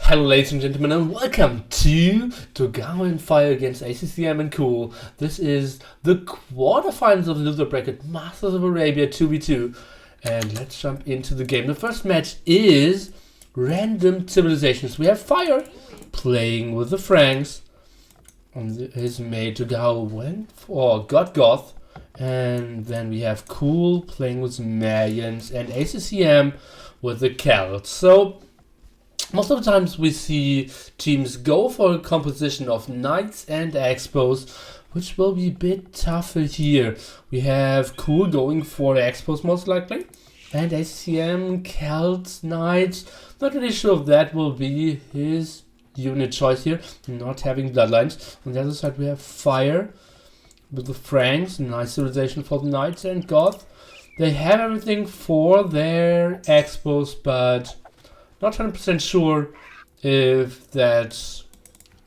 Hello ladies and gentlemen and welcome to Dogao+F1re against ACCM+Cool. This is the quarterfinals of the loser bracket Masters of Arabia 2v2. And let's jump into the game. The first match is Random Civilizations. We have Fire playing with the Franks. His mate Dogao went for Goth. And then we have Cool playing with Mayans and ACCM with the Celts. So most of the times we see teams go for a composition of Knights and Expos, which will be a bit tougher here. We have Cool going for the Expos most likely, and ACCM, Celts, Knights. Not really sure if that will be his unit choice here, not having Bloodlines. On the other side we have Fire with the Franks, nice civilization for the Knights and Goth. They have everything for their Expos, but not 100% sure if that's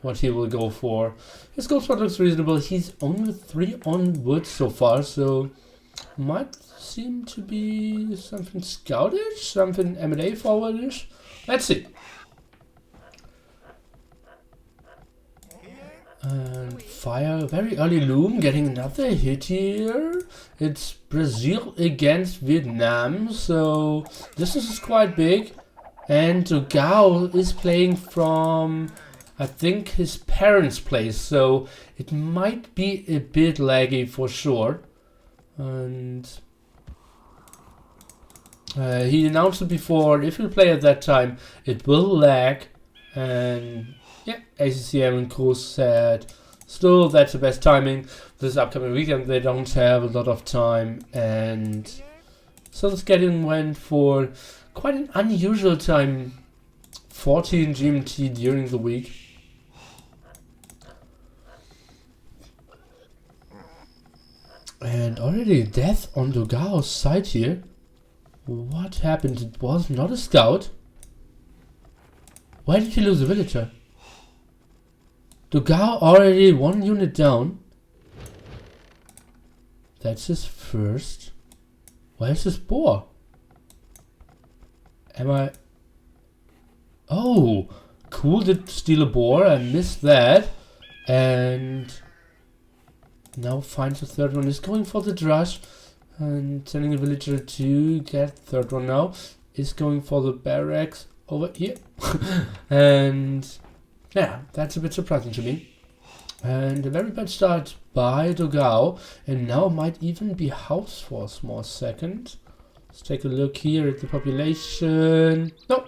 what he will go for. His gold spot looks reasonable. He's only 3 on wood so far, so might seem to be something scoutish, something MoA forwardish. Let's see. And Fire, very early loom, getting another hit here. It's Brazil against Vietnam, so distance is quite big. And Dogao is playing from, I think, his parents' place, so it might be a bit laggy for sure. And he announced it before, if you play at that time, it will lag. And yeah, ACCM+Cool said, still that's the best timing. This upcoming weekend they don't have a lot of time, and so the scheduling went for quite an unusual time, 14 GMT during the week. And already death on Dogao's side here. What happened? It was not a scout. Why did he lose a villager? Dogao already 1 unit down. That's his first. Where's his boar? Am I... Oh! Cool did steal a boar, I missed that. And now finds the third one. Is going for the drush. And sending a villager to get third one now. Is going for the barracks over here. And yeah, that's a bit surprising to me. And a very bad start by Dogao. And now might even be house for a small second. Let's take a look here at the population. No,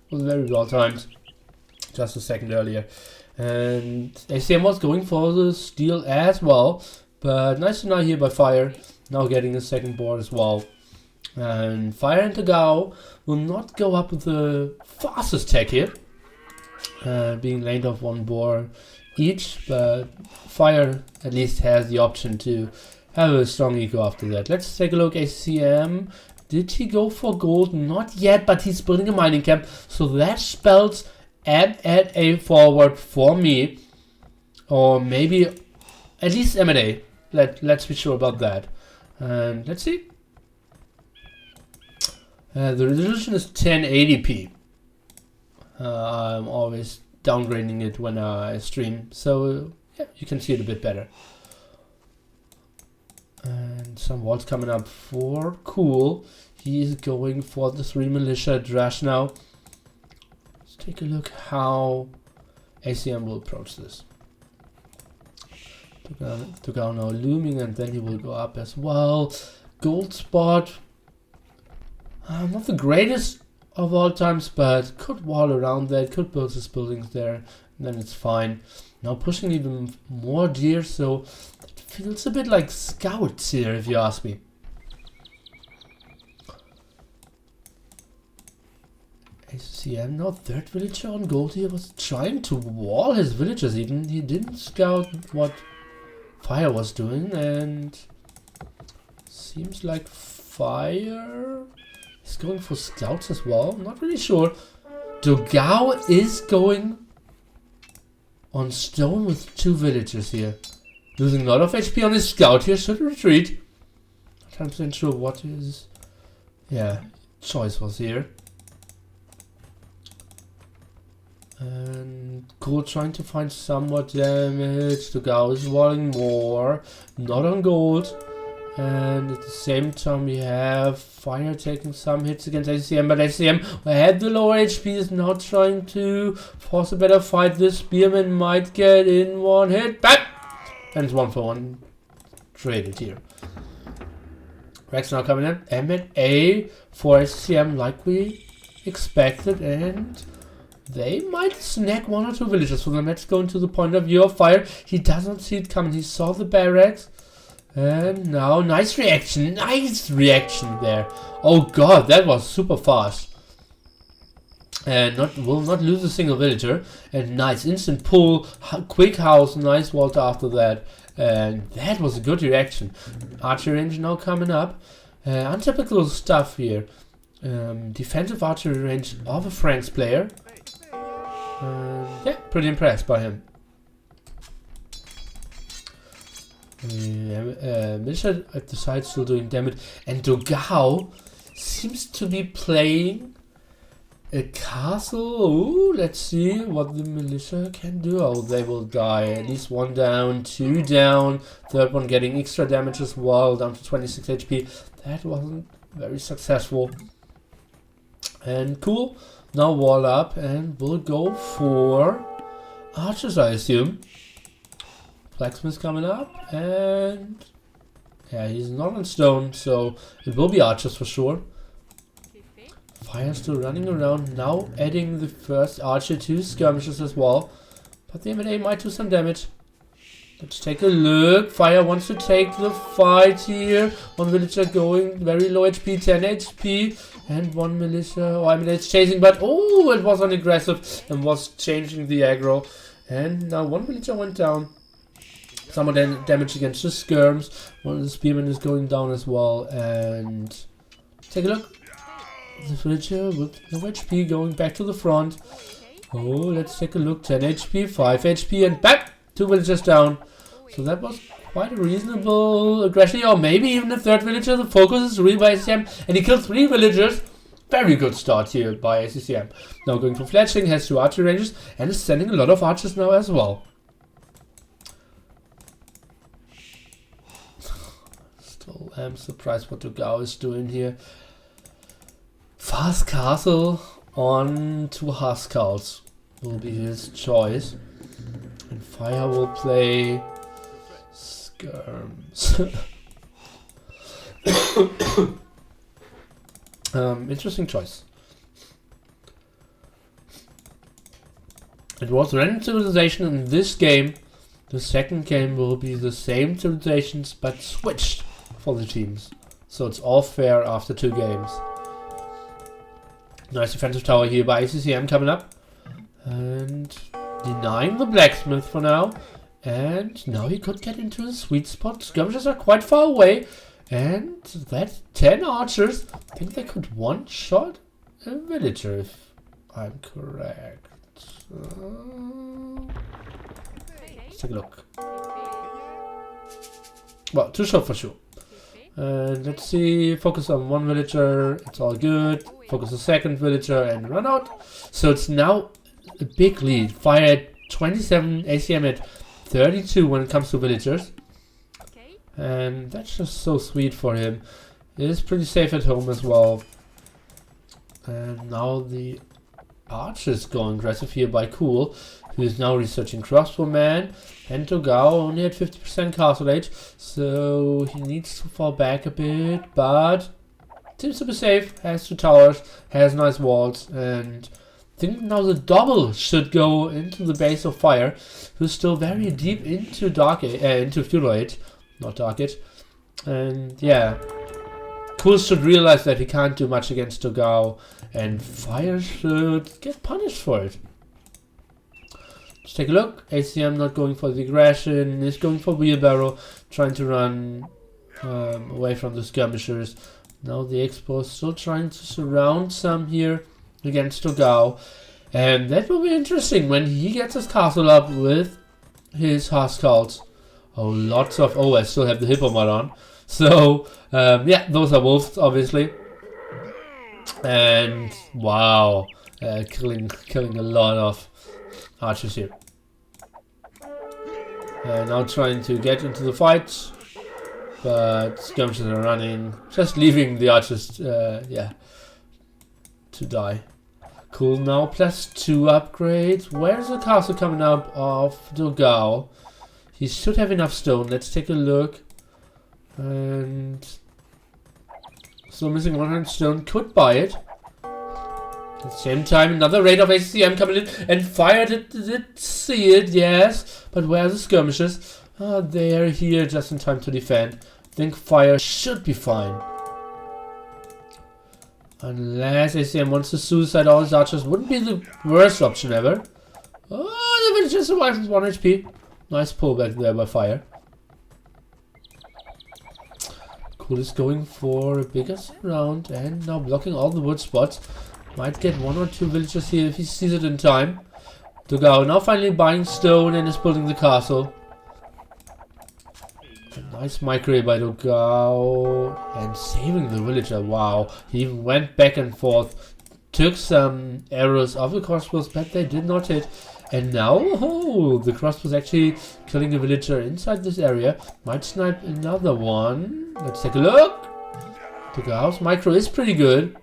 was very well timed. Just a second earlier. And ACM was going for the steal as well. But nice to know here by Fire. Now getting a second board as well. And Fire and Dogao will not go up with the fastest tech here. Being laid off 1 board each. But Fire at least has the option to have a strong eco after that. Let's take a look. ACM. Did he go for gold? Not yet, but he's building a mining camp. So that spells add a forward for me. Or maybe at least MoA. Let's be sure about that. And let's see. The resolution is 1080p. I'm always downgrading it when I stream. So yeah, you can see it a bit better. And some walls coming up for Cool. He is going for the 3 militia drush now. Let's take a look how ACM will approach this. Dogao now looming, and then he will go up as well. Gold spot. Not the greatest of all times, but could wall around that, could build his buildings there, and then it's fine. Now pushing even more deer, so it feels a bit like scouts here, if you ask me. ACCM now third villager on gold. He was trying to wall his villagers even. He didn't scout what Fire was doing, and seems like Fire is going for scouts as well. Not really sure. Dogao is going on stone with 2 villagers here. Losing a lot of HP on his scout here. Should retreat. Not 100% sure what his choice was here. And Cool trying to find somewhat damage. Dogao is walling more. Not on gold. And at the same time we have Fire taking some hits against ACCM, but ACCM had the lower HP, is now trying to force a better fight. This Spearman might get in one hit. Bam! And it's 1-for-1 traded here. Rex now coming in. MoA for ACCM like we expected, and they might snag 1 or 2 villagers for them. Let's go into the point of view of Fire. He does not see it coming. He saw the barracks. And now, nice reaction there. Oh god, that was super fast. And will not lose a single villager. And nice instant pull, quick house, nice vault after that. And that was a good reaction. Archery range now coming up. Untypical stuff here. Defensive archery range of a Frank's player. Yeah, pretty impressed by him. Militia at the side still doing damage, and Dogao seems to be playing a castle. Ooh, let's see what the militia can do. Oh, they will die. At least 1 down, 2 down, third one getting extra damage as well, down to 26 HP. That wasn't very successful. And Cool now wall up and will go for archers, I assume. Blacksmith coming up, and yeah, he's not on stone, so it will be archers for sure. Fire still running around, now adding the first archer to skirmishes as well. But the MoA might do some damage. Let's take a look. Fire wants to take the fight here. 1 villager going very low HP, 10 HP, and 1 militia. Oh, MoA is chasing, but oh, it was unaggressive and was changing the aggro. And now 1 villager went down. Some of the damage against the skirms. 1 of the spearmen is going down as well. And take a look. The villager with no HP going back to the front. Oh, let's take a look. 10 HP, 5 HP, and back! 2 villagers down. So that was quite a reasonable aggression. Or maybe even a 3rd villager. The focus is really by ACCM. And he killed 3 villagers. Very good start here by ACCM. Now going for fletching, has 2 archery ranges, and is sending a lot of archers now as well. Still am surprised what Dogao is doing here. Fast castle on 2 Huskals will be his choice. And Fire will play skirms. Interesting choice. It was random civilization in this game. The second game will be the same civilizations but switched for the teams. So it's all fair after 2 games. Nice defensive tower here by ACCM coming up. And denying the blacksmith for now. And now he could get into a sweet spot. Skirmishes are quite far away. And that 10 archers, I think they could one-shot a villager if I'm correct. Let's take a look. Well, 2 shot for sure. Let's see, focus on 1 villager, it's all good. Focus on 2nd villager and run out. So it's now a big lead. Fire at 27, ACM at 32 when it comes to villagers. And that's just so sweet for him. He is pretty safe at home as well. And now the archer is going aggressive here by Cool, who is now researching crossbowman. And Dogao only at 50% castle age, so he needs to fall back a bit, but seems to be safe. Has 2 towers, has nice walls, and I think now the double should go into the base of Fire, who's still very deep into into feudal age, not dark age. And yeah, Cool should realize that he can't do much against Dogao, and Fire should get punished for it. Let's take a look. ACM not going for the aggression, is going for wheelbarrow, trying to run away from the skirmishers. Now the Expo is still trying to surround some here against Dogao. And that will be interesting when he gets his castle up with his Huskals. Oh, lots of... Oh, I still have the Hippo mod on. So, yeah, those are wolves, obviously. And, wow. killing a lot of archers here. Now trying to get into the fight, but skirmishers are running, just leaving the archers, yeah, to die. Cool, now +2 upgrade. Where's the castle coming up of Dogao? He should have enough stone. Let's take a look. And still missing 100 stone. Could buy it. At the same time, another raid of ACCM coming in and fire. Did see it, yes. But where are the skirmishers? Oh, they're here just in time to defend. I think fire should be fine. Unless ACCM wants to suicide all his archers, wouldn't be the worst option ever. Oh, the villager survived with 1 HP. Nice pullback there by fire. Cool is going for a bigger round and now blocking all the wood spots. Might get 1 or 2 villagers here if he sees it in time. Dogao now finally buying stone and is building the castle. A nice microwave by Dogao and saving the villager. Wow, he even went back and forth, took some arrows off the crossbows, but they did not hit. And now, oh, the crossbows actually killing a villager inside this area. Might snipe another one. Let's take a look. Dogao's micro is pretty good.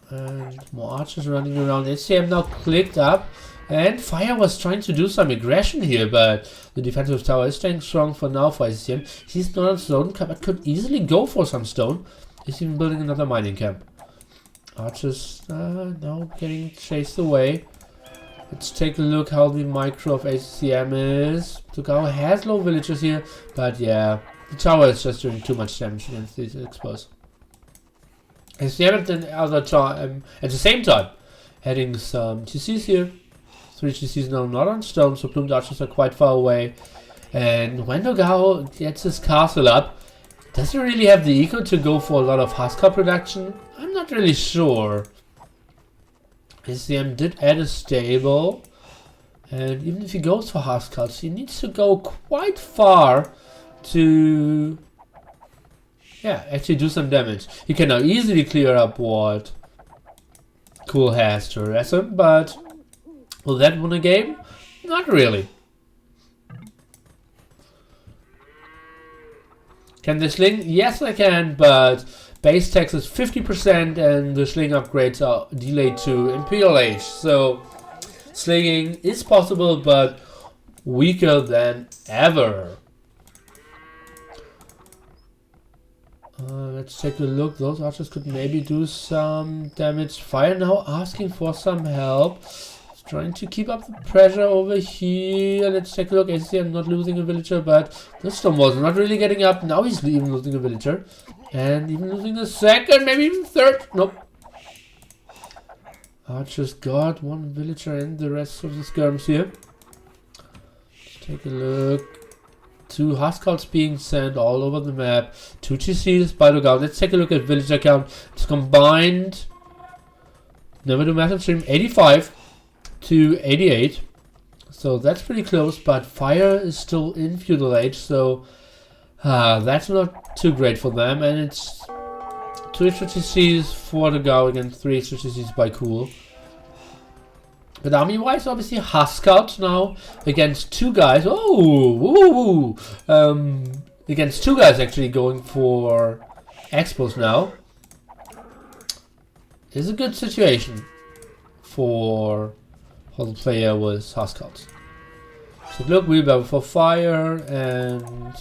And more archers running around. ACCM now clicked up. And fire was trying to do some aggression here, but the defensive tower is staying strong for now for ACCM. He's not on stone, but could easily go for some stone. He's even building another mining camp. Archers now getting chased away. Let's take a look how the micro of ACCM is. Dogao has low villagers here, but yeah, the tower is just doing too much damage against these exposed. ACCM at the same time adding some TCs here. 3 TCs now not on stone, so plumed archers are quite far away. And when Dogao gets his castle up, does he really have the eco to go for a lot of Huskar production? I'm not really sure. ACCM did add a stable, and even if he goes for Huskars, he needs to go quite far to, yeah, actually do some damage. He can now easily clear up what Cool has to harass him, but will that win a game? Not really. Can they sling? Yes, they can, but base tax is 50% and the sling upgrades are delayed to Imperial Age. So slinging is possible, but weaker than ever. Let's take a look. Those archers could maybe do some damage. Fire now asking for some help. Trying to keep up the pressure over here. Let's take a look. ACCM not losing a villager, but this storm was not really getting up. Now he's even losing a villager. And even losing a second, maybe even third. Nope. Archers got 1 villager and the rest of the skirms here. Let's take a look. 2 Huskars being sent all over the map. 2 TCs by Dogao. Let's take a look at villager count. It's combined. Never do math on stream. 85 to 88. So that's pretty close, but fire is still in feudal age, so that's not too great for them. And it's 2 extra TCs for Dogao against 3 extra TCs by Cool. But army-wise, obviously Huskars now against 2 guys. Oh, against 2 guys actually going for expos now. Is a good situation for the player with Huskars. So look, wheelbarrow for fire, and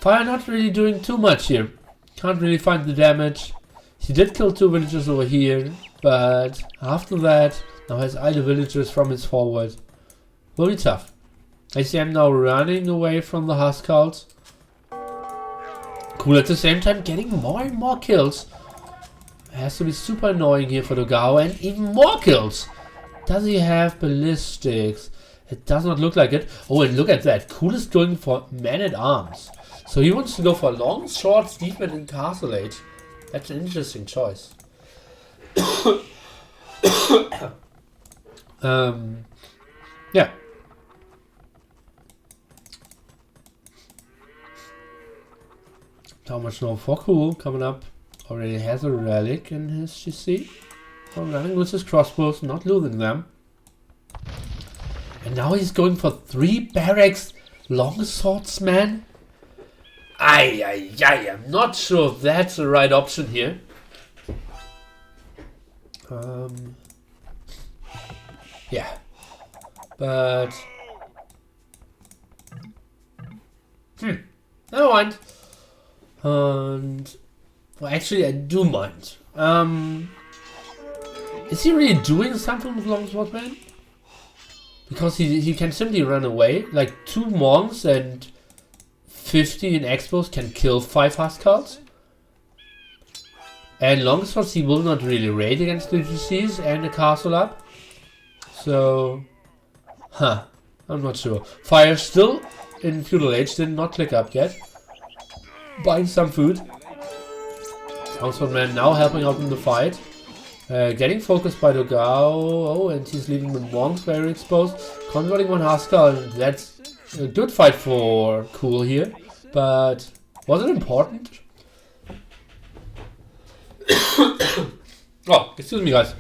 fire not really doing too much here. Can't really find the damage. He did kill 2 villagers over here, but after that, now has idle villagers from his forward. Will be tough. ACCM now running away from the Huskars. Cool at the same time getting more and more kills. Has to be super annoying here for Dogao, and even more kills. Does he have ballistics? It does not look like it. Oh, and look at that. Cool is going for man-at-arms. So he wants to go for long, short defense in Castle Age. That's an interesting choice. Yeah. How much now for Cool coming up Already has a relic in his GC. So running with his crossbows, not losing them. And now he's going for 3 barracks longswordsman. I'm not sure if that's the right option here. Yeah. But never mind. And well, actually I do mind. Is he really doing something with longswordman? Because he can simply run away. Like 2 monks and 50 in expos can kill 5 Huskarls. And longswords he will not really raid against the GCs and the castle up. So, I'm not sure. Fire still in feudal age, did not click up yet. Buying some food. Longswordman now helping out in the fight. Getting focused by Dogao. Oh, and he's leaving the monks very exposed. Converting 1 Huskar, and that's a good fight for Cool here. But was it important? Oh, excuse me guys.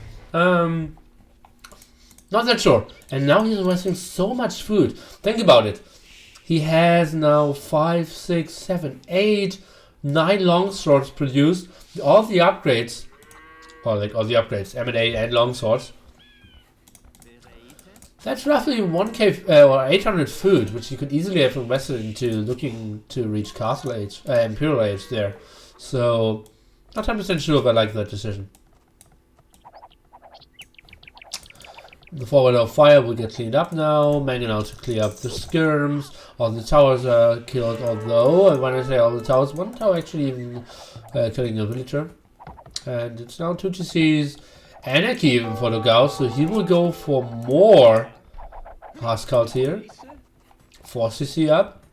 Not that sure. And now he's wasting so much food. Think about it. He has now 5, 6, 7, 8, 9 longswords produced. All the upgrades, or like all the upgrades, M&A and longswords. That's roughly 1k or 800 food, which you could easily have invested into looking to reach Castle Age, Imperial Age there. So, not 100% sure if I like that decision. The forward of fire will get cleaned up now. Manning out to clear up the skirms. All the towers are killed, although, when I say all the towers, 1 tower actually even killing a villager. And it's now 2 GCs. Anarchy even for the Gauss, so he will go for more Huskarls here. 4 CC up.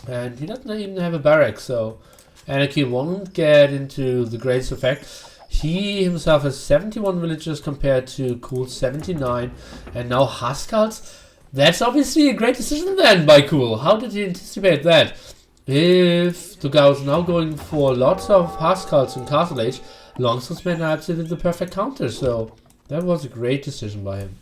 And he doesn't even have a barrack, so Anarchy won't get into the greatest effect. He himself has 71 villagers compared to Cool's 79. And now Huskarls. That's obviously a great decision then by Cool. How did he anticipate that? If Dogao is now going for lots of Huskarls in Castle Age, longswordsmen are absolutely the perfect counter. So that was a great decision by him.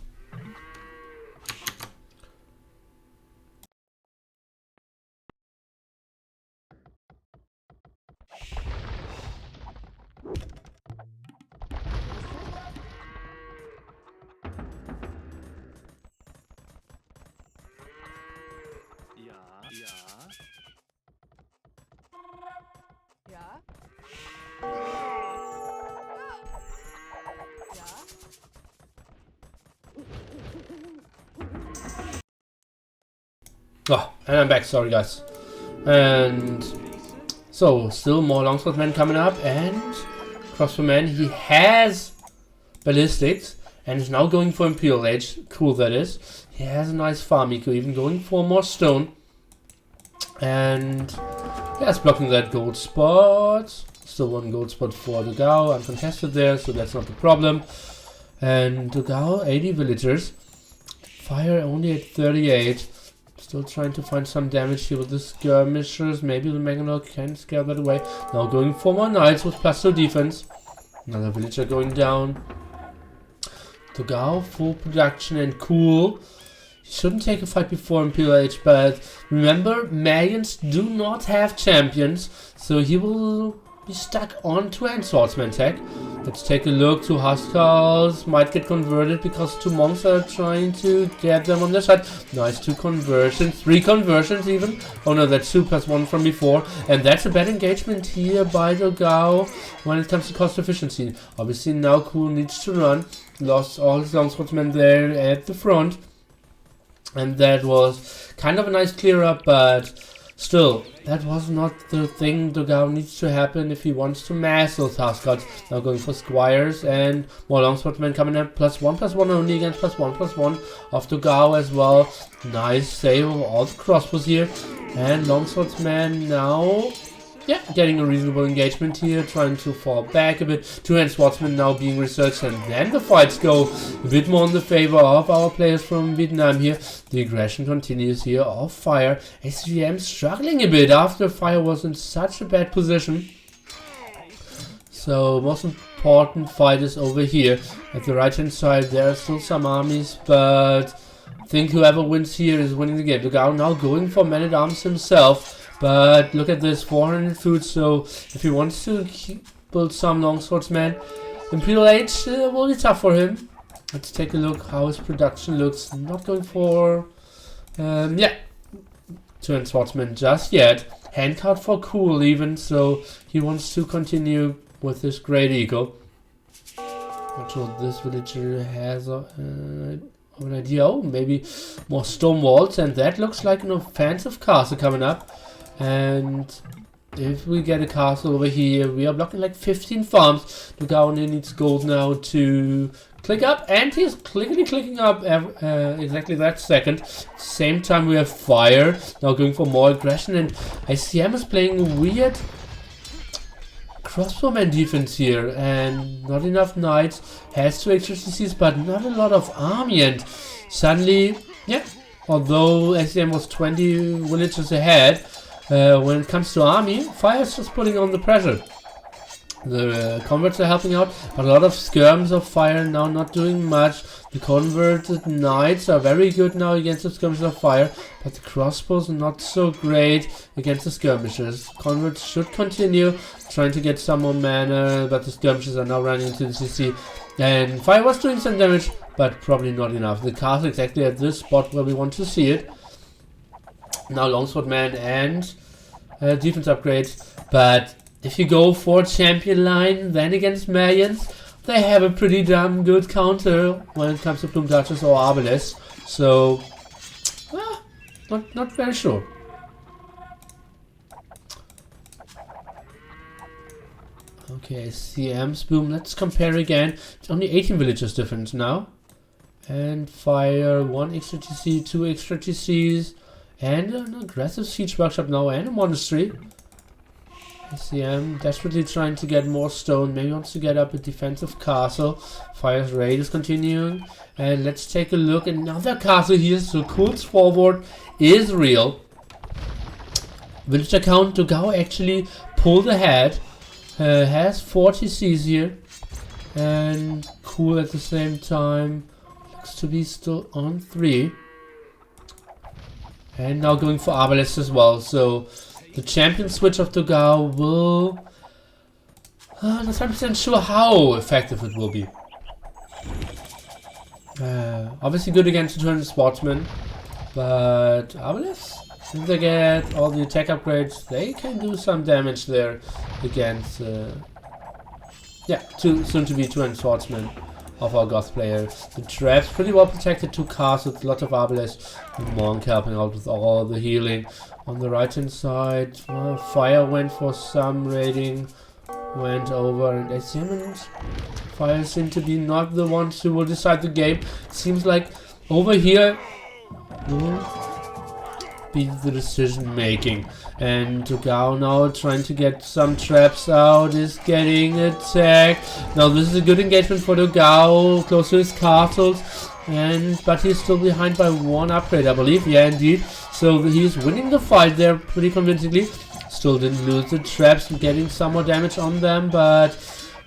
Oh, and I'm back, sorry guys. And so, still more longswordmen coming up, and crossbowman, he has ballistics, and is now going for Imperial Age. Cool, that is. He has a nice farm eco, even going for more stone. And yeah, it's blocking that gold spot. Still 1 gold spot for Dogao, uncontested there, so that's not the problem. And Dogao, 80 villagers. Fire only at 38. Still trying to find some damage here with the skirmishers. Maybe the Mangonel can scare that away. Now going for more knights with +2 defense. Another villager going down. Dogao, full production and Cool. He shouldn't take a fight before Imperial Age, but remember, Malians do not have champions, so he will be stuck on 2-hand swordsman tech. Let's take a look. 2 Huskarls might get converted because 2 monks are trying to get them on their side. Nice 2 conversions, 3 conversions even. Oh no, that's 2 + 1 from before. And that's a bad engagement here by Dogao when it comes to cost efficiency. Obviously now Cool needs to run. Lost all his longswordsmen there at the front. And that was kind of a nice clear up, but still, that was not the thing Dogao needs to happen if he wants to mass those Huskarls. Now going for squires and more longswordmen coming in. +1/+1 only against +1/+1 of Dogao as well. Nice save of all the crossbows here. And longswordsman now, yeah, getting a reasonable engagement here, trying to fall back a bit. 2-hand swordsmen now being researched, and then the fights go a bit more in the favor of our players from Vietnam here. The aggression continues here of Fire. ACCM struggling a bit after Fire was in such a bad position. So most important fight is over here. At the right hand side there are still some armies, but I think whoever wins here is winning the game. Dogao now going for man-at-arms himself, but look at this, 400 food, so if he wants to build some longswordsmen, Imperial Age will be tough for him. Let's take a look how his production looks. Not going for, yeah, 2 swordsmen just yet. Handcart for cool even, so he wants to continue with this great eagle. Not sure what this villager has an idea. Oh, maybe more stone walls, and that looks like an offensive castle coming up. And if we get a castle over here, we are blocking like 15 farms. Dogao needs gold now to click up, and he's clicking up exactly that second. Same time we have fire, now going for more aggression, and ACCM is playing a weird crossbowman defense here, and not enough knights, has 2 extra CCs, but not a lot of army, and suddenly, yeah, although ACCM was 20 villages ahead, when it comes to army, fire is just putting on the pressure. The converts are helping out, but a lot of skirms of fire now not doing much. The converted knights are very good now against the skirmishes of fire, but the crossbows are not so great against the skirmishes. Converts should continue trying to get some more mana, but the skirmishes are now running into the CC. And fire was doing some damage, but probably not enough. The castle exactly at this spot where we want to see it. Now longswordman and defense upgrades, but if you go for champion line, then against Marians, they have a pretty damn good counter when it comes to Plume Touches or Arbalest. So, not very sure. Okay, CM's boom. Let's compare again. It's only 18 villages difference now. And fire, 1 extra TC, 2 extra TCs, and an aggressive siege workshop now, and a monastery. ACCM desperately trying to get more stone, maybe wants to get up a defensive castle. Fire's raid is continuing, and let's take a look. Another castle here, so Cool's forward is real. Villager count, Dogao actually pulled ahead, has 40 Cs here, and Cool at the same time looks to be still on 3. And now going for Arbalest as well, so the champion switch of Dogao will... not 100% sure how effective it will be. Obviously good against the 200 sportsmen, but Arbalest, if they get all the attack upgrades, they can do some damage there against, yeah, soon to be 200 swordsmen of our Goth player. The traps pretty well protected, 2 castles, lots of Arbalest, and Monk helping out with all the healing. On the right hand side, fire went for some raiding, went over, and ACCM and fire seem to be not the ones who will decide the game. Seems like over here will be the decision making. And Dogao now trying to get some traps out, is getting attacked. Now this is a good engagement for Dogao, close to his castles, but he's still behind by 1 upgrade, I believe. Yeah, indeed. So he's winning the fight there pretty convincingly. Still didn't lose the traps, getting some more damage on them, but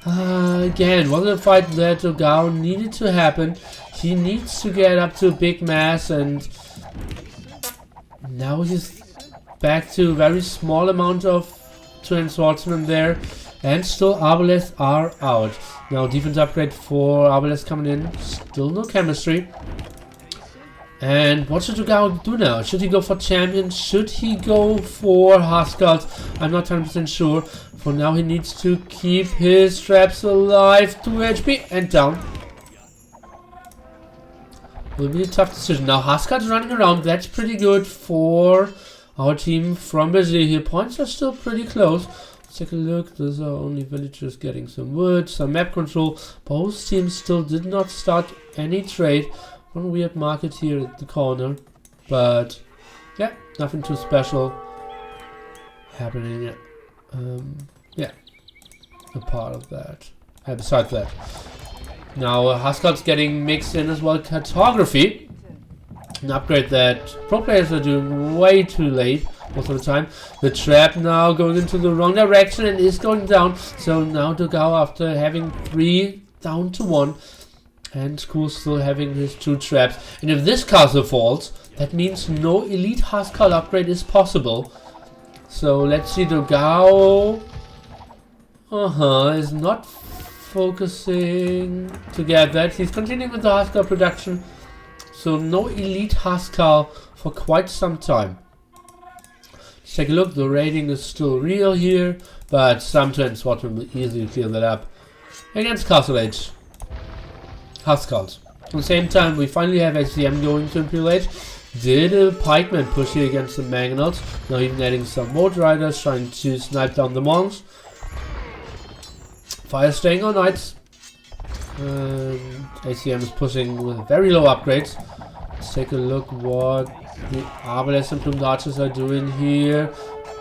again, wasn't a fight that Dogao needed to happen. He needs to get up to a big mass, and now he's back to a very small amount of 200 swordsmen there, and still Arbalest are out. Now defense upgrade for Arbalest coming in, still no chemistry. And what should Dogao do now? Should he go for champion? Should he go for Huskarls? I'm not 100% sure. For now he needs to keep his traps alive. 2 HP and down. Will be a tough decision. Now Huskarls running around. That's pretty good for our team from Brazil here. Points are still pretty close. Let's take a look. Those are only villagers getting some wood, some map control. Both teams still did not start any trade. One weird market here at the corner, but yeah, nothing too special happening yet. Yeah, a part of that. Besides that, now Huskarls getting mixed in as well. Cartography, an upgrade that pro players are doing way too late. most of the time. The trap now going into the wrong direction and is going down. So now Dogao, after having 3 down to 1, and Cool still having his 2 traps. And if this castle falls, that means no elite Haskell upgrade is possible. So let's see, Dogao is not focusing to get that. He's continuing with the Haskell production. So no elite Haskell for quite some time. Let's take a look. The rating is still real here, but some turns Swatman will easily clear that up against Castle Age Huskarls. At the same time, we finally have ACCM going to Imperial Age. Did a pikeman push here against the Mangonauts. Now even adding some Boat Riders, trying to snipe down the Monks. Fire staying on Knights. ACCM is pushing with very low upgrades. Let's take a look what the Arbalest and Plumed Archers are doing here.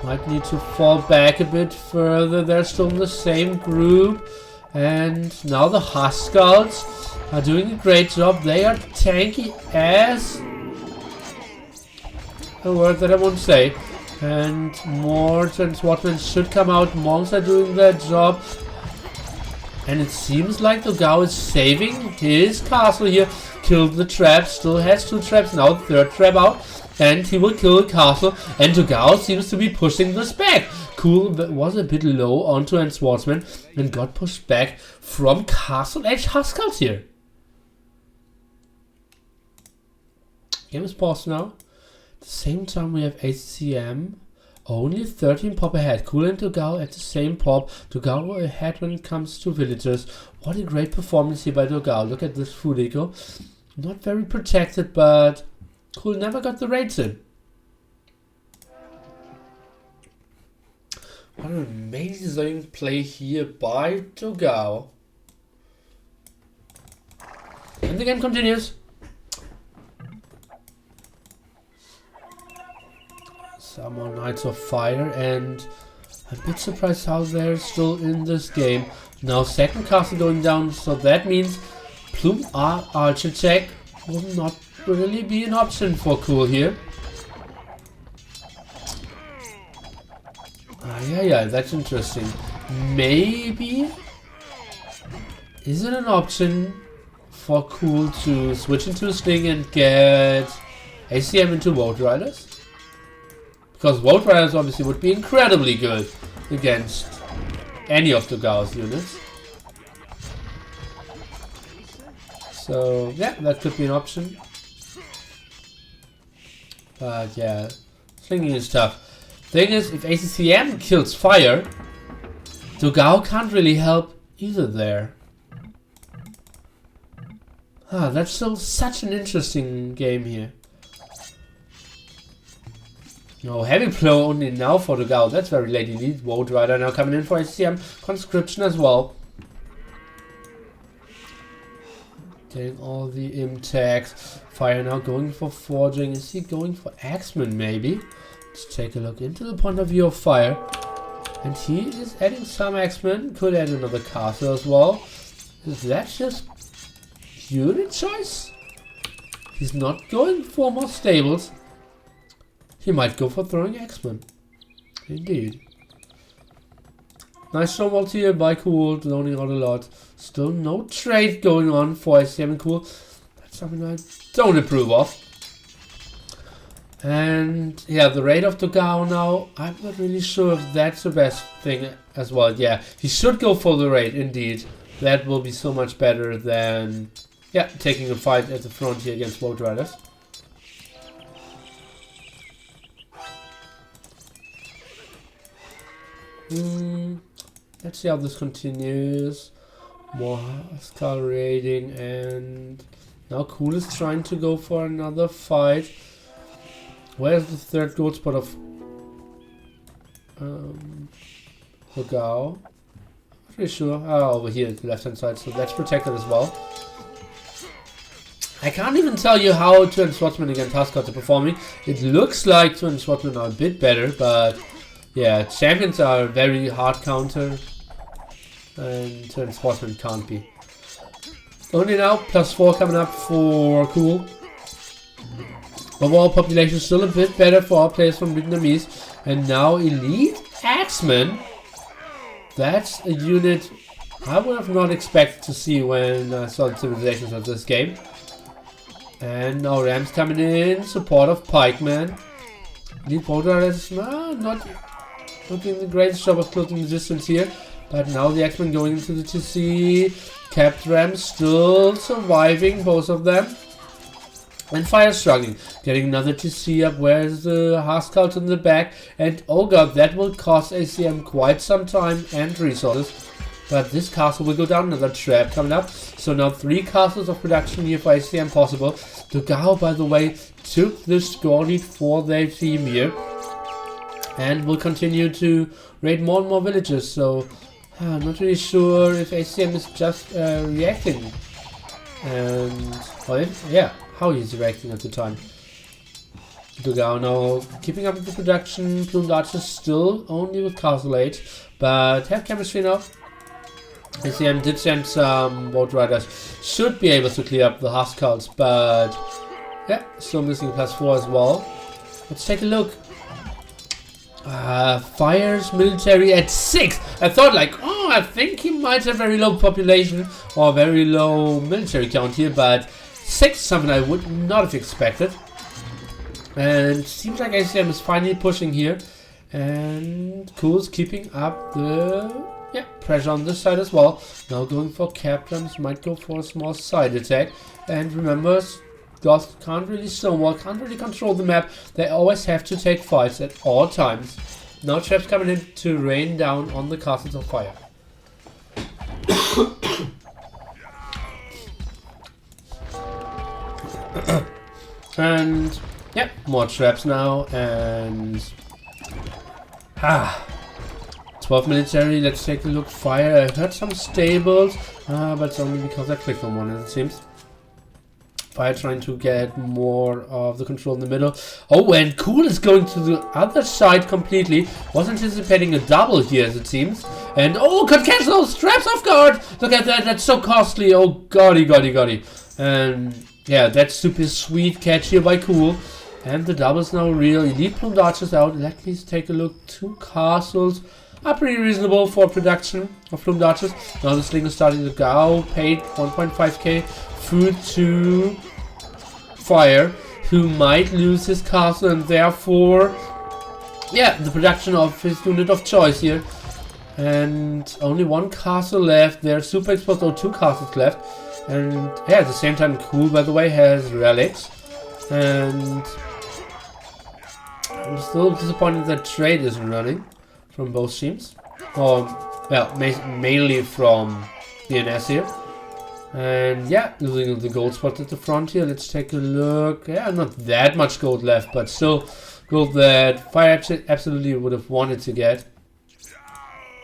Might need to fall back a bit further. They're still in the same group. And now the Huskarls are doing a great job. They are tanky as a word that I won't say. And more Swatmen should come out. Monks are doing their job. And it seems like Dogao is saving his castle here. Killed the trap. Still has 2 traps now. 3rd trap out. And he will kill the castle. And Dogao seems to be pushing this back. Cool was a bit low onto an Swordsman and got pushed back from Castle Age Huskarls here. Game is paused now. At the same time we have ACCM only 13 pop ahead. Cool and Dogao at the same pop. Dogao ahead when it comes to villagers. What a great performance here by Dogao. Look at this food eco. Not very protected, but Cool never got the raids in. What an amazing play here by Dogao. And the game continues. Some more Knights of Fire, and I'm a bit surprised how they're still in this game. Now 2nd castle going down, so that means Plume Archer Tech will not really be an option for Cool here. Yeah, that's interesting. Maybe is it an option for Cool to switch into a Sling and get ACCM into Boat Riders? Because Boat Riders obviously would be incredibly good against any of Dogao's units. So yeah, that could be an option. But yeah, slinging is tough. Thing is, if ACCM kills fire, Dogao can't really help either there. That's still such an interesting game here. No, heavy blow only now for Dogao. That's very late elite. Boat Rider now coming in for ACCM. Conscription as well. Getting all the Im tags. Fire now going for forging. Is he going for Axeman maybe? Let's take a look into the point of view of Fire. And he is adding some Axemen. Could add another castle as well. Is that just unit choice? He's not going for more stables. He might go for throwing Axemen. Indeed. Nice stronghold here by Cool, loaning out a lot. Still no trade going on for ACCM and Cool. That's something I don't approve of. And yeah, the raid of Dogao now, I'm not really sure if that's the best thing as well. Yeah, he should go for the raid, indeed. That will be so much better than, yeah, taking a fight at the front here against Boat Riders. Let's see how this continues. More Skull raiding, and now Cool is trying to go for another fight. Where's the 3rd gold spot of Dogao? Not really sure. Oh, over here at the left hand side, so that's protected as well. I can't even tell you how Twin Swordsman against Huskar are performing. It looks like Twin Swordsman are a bit better, but yeah, champions are very hard counter, and Twin Swordsman can't be. Only now, +4 coming up for Cool. Overall population still a bit better for our players from Vietnamese. And now Elite Axemen. That's a unit I would have not expected to see when I saw the civilizations of this game. And now Rams coming in, support of Pikeman. Elite Border is not doing the greatest job of closing the distance here. But now the Axemen going into the TC. Capped Rams still surviving, both of them. And Fire struggling, getting another TC up. Where's the Haskell in the back? And oh god, that will cost ACM quite some time and resources. But this castle will go down. Another trap coming up. So now 3 castles of production here for ACM possible. Dogao, by the way, took the score lead for their team here. And will continue to raid more and more villages. So I'm not really sure if ACM is just reacting. And well, yeah, how he's reacting at the time. Dogao now keeping up with the production. Plumed Archers still only with Castle Age, but have chemistry now. ACM did send some boat riders. Should be able to clear up the Huskarls, but yeah, still missing +4 as well. Let's take a look. Fire's military at 6. I thought like, oh, I think he might have very low population or very low military count here, but 6 is something I would not have expected. And seems like ACM is finally pushing here. And Cool's keeping up the pressure on this side as well. Now going for captains, might go for a small side attack. And remember, Goth can't really stonewall, can't really control the map. They always have to take fights at all times. Now traps coming in to rain down on the castles of fire. And yeah, more traps now, and 12 military. Let's take a look. Fire. I heard some stables, but it's only because I clicked on one, as it seems. Fire trying to get more of the control in the middle. Oh, and Cool is going to the other side completely. Was anticipating a double here, as it seems. And oh, could catch those traps off guard. Look at that. That's so costly. Oh, goddy. And yeah, that's super sweet catch here by Cool. And the double's now real. Elite Plumed Archers out. Let me take a look. 2 castles are pretty reasonable for production of Plumed Archers. Now the sling is starting to go. Paid 1.5k food to Fire, who might lose his castle, and therefore, yeah, the production of his unit of choice here. And only 1 castle left. They're super exposed. Oh, 2 castles left. And yeah, at the same time, Cool, by the way, has relics. And I'm still disappointed that trade isn't running from both teams. Or, well, mainly from DNS here. And yeah, losing the gold spot at the front here. Let's take a look. Yeah, not that much gold left, but still gold that Fire absolutely would have wanted to get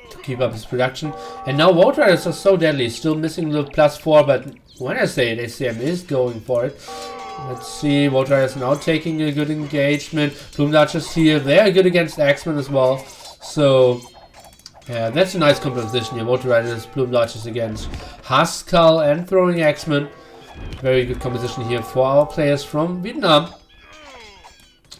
to keep up his production. And now Vote Riders are so deadly. Still missing the +4, but when I say it, ACM is going for it. Let's see, Vote Riders now taking a good engagement. Plumed Archers here, they're good against Axemen as well. So yeah, that's a nice composition here. Vote Riders, Plumed Archers against Haskell and throwing Axemen. Very good composition here for our players from Vietnam.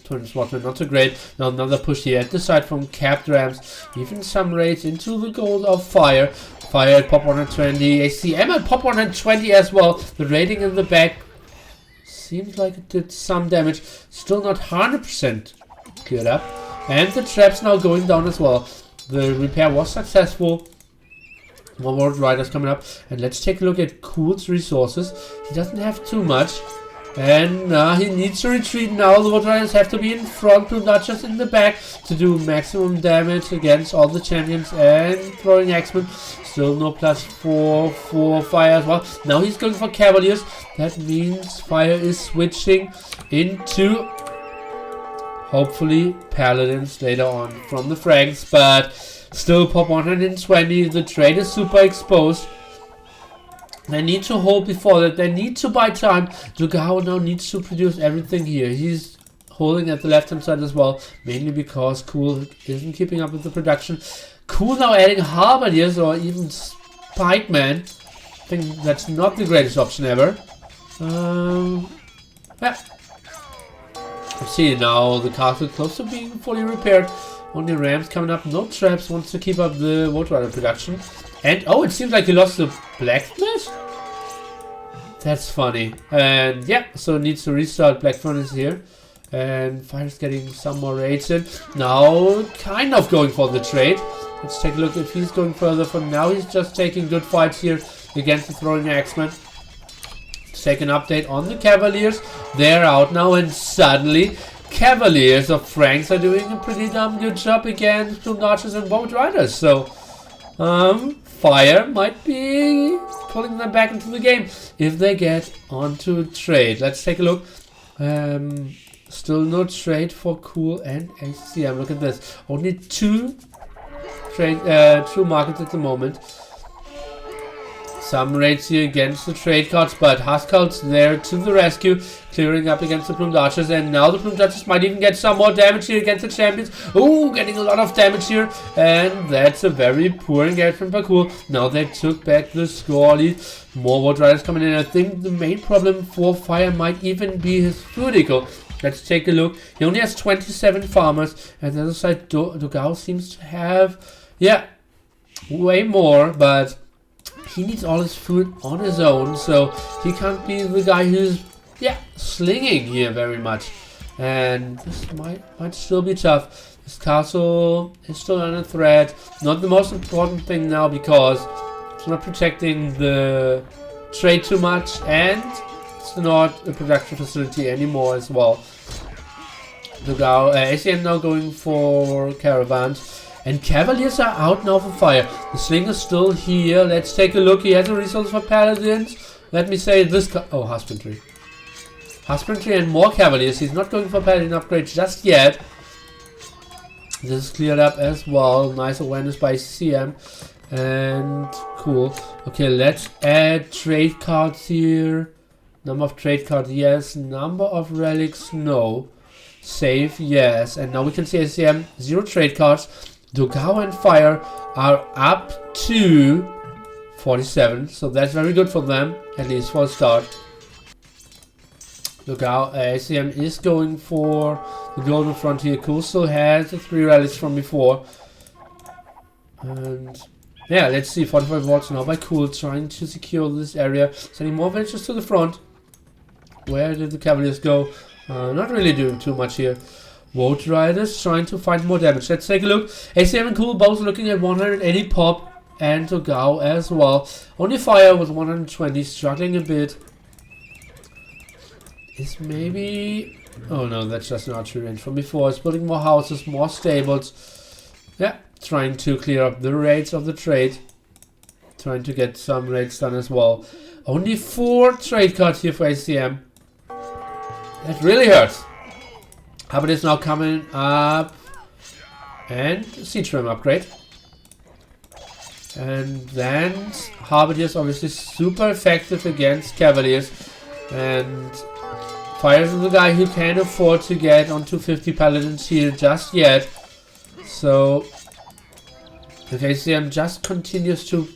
Twin Swatman, not so great. Now another push here at the side from Capped Rams. Even some raids into the gold of Fire. Fire at pop 120. ACM at pop 120 as well. The raiding in the back seems like it did some damage. Still not 100% cleared up. And the traps now going down as well. The repair was successful. More Vote Riders coming up. And let's take a look at Cool's resources. He doesn't have too much. And he needs to retreat now. The Vote Riders have to be in front, not just in the back, to do maximum damage against all the champions. And throwing Axemen. Still no +4 for Fire as well. Now he's going for Cavaliers. That means Fire is switching into hopefully Paladins later on from the Franks, but still pop 120. The trade is super exposed. They need to hold before that. They need to buy time. Dogao now needs to produce everything here. He's holding at the left hand side as well, mainly because Cool isn't keeping up with the production. Cool now adding Halberdiers or even Pikeman. I think that's not the greatest option ever. Yeah. Let's see, now the castle close to being fully repaired. Only rams coming up, no traps, wants to keep up the Wood Rider production. And, oh, it seems like he lost the blacksmith? That's funny. And, yeah, so it needs to restart Black Furnace here. And Fire's getting some more raids in. Now, kind of going for the trade. Let's take a look if he's going further. For now, he's just taking good fights here against the Throwing Axeman. Let's take an update on the Cavaliers. They're out now, and suddenly Cavaliers of Franks are doing a pretty damn good job against Plumed Archers and Wood Riders. So, Fire might be pulling them back into the game if they get onto trade. Let's take a look. Still no trade for Cool and ACCM. Look at this. Only two markets at the moment. Some raids here against the trade cards, but Huskarl's there to the rescue, clearing up against the Plumed Archers, and now the Plumed Archers might even get some more damage here against the champions. Ooh, getting a lot of damage here, and that's a very poor engagement by Cool. Now they took back the score lead. More Wood Riders coming in. I think the main problem for Fire might even be his food eco. Let's take a look. He only has 27 farmers, and the other side, Dogao seems to have, yeah, way more, but he needs all his food on his own, so he can't be the guy who's, yeah, slinging here very much. And this might still be tough. This castle is still under threat. Not the most important thing now because it's not protecting the trade too much, and it's not a production facility anymore as well. Dogao, ACM now going for caravans. And Cavaliers are out now for Fire. The Sling is still here. Let's take a look. He has a resource for Paladins. Let me say this. Oh, Husbandry. Husbandry and more Cavaliers. He's not going for Paladin upgrade just yet. This is cleared up as well. Nice awareness by CM. And cool. Okay, let's add trade cards here. Number of trade cards, yes. Number of relics, no. Save, yes. And now we can see ACM, 0 trade cards. Dogao and Fire are up to 47, so that's very good for them, at least for a start. Dogao, ACM is going for the Golden Frontier. Cool still has the 3 relics from before. And yeah, let's see, 45 watts now by Cool, trying to secure this area, sending more villagers to the front. Where did the Cavaliers go? Not really doing too much here. Wood Riders trying to find more damage. Let's take a look. ACM and Cool both looking at 180 pop, and Dogao as well. Only Fire with 120, struggling a bit. Is maybe... oh no, that's just an archery range from before. It's building more houses, more stables. Yeah, trying to clear up the raids of the trade. Trying to get some raids done as well. Only 4 trade cards here for ACM. That really hurts. Hubbard is now coming up, and Siege Ram upgrade. And then Hubbard is obviously super effective against Cavaliers, and Fire is the guy who can't afford to get onto 50 Paladins here just yet. So if ACM just continues to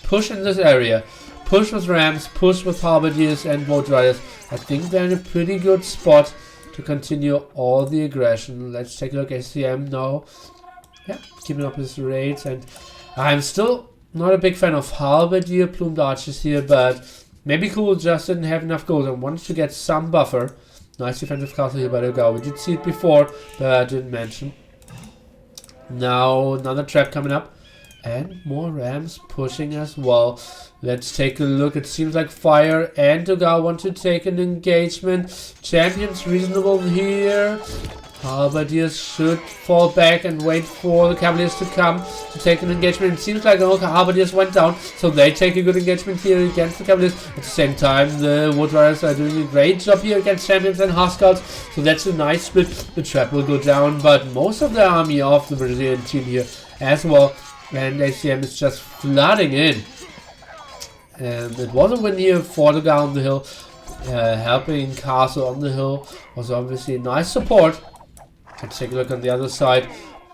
push in this area, push with Rams, push with Halberdiers and Wood Riders, I think they're in a pretty good spot to continue all the aggression. Let's take a look at ACM now. Yeah, keeping up his raids, and I'm still not a big fan of Halberdier Plumed Archers here, but maybe Cool just didn't have enough gold and wanted to get some buffer. Nice defensive castle here by Dogao. We did see it before, but I didn't mention. Now another trap coming up, and more Rams pushing as well. Let's take a look. It seems like Fire and Dogao want to take an engagement. Champions reasonable here. Halberdiers should fall back and wait for the Cavaliers to come to take an engagement. It seems like Halberdiers went down, so they take a good engagement here against the Cavaliers. At the same time, the Wood Riders are doing a great job here against Champions and Huskarls, so that's a nice split. The trap will go down, but most of the army of the Brazilian team here as well, and ACM is just flooding in. And it was a win here for the guy on the hill. Helping Castle on the hill was obviously nice support. Let's take a look on the other side.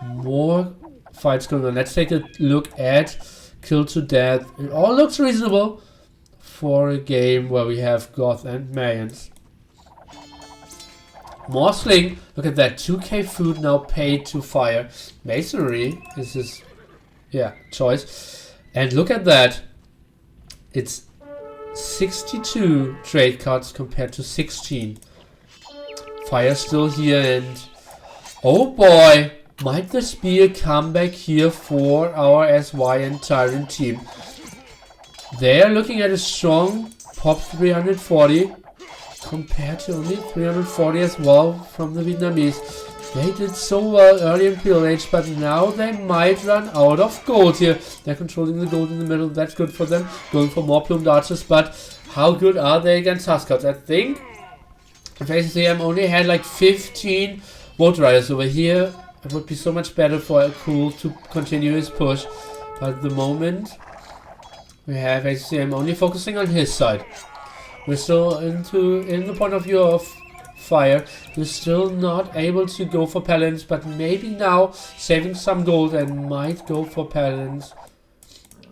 More fights going on. Let's take a look at Kill to Death. It all looks reasonable for a game where we have Goth and Mayans. More sling. Look at that. 2k food now paid to fire. Masonry is his, choice. And look at that. It's 62 trade cards compared to 16. Fire still here, and oh boy, might this be a comeback here for our SY and Tyrant team. They are looking at a strong pop 340 compared to only 340 as well from the Vietnamese. They did so well early in PLH, but now they might run out of gold here. They're controlling the gold in the middle. That's good for them. Going for more plumed archers, but how good are they against Huskouts? I think if ACCM only had like 15 Vote Riders over here, it would be so much better for Cool to continue his push. But at the moment, we have ACCM only focusing on his side. We're still in the point of view of Fire. We're still not able to go for Paladins, but maybe now saving some gold and might go for Paladins.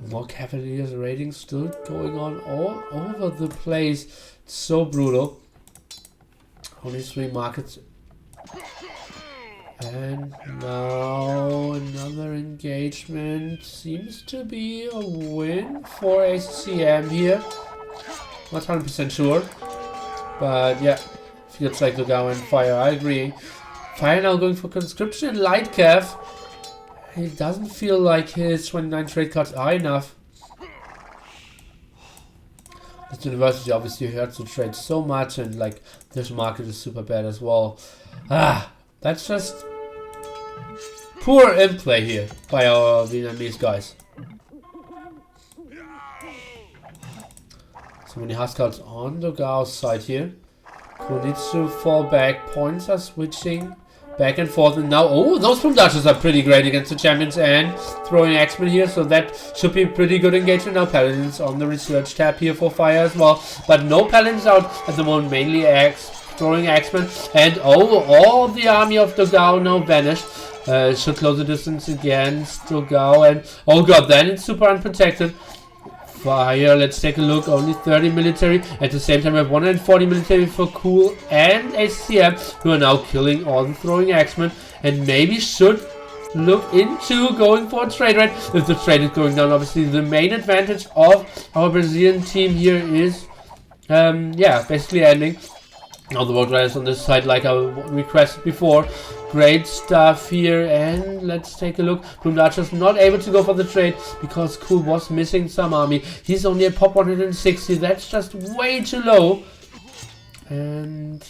More Cavaliers raiding still going on all over the place. It's so brutal. Only 3 markets. And now another engagement. Seems to be a win for ACCM here. Not 100% sure. But yeah, feels like Dogao and Fire. I agree. Fire now going for Conscription and Light Cav. He doesn't feel like his 29 trade cards are enough. This university obviously hurts to trade so much, and like this market is super bad as well. That's just poor in-play here by our Vietnamese guys. So many Huskouts on Dogao's side here. Cool needs to fall back. Points are switching back and forth, and now, oh, those plumed archers are pretty great against the champions and throwing X-Men here, so that should be pretty good engagement. Now Paladins on the research tab here for Fire as well, but no Paladins out at the moment, mainly throwing X-Men, and oh, all the army of Dogao now vanished. Should close the distance against Dogao, and oh god, then it's super unprotected. Fire, let's take a look, only 30 military. At the same time, we have 140 military for Cool and ACCM, who are now killing all the throwing X-Men, and maybe should look into going for a trade raid. If the trade is going down, obviously the main advantage of our Brazilian team here is, basically ending. Now the Vote Riders on this side, like I requested before. Great stuff here, and let's take a look. Plumed Archer's not able to go for the trade because Cool was missing some army. He's only at pop 160. That's just way too low. And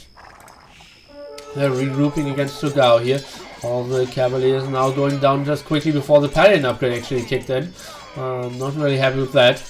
they're regrouping against Dogao here. All the Cavaliers now going down just quickly before the Paladin upgrade actually kicked in. Not really happy with that.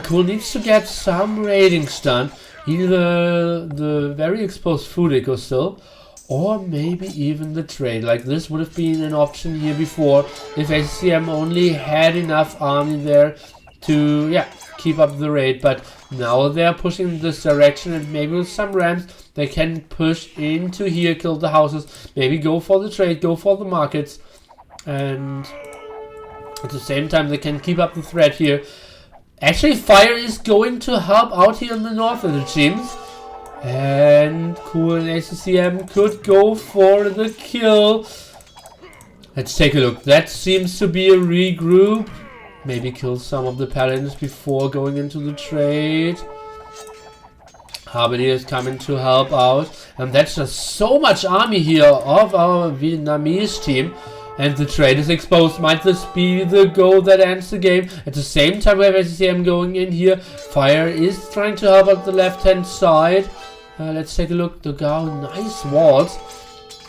Cool needs to get some raidings done. Either the very exposed food eco still, or maybe even the trade. Like this would have been an option here before if ACCM only had enough army there to keep up the raid. But now they're pushing in this direction, and maybe with some rams they can push into here, kill the houses, maybe go for the trade, go for the markets, and at the same time they can keep up the threat here. Actually, Fire is going to help out here in the north, it seems. And Cool and ACCM could go for the kill. Let's take a look. That seems to be a regroup. Maybe kill some of the Paladins before going into the trade. Harmony is coming to help out. And that's just so much army here of our Vietnamese team. And the trade is exposed. Might this be the goal that ends the game? At the same time, we have ACCM going in here. Fire is trying to help out the left-hand side. Let's take a look. Dogao, nice walls.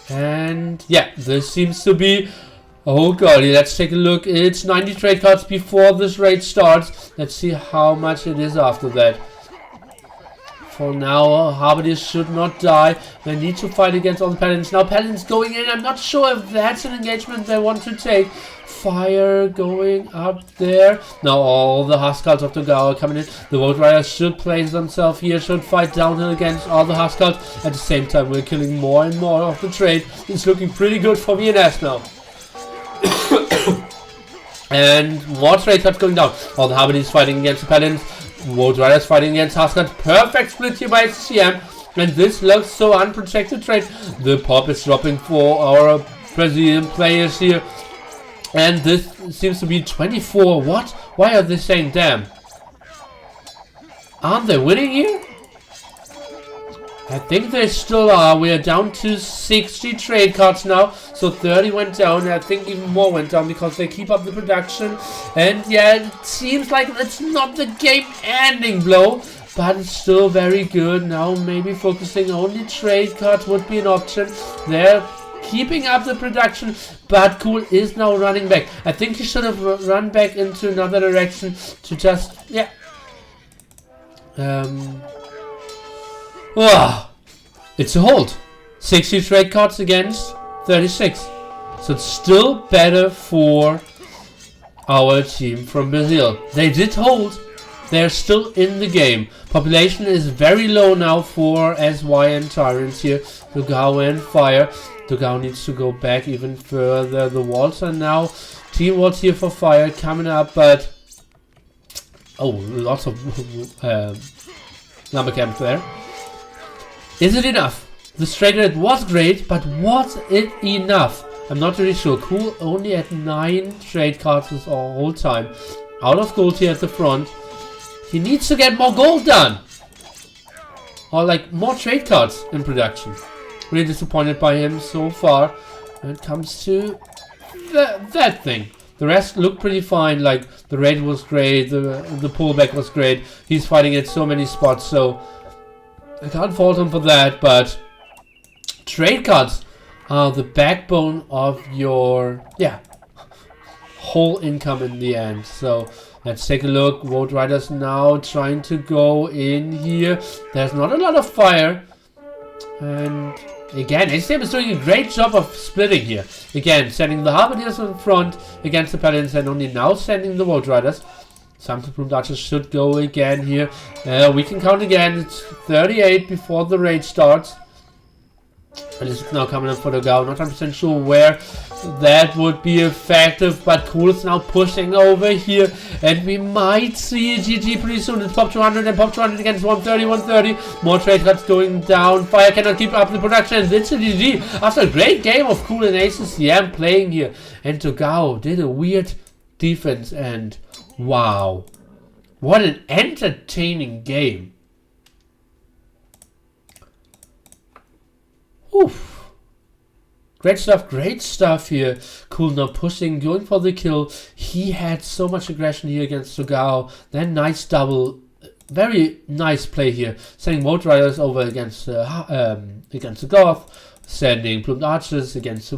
And yeah, this seems to be... Oh golly, let's take a look. It's 90 trade cards before this raid starts. Let's see how much it is after that. For now, Harmonies should not die. They need to fight against all the Paladins. Now Paladins going in. I'm not sure if that's an engagement they want to take. Fire going up there. Now all the Huskouts of Dogao are coming in. The Vote Riders should place themselves here. Should fight downhill against all the Huskouts. At the same time, we're killing more and more of the trade. It's looking pretty good for VNS now. And more trade cards going down. All the Harmonies fighting against the Paladins. Vote Riders fighting against Huskouts. Perfect split here by ACCM. And this looks so unprotected trade. The pop is dropping for our Brazilian players here. And this seems to be 24. What? Why are they saying damn? Aren't they winning here? I think they still are. We are down to 60 trade cards now. So 30 went down. And I think even more went down because they keep up the production. And yeah, it seems like it's not the game-ending blow. But it's still very good. Now maybe focusing only trade cards would be an option. They're keeping up the production. But Cool is now running back. I think he should have run back into another direction to just, yeah. It's a hold. 60 trade cards against 36. So it's still better for our team from Brazil. They did hold. They're still in the game. Population is very low now for SY and Tyrants here. Dogao+F1re. Dogao needs to go back even further. The walls are now. Team walls here for Fire coming up, but oh, lots of number camp there. Is it enough? The straight rate was great, but was it enough? I'm not really sure. Cool only at 9 trade cards this whole time. Out of gold here at the front. He needs to get more gold done. Or like more trade cards in production. Really disappointed by him so far when it comes to that thing. The rest looked pretty fine. Like the raid was great, the pullback was great. He's fighting at so many spots, so I can't fault him for that. But trade cards are the backbone of your whole income in the end. So let's take a look. Road Riders now trying to go in here. There's not a lot of fire. And again, ACCM is doing a great job of splitting here. Again, sending the Harponiers in front against the Paladins and only now sending the Road Riders. Some Plumed Archers should go again here. We can count again. It's 38 before the raid starts. And this is now coming in for Dogao. Not 100% sure where that would be effective, but Cool is now pushing over here, and we might see a GG pretty soon. It's pop 200 and pop 200 against 130, 130. More trade cards going down. Fire cannot keep up the production, and it's a GG after a great game of Cool and ACCM playing here. And Dogao did a weird defense, and wow, what an entertaining game. Oof. Great stuff here. Cool now pushing, going for the kill. He had so much aggression here against Dogao. Then nice double, very nice play here. Sending Road Riders over against the Goth. Sending Plumed Archers against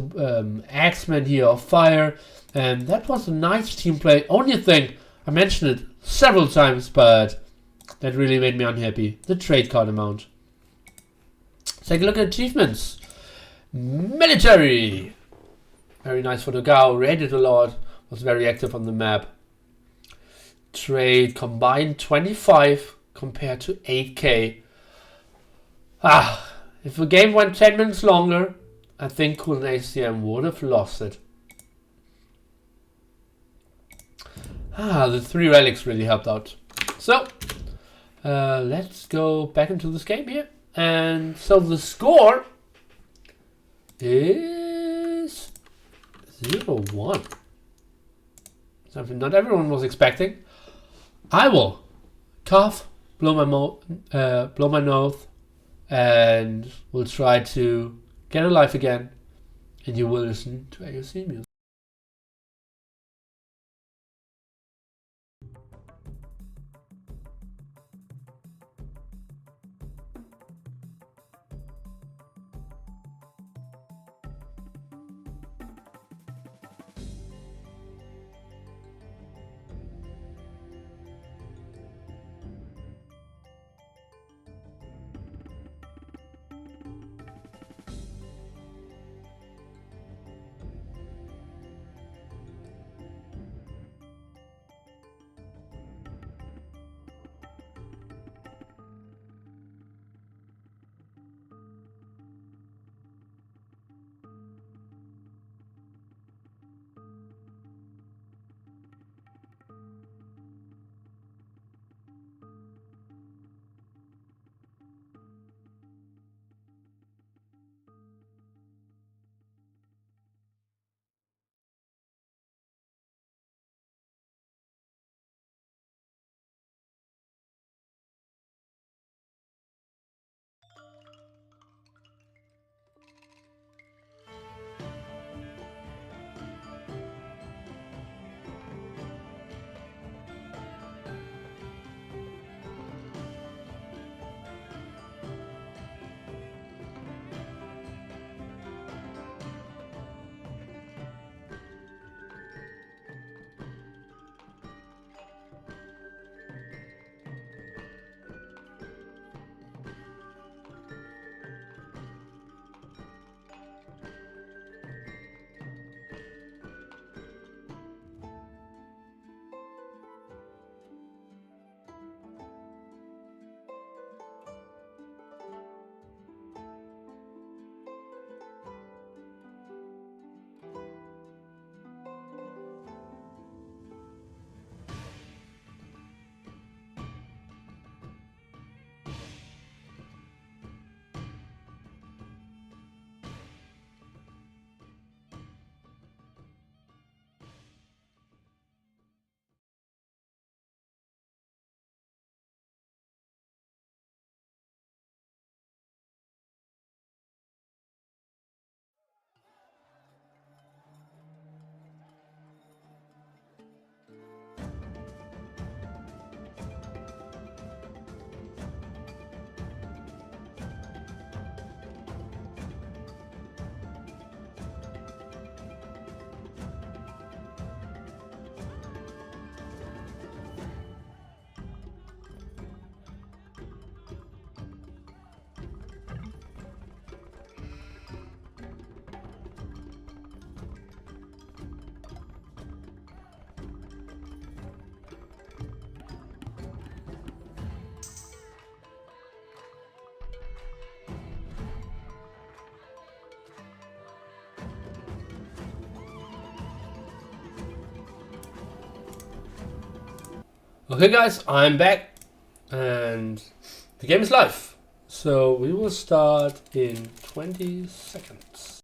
Axemen here of Fire. And that was a nice team play. Only thing, I mentioned it several times, but that really made me unhappy. The trade card amount. Take a look at achievements. Military. Very nice for Dogao. Raided a lot. Was very active on the map. Trade combined 25 compared to 8k. If the game went 10 minutes longer, I think Cool and ACCM would have lost it. The 3 relics really helped out. So, let's go back into this game here. And so the score is 0-1. Something not everyone was expecting. I will cough, blow my nose, and will try to get alive again. And you will listen to AOC music. Okay guys, I'm back and the game is live. So we will start in 20 seconds.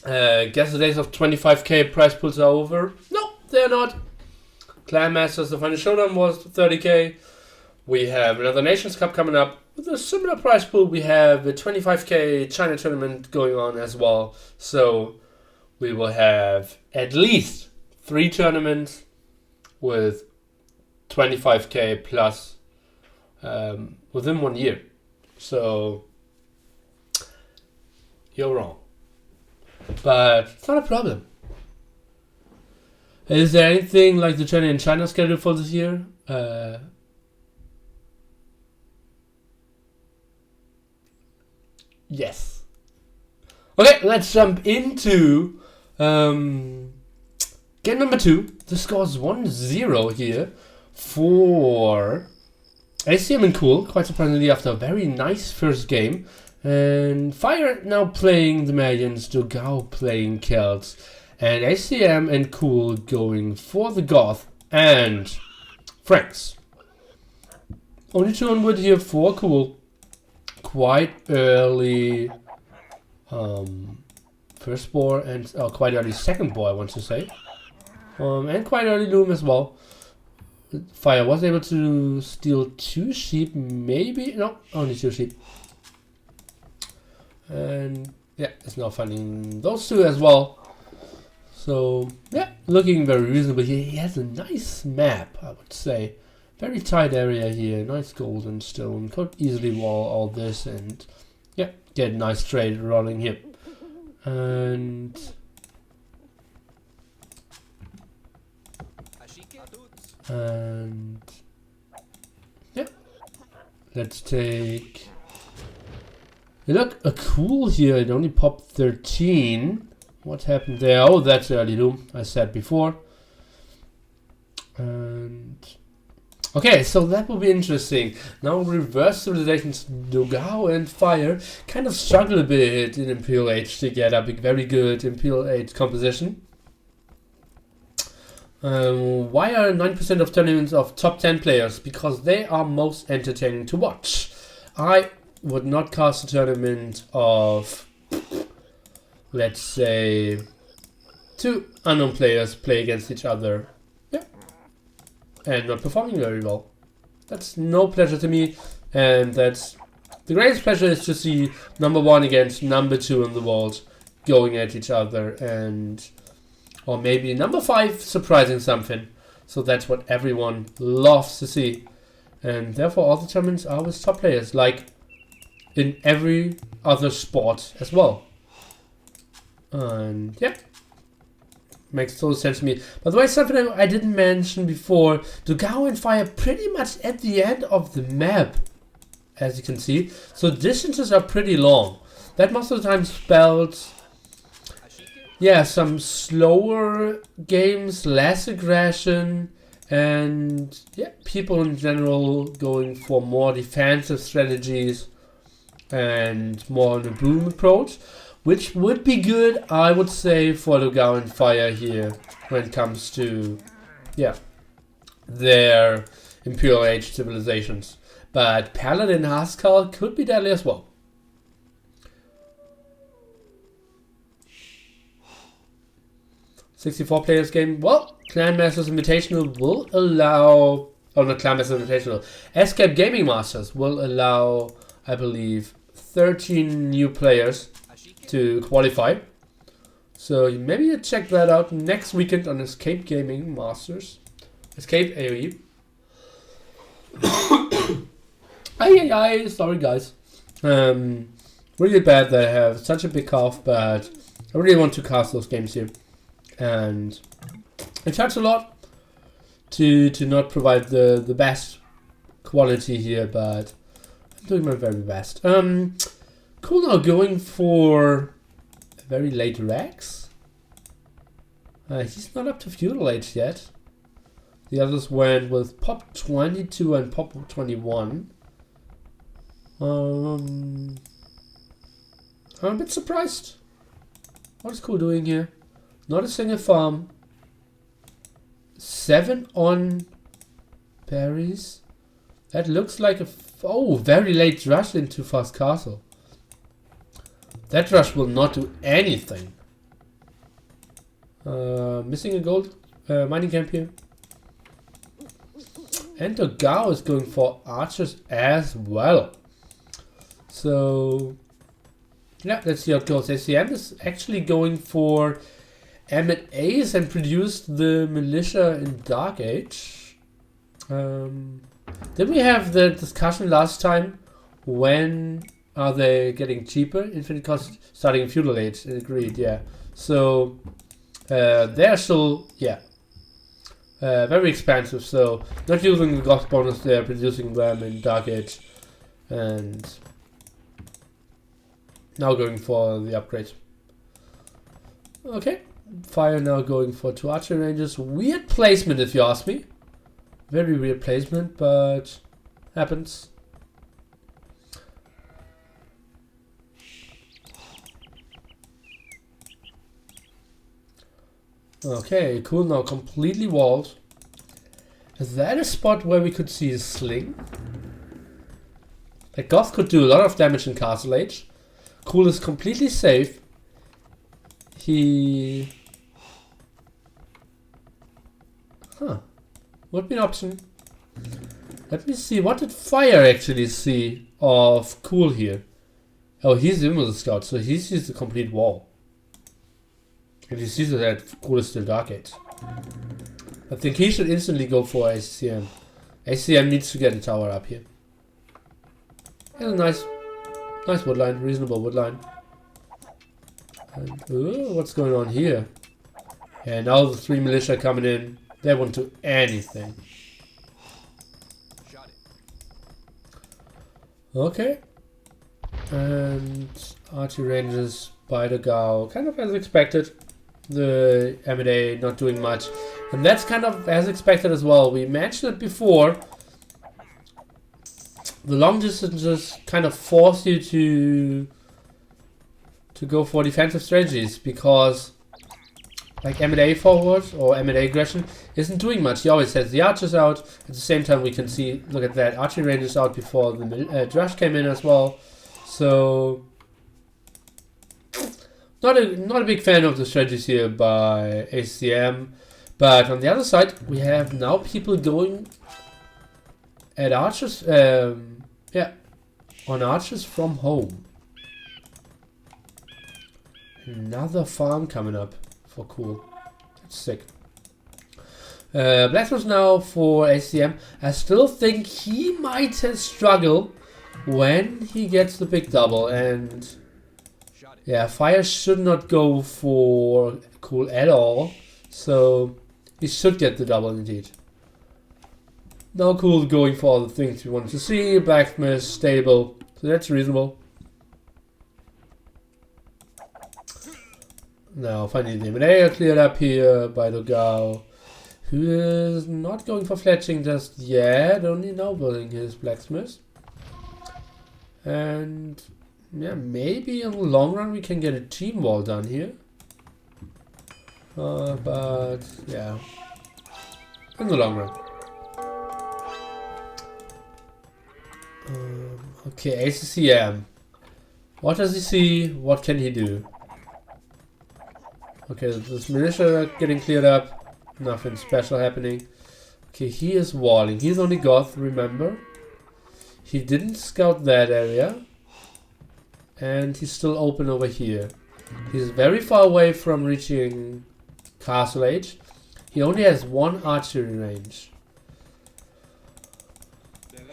Guess the days of 25k prize pools are over. No, they're not. Clan Masters, the final showdown was 30k. We have another Nations Cup coming up with a similar prize pool. We have a 25k China tournament going on as well. So we will have at least 3 tournaments with 25k plus within 1 year. So you're wrong. But it's not a problem. Is there anything like the tournament in China scheduled for this year? Yes. Okay, let's jump into game number 2. The score is 1-0 here for ACCM+Cool, quite surprisingly after a very nice first game. And Fire now playing the Malians, Dogao playing Celts, and ACCM+Cool going for the Goth and Franks. Only 2 on wood here for Cool. Quite early first boar and quite early second boar, I want to say. And quite early loom as well. Fire was able to steal 2 sheep, maybe? No, only 2 sheep. And yeah, it's now finding those 2 as well. So yeah, looking very reasonable here. He has a nice map, I would say. Very tight area here, nice golden stone. Could easily wall all this and yeah, get a nice trade rolling here. And yeah, let's take a look. A Cool here. It only popped 13. What happened there? Oh, that's early loom, I said before. And okay, so that will be interesting. Now reverse civilizations, Dogao and Fire kind of struggle a bit in Imperial Age to get up a very good Imperial Age composition. Why are 9% of tournaments of top 10 players? Because they are most entertaining to watch. I would not cast a tournament of, let's say, 2 unknown players play against each other. Yeah. And not performing very well. That's no pleasure to me, and that's the greatest pleasure is to see number 1 against number 2 in the world going at each other, and or maybe number 5 surprising something. So that's what everyone loves to see, and therefore all the tournaments are with top players, like in every other sport as well. And yeah, makes total sense to me. By the way, something I didn't mention before, Dogao and Fire pretty much at the end of the map, as you can see. So distances are pretty long. That most of the time spells, yeah, some slower games, less aggression, and yeah, people in general going for more defensive strategies and more on the bloom approach. Which would be good, I would say, for Dogao and Fire here when it comes to, yeah, their Imperial Age civilizations. But Paladin Haskell could be deadly as well. $64 players game. Well, Clan Masters Invitational will allow, oh, not Clan Masters Invitational, Escape Gaming Masters will allow, I believe, 13 new players to qualify. So maybe you check that out next weekend on Escape Gaming Masters. Escape AoE. Sorry guys. Really bad that I have such a big cough, but I really want to cast those games here. And it hurts a lot to not provide the best quality here, but I'm doing my very best. Cool, now going for a very late Rex. He's not up to feudal age yet. The others went with Pop 22 and Pop 21. I'm a bit surprised. What is Cool doing here? Not a single farm. 7 on berries. That looks like a very late rush into Fast Castle. That rush will not do anything. Missing a gold mining camp here. And Dogao is going for archers as well. So yeah, let's see how it goes. ACCM is actually going for M&As and produced the militia in Dark Age. Did we have the discussion last time? When are they getting cheaper? Infinite cost starting in feudal age. Agreed, yeah. So they're still, yeah, very expensive. So not using the goth bonus, they're producing them in Dark Age, and now going for the upgrade. Okay, Fire now going for 2 archer ranges. Weird placement, if you ask me. Very weird placement, but happens. Okay, Cool now completely walled. Is that a spot where we could see a sling? A Goth could do a lot of damage in Castle Age. Cool is completely safe. He... would be an option. Let me see, what did Fire actually see of Cool here? Oh, he's in with the scout, so he sees the complete wall. And he sees that Cool is still Dark Age. I think he should instantly go for ACCM. ACCM needs to get a tower up here. Yeah, nice woodline, reasonable woodline. And, what's going on here? And now the 3 militia coming in. They won't do anything. Okay. And archery ranges by Dogao, kind of as expected. The M&A not doing much. And that's kind of as expected as well. We mentioned it before. The long distances kind of force you to go for defensive strategies, because like M&A forward or M&A aggression isn't doing much. He always has the archers out. At the same time, we can see, look at that, archery range is out before the Drush came in as well. So not a big fan of the strategies here by ACCM. But on the other side, we have now people going at archers, yeah, on archers from home. Another farm coming up for Cool. That's sick. Blacksmith now for ACCM. I still think he might struggle when he gets the big double, and yeah, Fire should not go for Cool at all, so he should get the double indeed. Now Cool going for all the things we wanted to see. Blacksmith stable, so that's reasonable. Now finally the M&A are cleared up here by Dogao, who is not going for fletching just yet, only now building his blacksmith. And yeah, maybe in the long run we can get a team wall done here. But yeah, in the long run. Okay, ACCM. What does he see? What can he do? Okay, this militia getting cleared up. Nothing special happening. Okay, he is walling. He's only Goth, remember? He didn't scout that area. And he's still open over here. He's very far away from reaching Castle Age. He only has 1 archery range.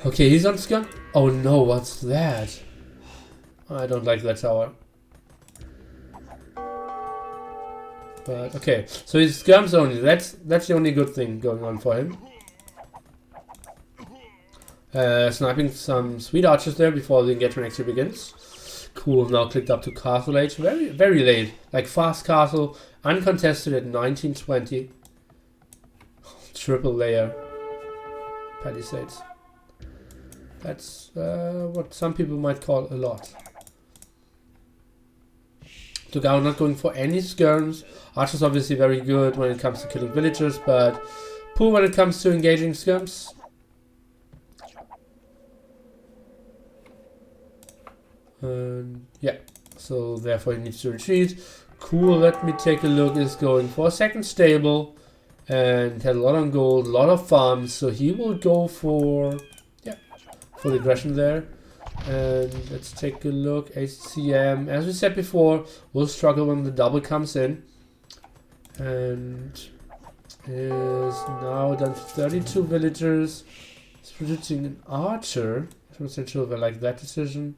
Okay, he's on scout. Oh no, what's that? I don't like that tower. But okay, so he's skirms only. That's the only good thing going on for him. Sniping some sweet archers there before the engagement actually begins. Cool now clicked up to Castle Age. Very, very late. Like fast castle. Uncontested at 1920. Triple layer. Palisades. That's what some people might call a lot. Dogao not going for any skirms. Archer's obviously very good when it comes to killing villagers, but poor when it comes to engaging skirms. Yeah, so therefore he needs to retreat. Cool, let me take a look. Is going for a second stable and had a lot on gold, a lot of farms, so he will go for full aggression there. And let's take a look. ACCM, as we said before, will struggle when the double comes in, and is now done 32 villagers. He's producing an archer. I'm not sure if I like that decision.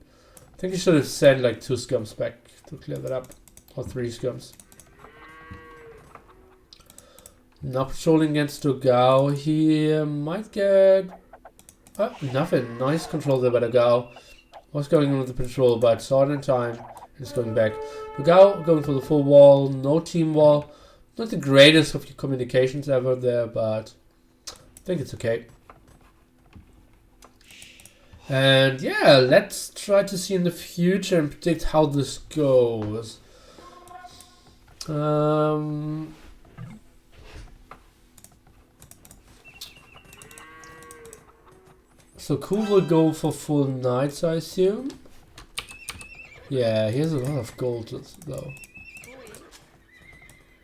I think he should have sent like 2 scums back to clear that up, or 3 scums. Now patrolling against Dogao, he might get nothing. Nice control there by Dogao. What's going on with the patrol, but saw it in time and it's going back. Dogao going for the full wall, no team wall. Not the greatest of communications ever there, but I think it's okay. And yeah, let's try to see in the future and predict how this goes. So Cool will go for full knights, I assume. Yeah, he has a lot of gold though.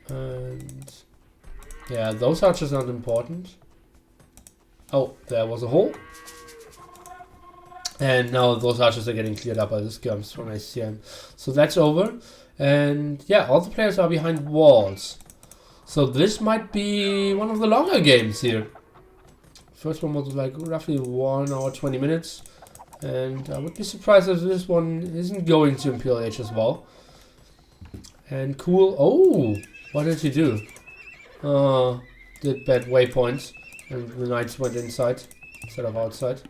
And yeah, those archers aren't important. Oh, there was a hole. And now those archers are getting cleared up by the skirms from ACCM. So that's over. And yeah, all the players are behind walls. So this might be one of the longer games here. First one was like roughly 1 hour 20 minutes. And I would be surprised if this one isn't going to Imperial Age as well. And Cool. Oh, what did he do? Did bad waypoints. And the knights went inside instead of outside.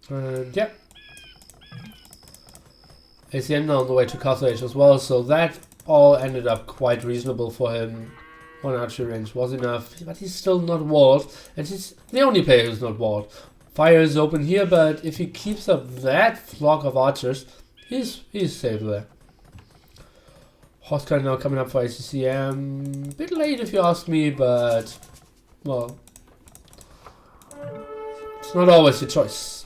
And yeah, ACM now on the way to Castle Age as well, so that all ended up quite reasonable for him. 1 archery range was enough, but he's still not walled, and he's the only player who's not walled. Fire is open here, but if he keeps up that flock of archers, he's safe there. Horseguard now coming up for ACCM. Bit late if you ask me, but well, it's not always your choice.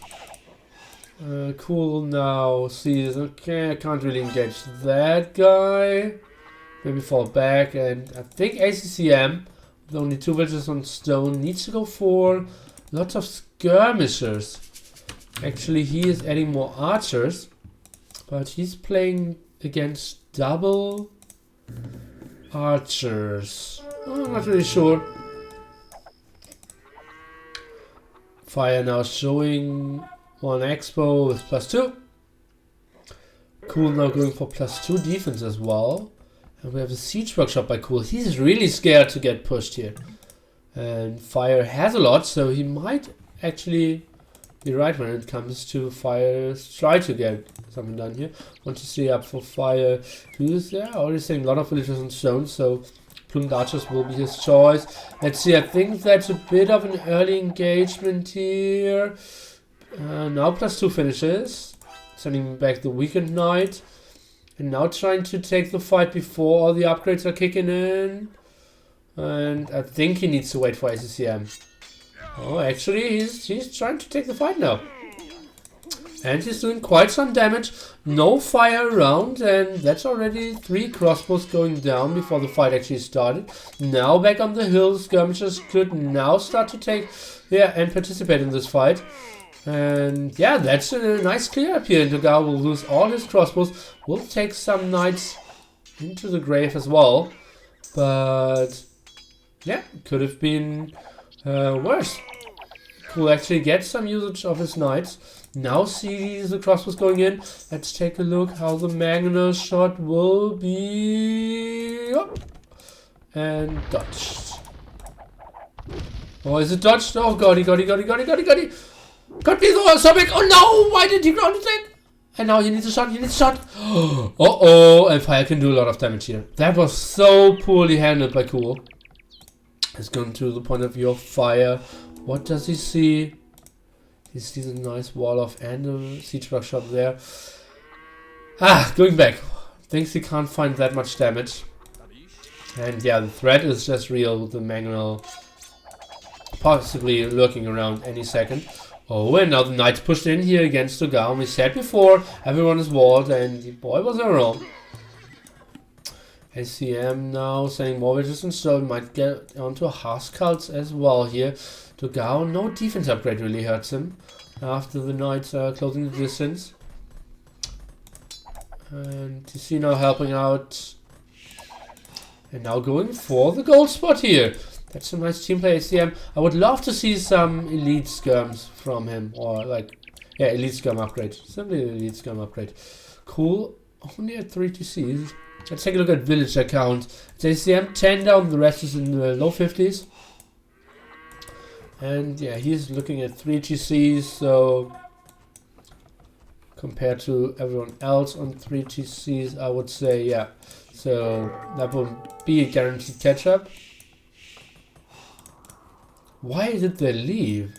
Cool now sees, okay, I can't really engage that guy. Maybe fall back, and I think ACCM, with only 2 villages on stone, needs to go for lots of skirmishers. Actually, he is adding more archers, but he's playing against double archers. Oh, I'm not really sure. Fire now showing 1 expo with +2. Cool now going for +2 defense as well. And we have a siege workshop by Cool. He's really scared to get pushed here. And Fire has a lot, so he might actually be right when it comes to Fire's try to get something done here. Want to stay up for Fire. Who's there? Already saying a lot of villagers on stone, so plumed archers will be his choice. Let's see, I think that's a bit of an early engagement here. Now +2 finishes. Sending back the weakened knight. And now trying to take the fight before all the upgrades are kicking in. And I think he needs to wait for ACCM. Oh, actually, he's trying to take the fight now. And he's doing quite some damage. No fire around, and that's already 3 crossbows going down before the fight actually started. Now back on the hill, skirmishers could now start to take, and participate in this fight. And yeah, that's a nice clear up here. And Dogao will lose all his crossbows. Will take some knights into the grave as well. But yeah, could have been worse. Cool actually gets some usage of his knights. Now see the crossbows going in. Let's take a look how the Magna shot will be. And dodged. Oh, is it dodged? Oh god, he got it. Could be so big. Oh no! Why did he ground attack? And now he needs a shot. He needs a shot. Uh-oh. And Fire can do a lot of damage here. That was so poorly handled by Cool. He's going to the point of view of Fire. What does he see? He sees a nice wall of and a siege workshop there. Ah, going back. Thinks he can't find that much damage. And yeah, the threat is just real with the Mangonel possibly lurking around any second. Oh, and now the Knights pushed in here against Dogao. We said before, everyone is walled, and the boy was wrong. ACCM now saying more resistance, so might get onto Housecults as well here. Dogao, no defense upgrade really hurts him after the Knights are closing the distance. And TC now helping out. And now going for the gold spot here. That's some nice team play, ACCM. I would love to see some elite skirms from him. Or like, yeah, elite skirm upgrade. Simply elite skirm upgrade. Cool. Only at 3 TCs. Let's take a look at villager count. It's ACCM 10 down, the rest is in the low 50s. And yeah, he's looking at 3 TCs, so compared to everyone else on 3 TCs, I would say, yeah. So that would be a guaranteed catch up. Why did they leave?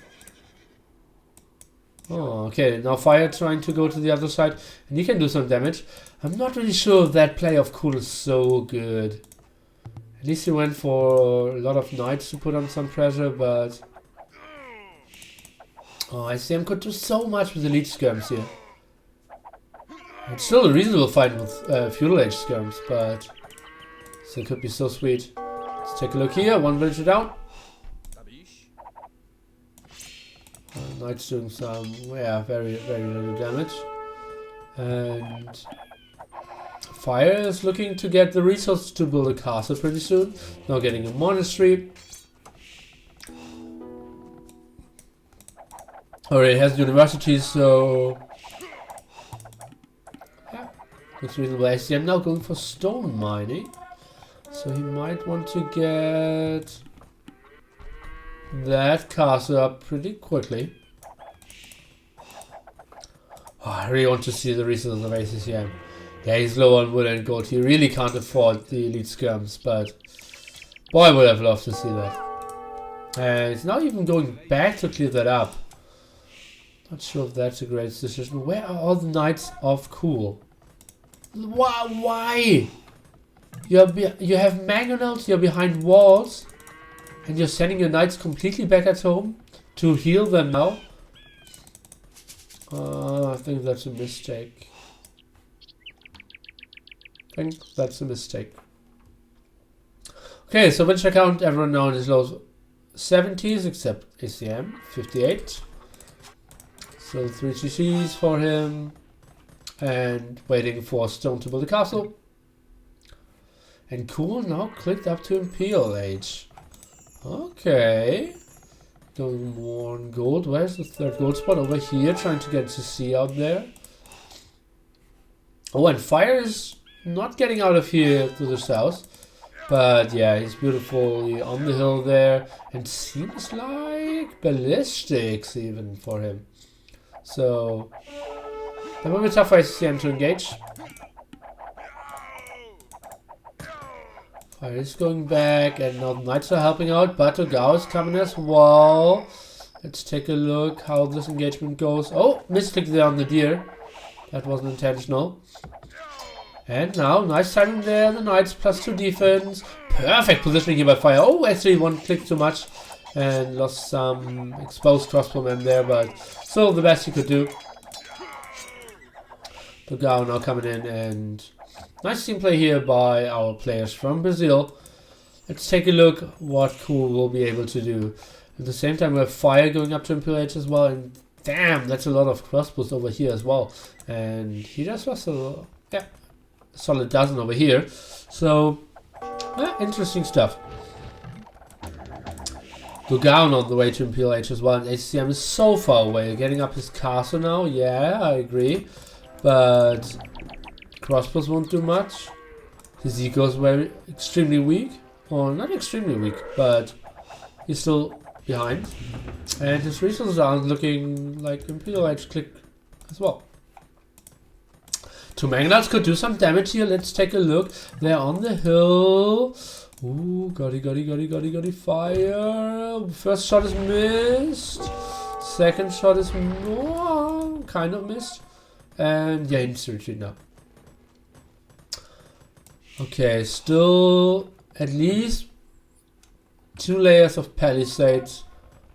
Oh, okay. Now Fire trying to go to the other side, and he can do some damage. I'm not really sure if that play of Cool is so good. At least he went for a lot of Knights to put on some pressure, but oh, ACCM could do so much with elite skirms here. It's still a reasonable fight with feudal age skirms, but still could be so sweet. Let's take a look here. One villager down. Knights doing some, yeah, very little damage. And Fire is looking to get the resources to build a castle pretty soon. Now getting a monastery. Already has universities, so yeah, looks reasonable. ACCM now going for stone mining, so he might want to get that castle up pretty quickly. Oh, I really want to see the resources of ACCM. Yeah, he's low on wood and gold. He really can't afford the elite skirms, but boy, I would have loved to see that. And he's now even going back to clear that up. Not sure if that's a great decision. Where are all the Knights of Cool? Why? You have Mangonels, you're behind walls, and you're sending your Knights completely back at home to heal them now? I think that's a mistake. Okay, so venture count, everyone now in his low 70s except ACCM, 58. So 3 GCs for him. And waiting for stone to build a castle. And Cool now clicked up to Imperial Age. Okay. Going more on gold. Where's the third gold spot? Over here, trying to get to sea out there. Oh, and Fire is not getting out of here to the south. But yeah, he's beautifully on the hill there. And seems like ballistics even for him. So that will be tough for ACCM to engage. Fire is going back, and now the Knights are helping out, but Dogao is coming as well. Let's take a look how this engagement goes. Oh, misclick there on the deer. That wasn't intentional. And now, nice timing there, the Knights +2 defense. Perfect positioning here by Fire. Oh, actually one click too much and lost some exposed crossbowmen there, but still the best he could do. Dogao now coming in, and nice team play here by our players from Brazil. Let's take a look what Cool will be able to do. At the same time, we have Fire going up to Imperial Age as well, and damn, that's a lot of crossbows over here as well. And he just lost a solid dozen over here. So, interesting stuff. Dogao on the way to Imperial Age as well, and ACCM is so far away. Getting up his castle now, yeah, I agree. But crossbows won't do much. His eco is extremely weak. Or not extremely weak, but he's still behind. And his resources are looking like Imperial Edge click as well. Two Magnets could do some damage here. Let's take a look. They're on the hill. Ooh, got it, fire. First shot is missed. Second shot is kind of missed. And yeah, he needs to retreat now. Okay, still at least 2 layers of palisades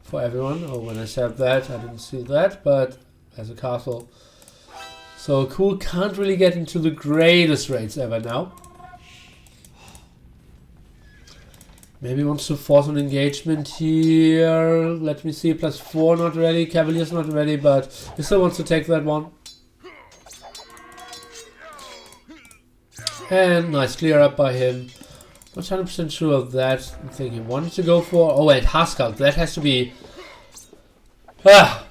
for everyone. Oh, when I said that, I didn't see that, but as a castle. So Cool can't really get into the greatest raids ever now. Maybe wants to force an engagement here. Let me see, +4 not ready, Cavalier's not ready, but he still wants to take that one. And nice clear up by him. Not 100% sure of that. I think he wanted to go for... Oh wait, Huscult. That has to be... yeah.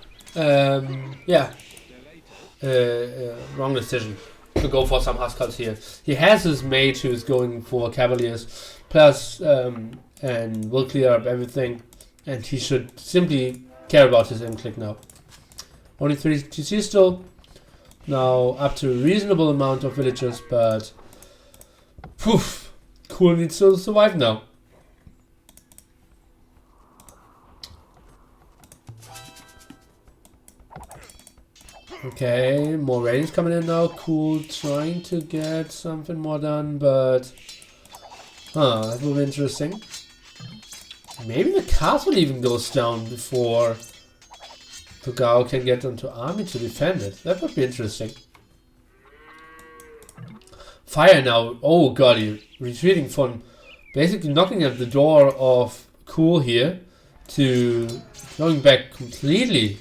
Wrong decision to go for some Huscults here. He has his mage who's going for Cavaliers. Plus, and will clear up everything. And he should simply care about his M-click now. Only 3 TC still. Now up to a reasonable amount of villagers, but... Poof! Cool needs to survive now. Okay, more ratings coming in now. Cool, trying to get something more done, but... that will be interesting. Maybe the castle even goes down before Dogao can get onto army to defend it. That would be interesting. Fire now. Oh god, he's retreating from basically knocking at the door of Cool here to going back completely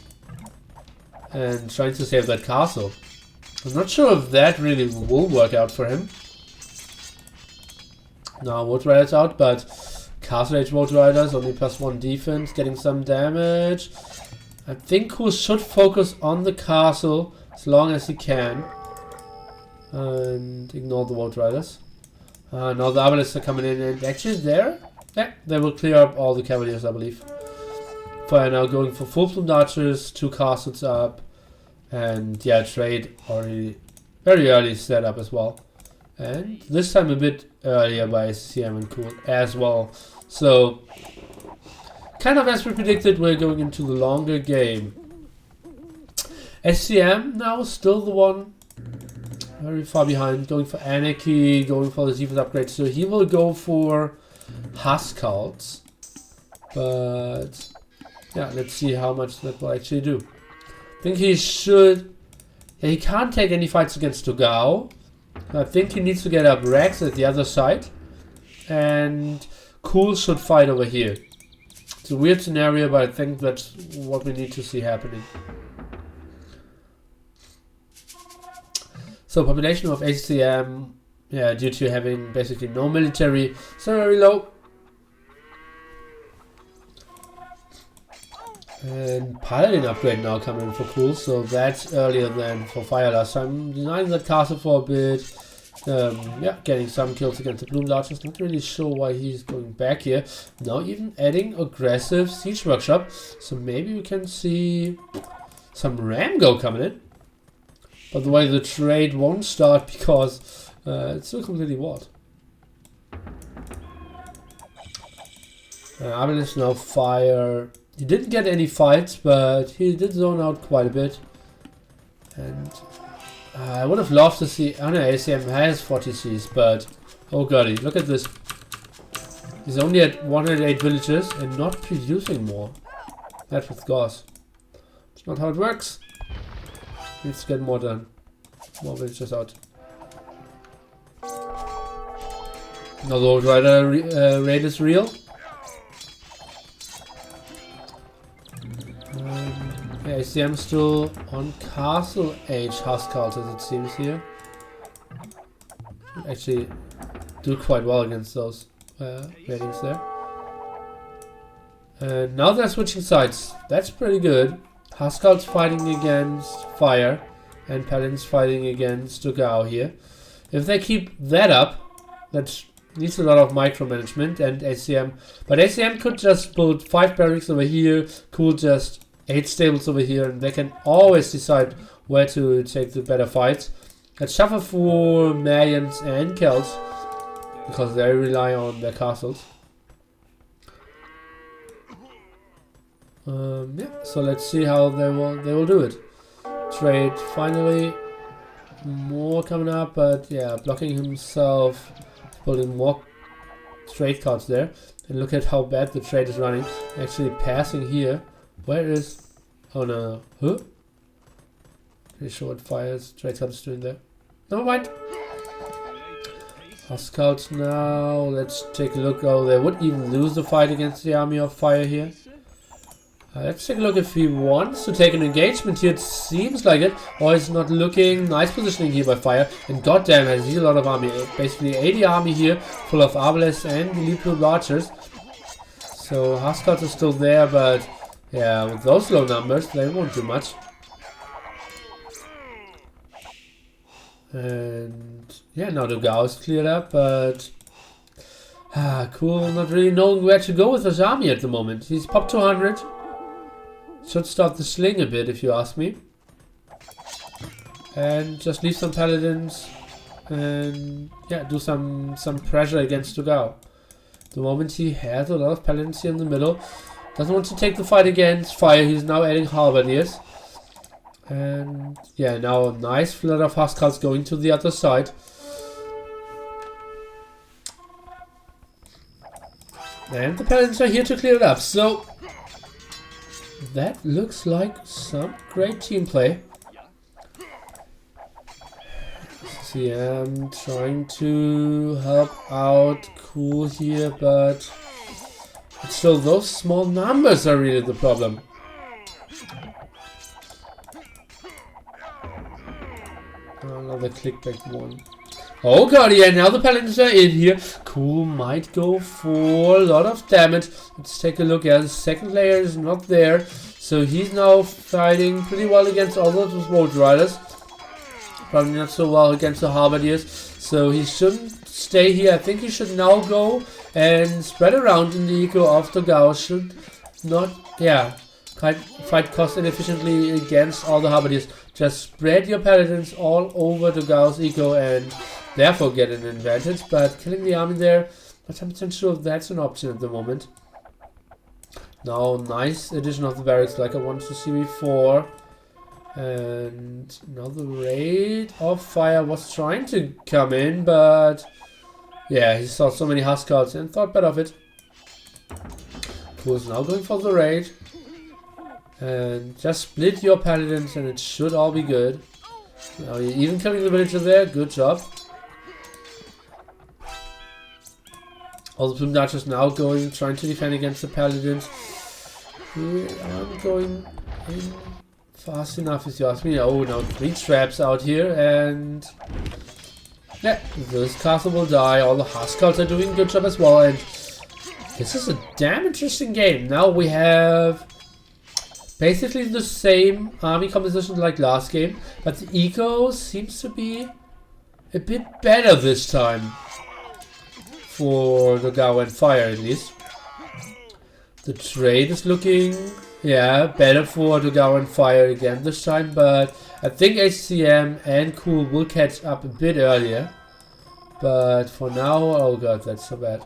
and trying to save that castle. I'm not sure if that really will work out for him. Now Road Riders out, but Castle Age Road Riders only +1 defense, getting some damage. I think Cool should focus on the castle as long as he can. And ignore the Road Riders. Now the Abelisks are coming in, and actually there, yeah, they will clear up all the Cavaliers, I believe. Fire now going for full plumed archers, 2 castles up, and yeah, trade already very early set up as well. And this time a bit earlier by ACCM and Cool as well. So, kind of as we predicted, we're going into the longer game. ACCM now still the one very far behind, going for Anarchy, going for the defense upgrade. So he will go for Huscults. But yeah, let's see how much that will actually do. I think he should... Yeah, he can't take any fights against Dogao. I think he needs to get up Rex at the other side. And Cool should fight over here. It's a weird scenario, but I think that's what we need to see happening. So population of ACCM, yeah, due to having basically no military, so very low. And Paladin upgrade now coming for Cool, so that's earlier than for Fire last time. Denying that castle for a bit. Yeah, getting some kills against the Bloom Archers. Not really sure why he's going back here. Now even adding aggressive siege workshop, so maybe we can see some Ramgo coming in. By the way, the trade won't start because it's still completely warped. Abilis now fire. He didn't get any fights, but he did zone out quite a bit. And I would have loved to see... I know ACM has 40 Cs, but... Oh golly, look at this. He's only at 108 villages and not producing more. That's with Gauss. It's not how it works. Needs to get more done. More villages out. Now the Road Rider raid is real. Yeah, ACM still on Castle Age Huscult as it seems here. Actually do quite well against those ratings there. And now they're switching sides. That's pretty good. Huscult's fighting against Fire and Paladin's fighting against Dogao here. If they keep that up, that's needs a lot of micromanagement, and ACCM. But ACCM could just build 5 barracks over here, Cool just 8 stables over here, and they can always decide where to take the better fights. Let's shuffle for Mayans and Celts, because they rely on their castles. Yeah, so let's see how they will do it. Trade finally, more coming up, but yeah, blocking himself, building more trade cards there. And look at how bad the trade is running. Actually passing here. Where is? Oh no, huh? Pretty sure what Fire's trade card is doing there. Never mind. Our scouts now. Let's take a look. Oh, they would even lose the fight against the army of Fire here. Let's take a look if he wants to take an engagement here. It seems like it. Or he's not looking. Nice positioning here by Fire. And goddamn, I see a lot of army. Basically 80 army here, full of Arbalists and elite archers. So Huskarls are still there, but yeah, with those low numbers, they won't do much. And yeah, now the Dogao is cleared up, but Cool, not really knowing where to go with his army at the moment. He's popped 200. Should start the sling a bit, if you ask me. And just leave some paladins and yeah, do some pressure against Dogao. The moment he has a lot of paladins here in the middle, doesn't want to take the fight against Fire. He's now adding halberdiers. And yeah, now a nice flood of Huskarls going to the other side. And the paladins are here to clear it up. So that looks like some great team play. ACCM trying to help out Cool here, but still those small numbers are really the problem. Another clickback one. Oh god, yeah, now the paladins are in here. Cool might go for a lot of damage. Let's take a look. Yeah, the second layer is not there. So he's now fighting pretty well against all those Road Riders. Probably not so well against the Halberdiers. So he shouldn't stay here. I think he should now go and spread around in the eco of the Dogao. Should not, yeah, fight cost inefficiently against all the Halberdiers. Just spread your paladins all over the Dogao's eco and therefore get an advantage. But killing the army there, not 100% sure if that's an option at the moment. Now, nice addition of the barracks like I wanted to see before. And now the raid of Fire was trying to come in, but yeah, he saw so many Huskarls and thought better of it. Cool is now going for the raid. And just split your paladins and it should all be good. Now you're even killing the villager there, good job. All the plumed archers now going, trying to defend against the paladins. I'm going in fast enough if you ask me. Oh, now 3 traps out here and yeah, this castle will die. All the Huskarls are doing a good job as well, and this is a damn interesting game. Now we have basically the same army composition like last game, but the eco seems to be a bit better this time. For the Dogao and Fire at least. The trade is looking, yeah, better for the Dogao and Fire again this time, but I think ACCM and Cool will catch up a bit earlier. But for now, oh god, that's so bad.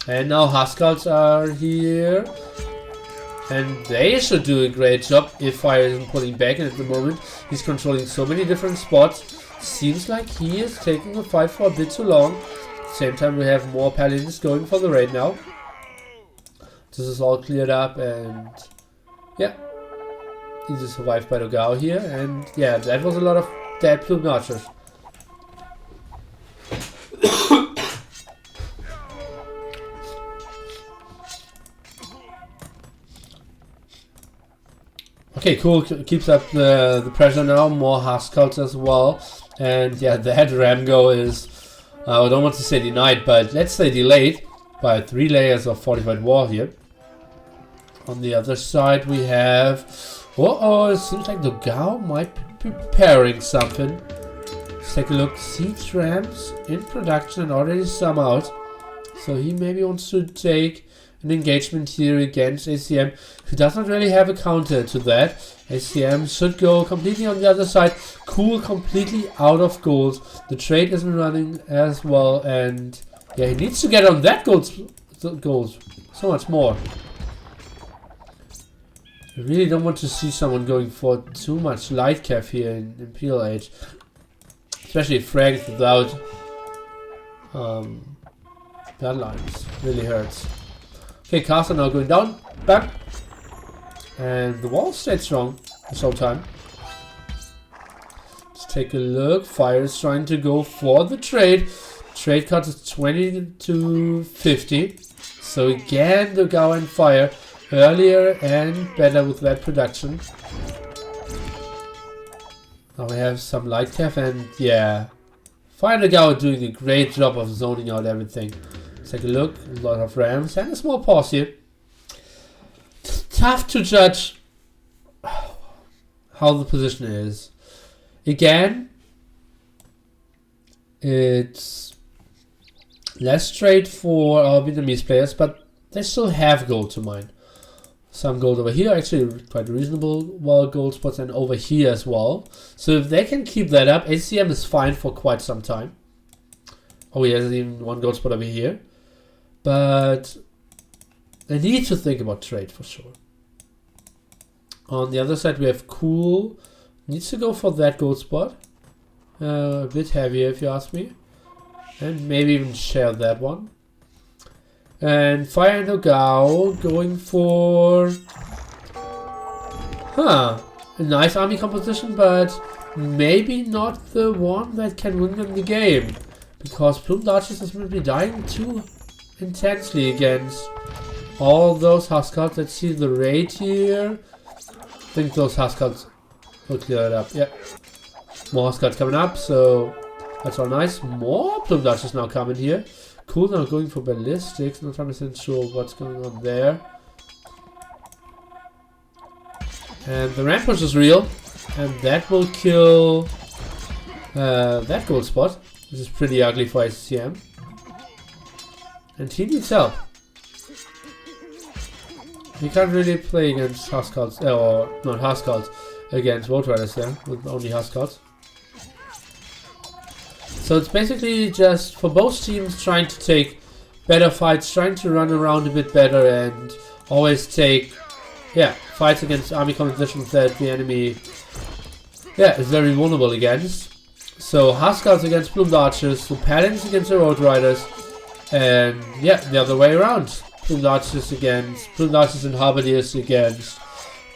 And now Huskarls are here. And they should do a great job if Fire isn't pulling back, and at the moment he's controlling so many different spots. Seems like he is taking the fight for a bit too long. Same time we have more paladins going for the raid now. This is all cleared up and yeah, easy survived by Dogao here, and yeah, that was a lot of dead plumed archers. Okay, Cool keeps up the pressure now, more Huskarls as well, and yeah, that Ramgo is, I don't want to say denied, but let's say delayed by 3 layers of fortified wall here. On the other side we have, it seems like the Dogao might be preparing something. Let's take a look. Siege ramps in production and already some out. So he maybe wants to take an engagement here against ACM, who does not really have a counter to that. ACM should go completely on the other side. Cool completely out of gold. The trade isn't running as well, and yeah, he needs to get on that gold so much more. I really don't want to see someone going for too much light cap here in Imperial Age. Especially Frank without bloodlines. Really hurts. Okay, Castle now going down. Back. And the wall stayed strong this whole time. Let's take a look. Fire is trying to go for the trade. Trade cut is 20 to 50. So again, the Dogao and Fire earlier and better with that production. Now we have some light cap, and yeah, Fire and Dogao are doing a great job of zoning out everything. Let's take a look. A lot of rams and a small pause here. Tough to judge how the position is. Again, it's less trade for our Vietnamese players, but they still have gold to mine. Some gold over here, actually quite reasonable gold spots, and over here as well. So if they can keep that up, ACM is fine for quite some time. Oh yeah, there's even one gold spot over here. But they need to think about trade for sure. On the other side we have Cool. Needs to go for that gold spot. A bit heavier if you ask me. And maybe even share that one. And Fire and Dogao going for a nice army composition, but maybe not the one that can win them the game. Because Plumed Archers is maybe dying too intensely against all those Huskarls. Let's see the raid here. I think those Huskarls will clear it up. Yeah. More Huskarls coming up, so that's all nice. More Plumed Archers now coming here. Cool, now going for ballistics. Not 100% sure what's going on there. And the ramp push is real. And that will kill that gold spot, which is pretty ugly for ACCM. And he needs help. He can't really play against Huskarls, or not Huskarls, against Road Riders there, with only Huskarls. So it's basically just for both teams trying to take better fights, trying to run around a bit better, and always take, fights against army compositions that the enemy, is very vulnerable against. So Huskarls against Plumed Archers, the Paladins against the Road Riders, and the other way around. Plumed Archers and Halberdiers against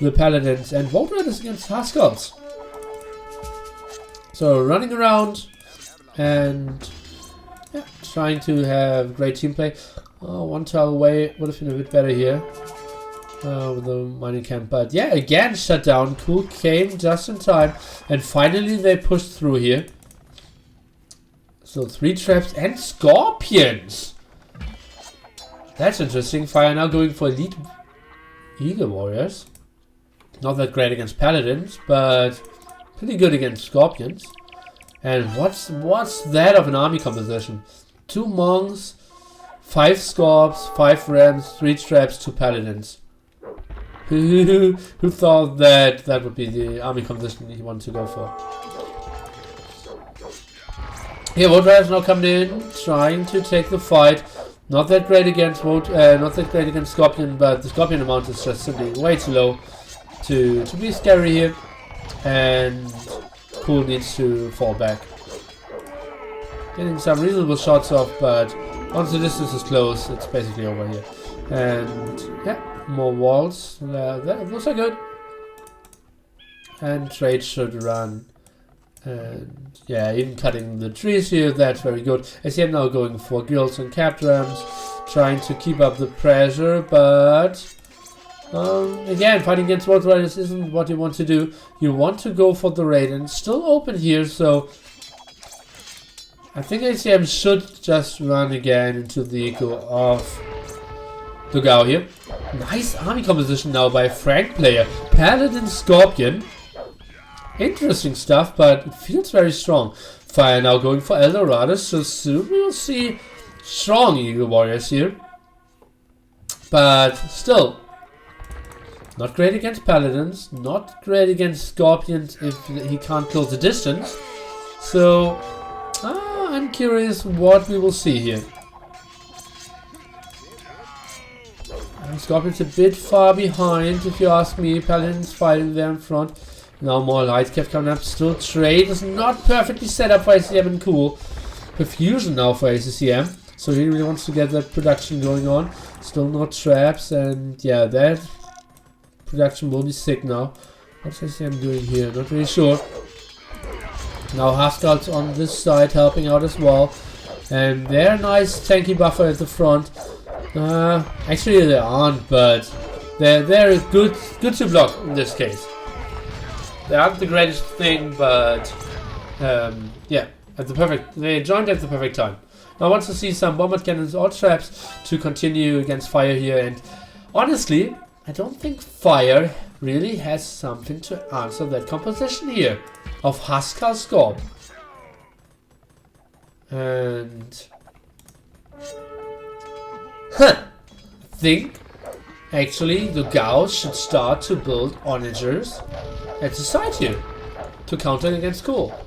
the Paladins, and Road Riders against Huskarls. So running around and trying to have great team play. One tile away would have been a bit better here with the mining camp, but again shut down. Cool came just in time, and finally they pushed through here. So 3 traps and scorpions. That's interesting. Fire now going for elite Eagle Warriors. Not that great against Paladins, but pretty good against Scorpions. And what's that of an army composition? 2 monks, 5 scorps, 5 rams, 3 traps, 2 paladins. Who thought that would be the army composition he wanted to go for? Here, Road Riders now coming in, trying to take the fight. Not that great against Scorpion, but the Scorpion amount is just simply way too low to be scary here. And Cool needs to fall back. Getting some reasonable shots off, but once the distance is close, it's basically over here. And more walls. Those are good. And trade should run. And even cutting the trees here, that's very good. ACM now going for guilds and capped rams, trying to keep up the pressure, but again, fighting against Road Riders isn't what you want to do. You want to go for the raid, and it's still open here, so I think ACM should just run again into the echo of Dogao here. Nice army composition now by Frank player. Paladin Scorpion. Interesting stuff, but it feels very strong. Fire now going for Eldorados, so soon we'll see strong Eagle Warriors here. But still, not great against Paladins, not great against Scorpions if he can't close the distance. So, I'm curious what we will see here. And Scorpion's a bit far behind, if you ask me. Paladins fighting there in front. Now more light kept coming up. Still trade is not perfectly set up for ACCM and Cool. Perfusion now for ACCM. So he really wants to get that production going on. Still no traps, and yeah, that production will be sick now. What's ACCM doing here? Not really sure. Now Huskarls on this side helping out as well. And they're nice tanky buffer at the front. Actually they aren't, but they're good to block in this case. They aren't the greatest thing, but yeah, they joined at the perfect time. Now I want to see some bombard cannons or traps to continue against fire here, and honestly, I don't think fire really has something to answer that composition here of Huskar Scorp. And I think actually the Gauss should start to build onagers at the side here to counter against Cool.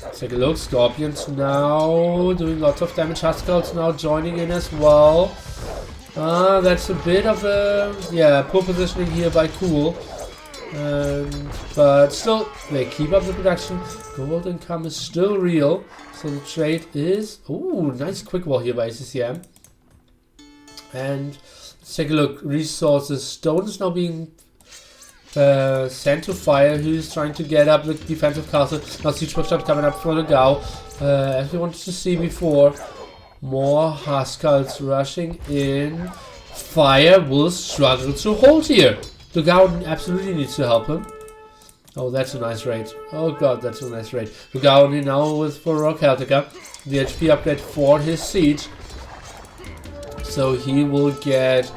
Let's take a look. Scorpions now doing lots of damage. Huskars now joining in as well. That's a bit of a poor positioning here by Cool. But still, they keep up the production. Gold income is still real. So the trade is... Ooh, nice quick wall here by ACCM. And let's take a look. Resources. Stone is now being sent to fire. Who's trying to get up the defensive castle. Now siege workshop coming up for the Gao. As we wanted to see before, more Huskars rushing in. Fire will struggle to hold here. The Gao absolutely needs to help him. Oh, that's a nice raid. Oh god, that's a nice raid. The Gao now with for Rock Heltica. The HP upgrade for his siege. So he will get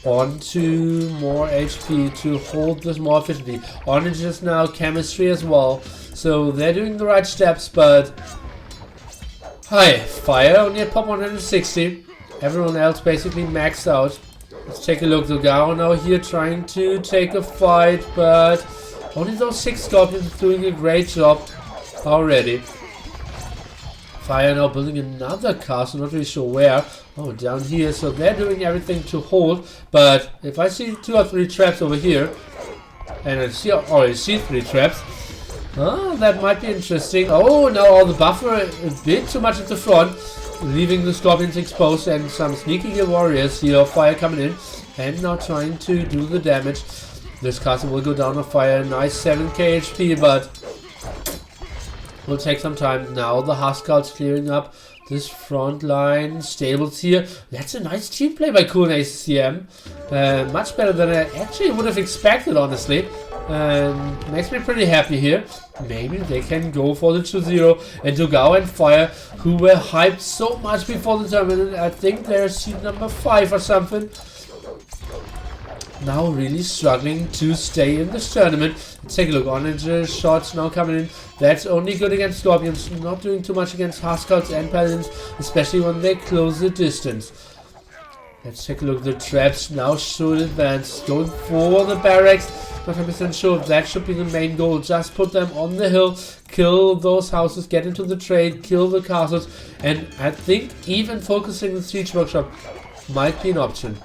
onto more HP to hold this more efficiently. Onagers now, chemistry as well. So they're doing the right steps, but... Hi, fire only at pop 160. Everyone else basically maxed out. Let's take a look. The Gao now here trying to take a fight, but only those 6 Scorpions doing a great job already. Fire now building another castle, not really sure where. Oh, down here. So they're doing everything to hold, but if I see 2 or 3 traps over here, and I already see 3 traps, that might be interesting. Oh, now all the buffer a bit too much at the front, leaving the Scorpions exposed, and some sneaky warriors here. Fire coming in and now trying to do the damage. This castle will go down on fire. Nice 7k HP, but will take some time. Now the Huskars clearing up this front line. Stables here. That's a nice team play by Cool and ACCM. Much better than I actually would have expected, honestly. Makes me pretty happy here. Maybe they can go for the 2-0. And Dogao and Fire, who were hyped so much before the tournament. I think they're seed number 5 or something. Now really struggling to stay in this tournament. Let's take a look. Onager shots now coming in. That's only good against Scorpions. Not doing too much against Huskars and Paladins, especially when they close the distance. Let's take a look. The traps now should advance. Going for the barracks. Not 100% sure if that should be the main goal. Just put them on the hill. Kill those houses. Get into the trade. Kill the castles. And I think even focusing the siege workshop might be an option.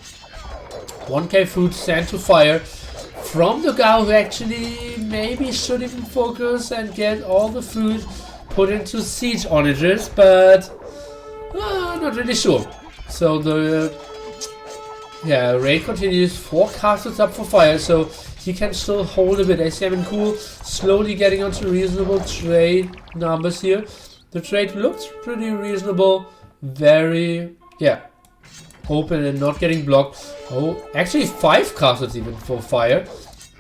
1k food sent to fire from the Gao, who actually maybe should even focus and get all the food put into siege onagers, but not really sure. So the raid continues. 4 castles up for fire, so he can still hold a bit. ACCM and Cool slowly getting onto reasonable trade numbers here. The trade looks pretty reasonable, very open and not getting blocked. Oh, actually 5 castles even for fire.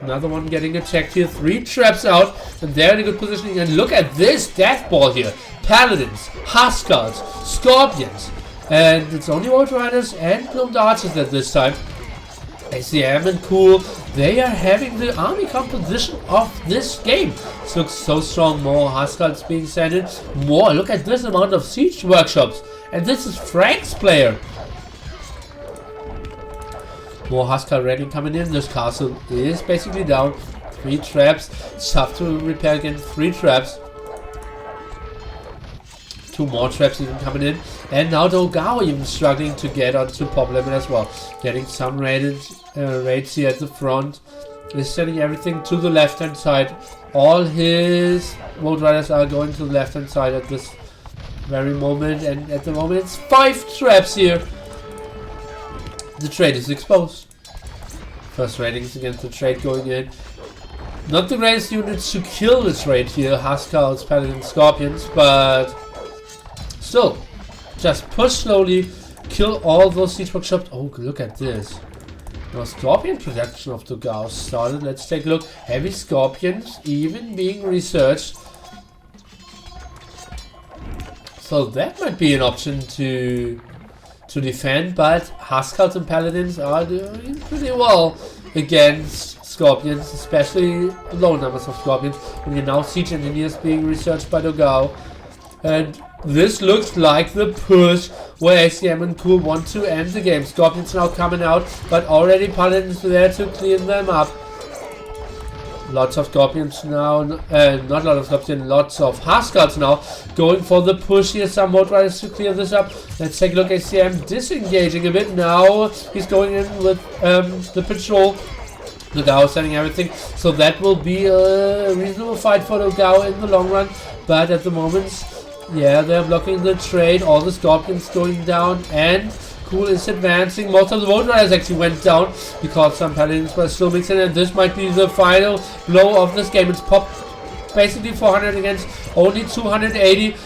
Another one getting attacked here. 3 traps out, and they're in a good positioning. And look at this death ball here. Paladins, Huskars, Scorpions, and it's only Wolf Riders and Plumed Archers at this time. ACCM and Cool, they are having the army composition of this game. This looks so strong. More Huskars being sent in. More, look at this amount of siege workshops. And this is Frank's player. More Huskar ready coming in. This castle is basically down. 3 traps. It's tough to repair again. 3 traps. 2 more traps even coming in. And now Dogao even struggling to get onto pop limit as well. Getting some raids here at the front. He's sending everything to the left hand side. All his Road Riders are going to the left hand side at this very moment. And at the moment it's 5 traps here. The trade is exposed. First ratings against the trade going in. Not the greatest units to kill the trade here. Huskars, Paladins, Scorpions, but still, just push slowly, kill all those siege workshops. Oh, look at this. Now Scorpion production of Dogao started. Let's take a look. Heavy Scorpions even being researched. So that might be an option to defend, but Huskars and Paladins are doing pretty well against Scorpions, especially low numbers of Scorpions. And you now siege engineers being researched by Dogao. And this looks like the push where ACCM and Cool want to end the game. Scorpions now coming out, but already Paladins there to clean them up. Lots of Scorpions now, not a lot of Scorpions, lots of Huskars now going for the push here. Some Road Riders to clear this up. Let's take a look at ACCM disengaging a bit now. He's going in with the patrol. Dogao sending everything, so that will be a reasonable fight for Dogao in the long run. But at the moment, yeah, they're blocking the trade. All the Scorpions going down, and Cool is advancing. Most of the Road Riders actually went down because some Paladins were still mixing, and this might be the final blow of this game. It's popped basically 400 against only 280.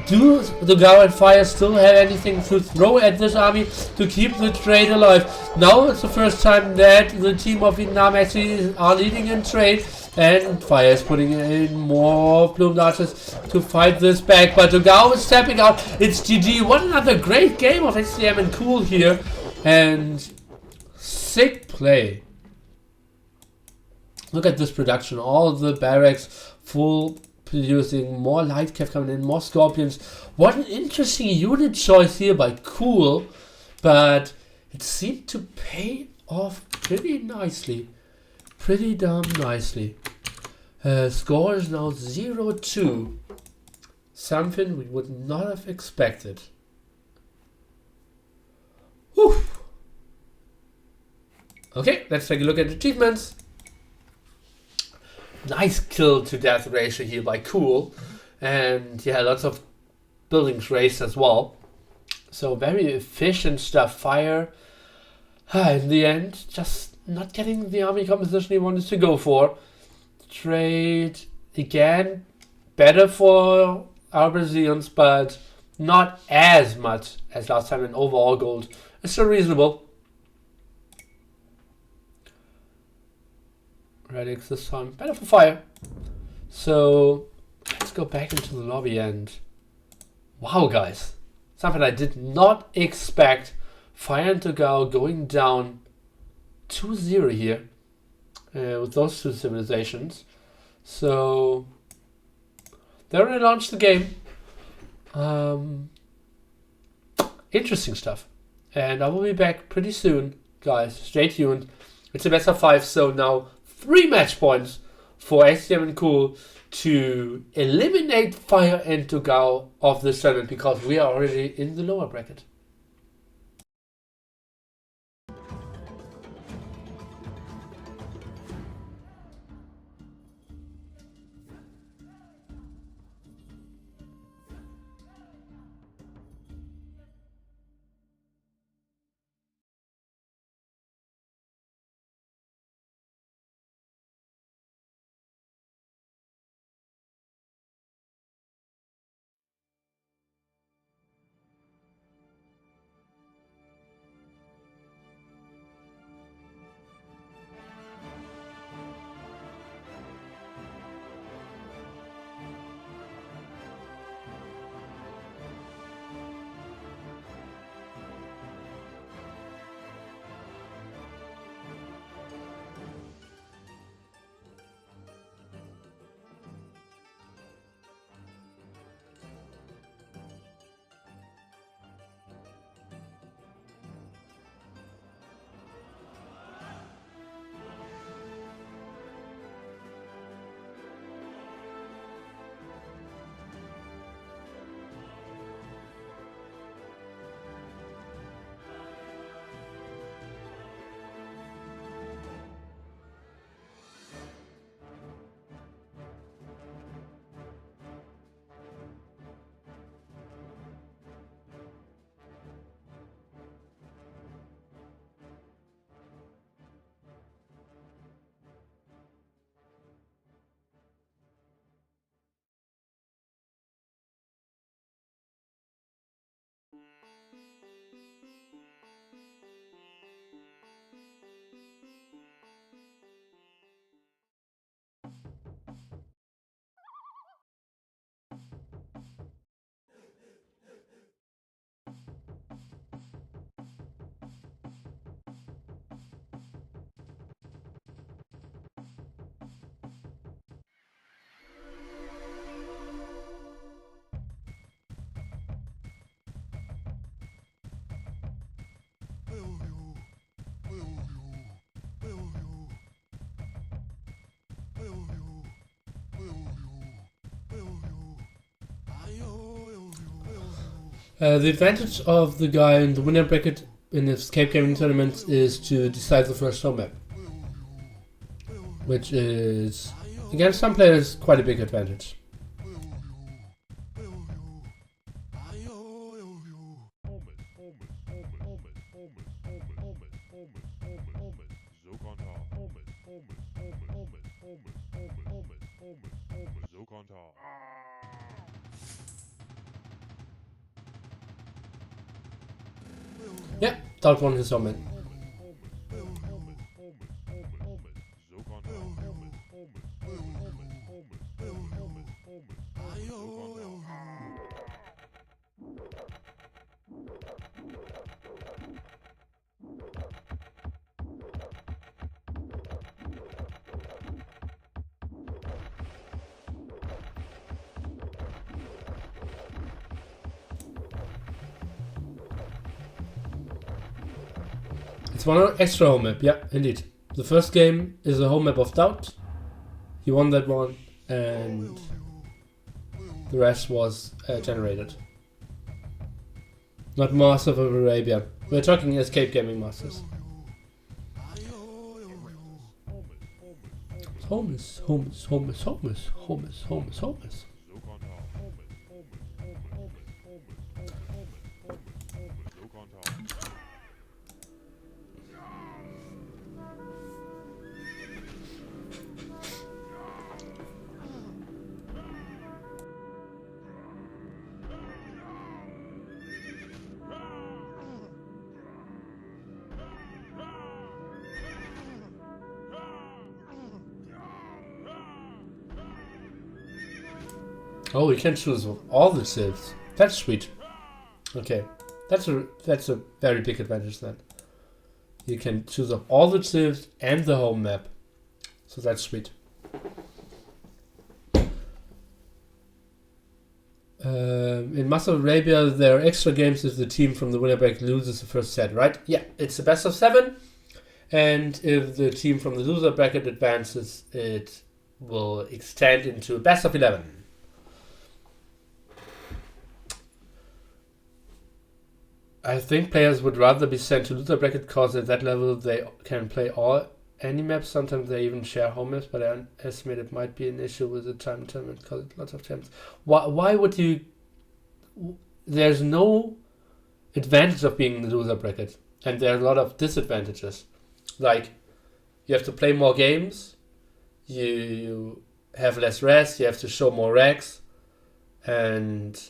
Do Dogao+F1re still have anything to throw at this army to keep the trade alive? Now it's the first time that the team of Vietnam actually are leading in trade, and Fire is putting in more plumed archers to fight this back, but Dogao is stepping out. It's GG. What another great game of ACCM and Cool here, and sick play. Look at this production. All the barracks full, producing more light cav coming in, more Scorpions. What an interesting unit choice here by Cool, but it seemed to pay off pretty nicely. Pretty damn nicely. Score is now 0-2. Something we would not have expected. Whew. Okay, let's take a look at achievements. Nice kill to death ratio here by Cool, and yeah, lots of buildings raised as well. So very efficient stuff. Fire in the end, just not getting the army composition he wanted to go for. Trade again, better for our Brazilians, but not as much as last time. In overall gold, it's still reasonable. Relics this time, better for Fire. So let's go back into the lobby, and wow guys, something I did not expect. Fire and Dogao going down 2-0 here with those 2 civilizations. So they're going to launch the game. Interesting stuff, and I will be back pretty soon, guys. Stay tuned. It's a best of 5, so now 3 match points for ACCM and Cool to eliminate Fire and Dogao of this tournament, because we are already in the lower bracket. The advantage of the guy in the winner bracket in the escape gaming tournaments is to decide the first home map, which is against some players quite a big advantage. Yeah, Dog won his home map. It's one extra home map, yeah, indeed. The first game is a home map of Doubt. He won that one, and the rest was generated. Not Master of Arabia. We're talking escape gaming masters. Homeless. Oh, we can choose all the civs. That's sweet. Okay, that's a very big advantage then. You can choose up all the civs and the home map. So that's sweet. In Master of Arabia, there are extra games if the team from the winner bracket loses the first set, right? Yeah, it's a best of 7. And if the team from the loser bracket advances, it will extend into a best of 11. I think players would rather be sent to loser bracket because at that level they can play any maps. Sometimes they even share home maps, but I estimate it might be an issue with the time tournament because lots of times. Why would you? There's no advantage of being in the loser bracket, and there are a lot of disadvantages. Like you have to play more games, you have less rest, you have to show more racks, and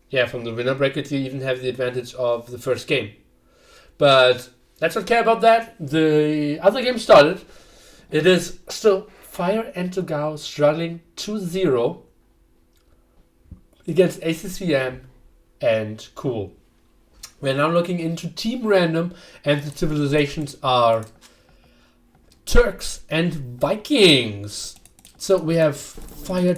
yeah, from the winner bracket you even have the advantage of the first game. But let's not care about that. The other game started. It is still Fire and Dogao struggling 2-0 against ACCM and Cool. We're now looking into Team Random, and the civilizations are Turks and Vikings. So we have Fire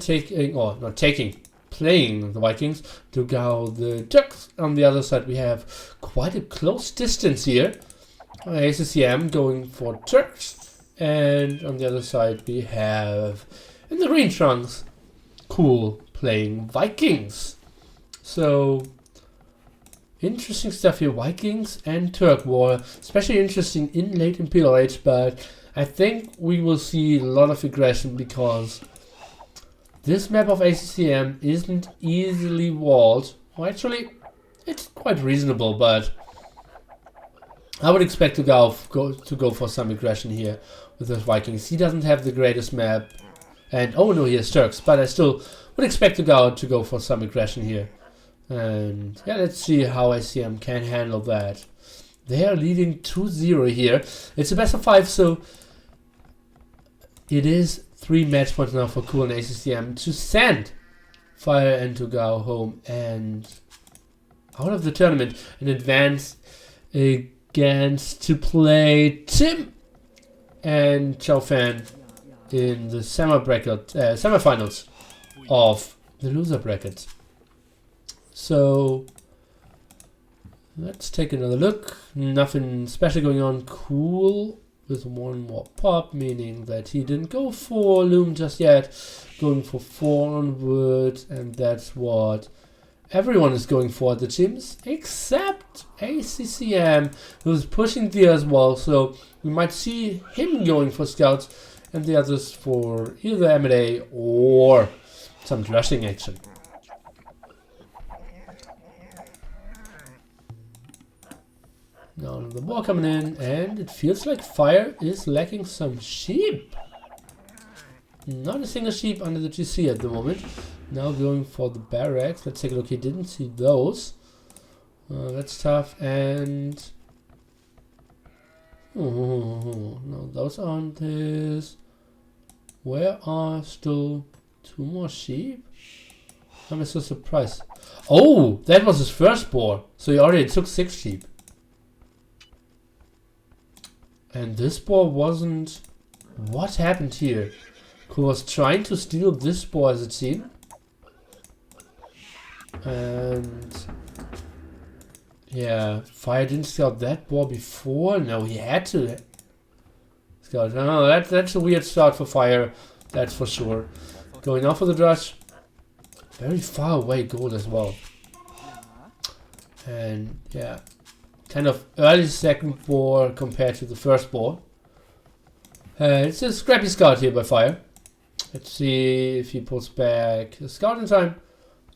playing the Vikings, Dogao the Turks. On the other side we have quite a close distance here. ACCM going for Turks, and on the other side we have, in the green trunks, Cool playing Vikings. So interesting stuff here. Vikings and Turk war, especially interesting in late Imperial Age, but I think we will see a lot of aggression because this map of ACCM isn't easily walled. Well, actually, it's quite reasonable, but I would expect to go for some aggression here with those Vikings. He doesn't have the greatest map, and oh no, he has Turks, but I still would expect to go for some aggression here. And yeah, let's see how ACCM can handle that. They are leading 2-0 here. It's a best of 5, so it is 3 match points now for Cool and ACCM to send Fire and Dogao home and out of the tournament and advance against to play Tim and Chao Fan in the semifinals of the loser bracket. So let's take another look. Nothing special going on. Cool with one more pop, meaning that he didn't go for Loom just yet. Going for 4 onwards, and that's what everyone is going for at the teams, except ACCM, who's pushing there as well. So we might see him going for scouts, and the others for either MoA or some rushing action. Now the ball coming in, and it feels like Fire is lacking some sheep. Not a single sheep under the GC at the moment. Now going for the barracks. Let's take a look. He didn't see those. That's tough. And no, those aren't his. Where are still 2 more sheep? I'm so surprised. Oh, that was his first boar. So he already took 6 sheep. And this boar wasn't. What happened here? Who was trying to steal this boar as it seemed. And yeah, Fire didn't scout that boar before. No, he had to scout. No, that's a weird start for Fire. That's for sure. Going off for the rush. Very far away goal as well. And yeah, kind of early second boar compared to the first boar. It's a scrappy scout here by Fire. Let's see if he pulls back the scout in time.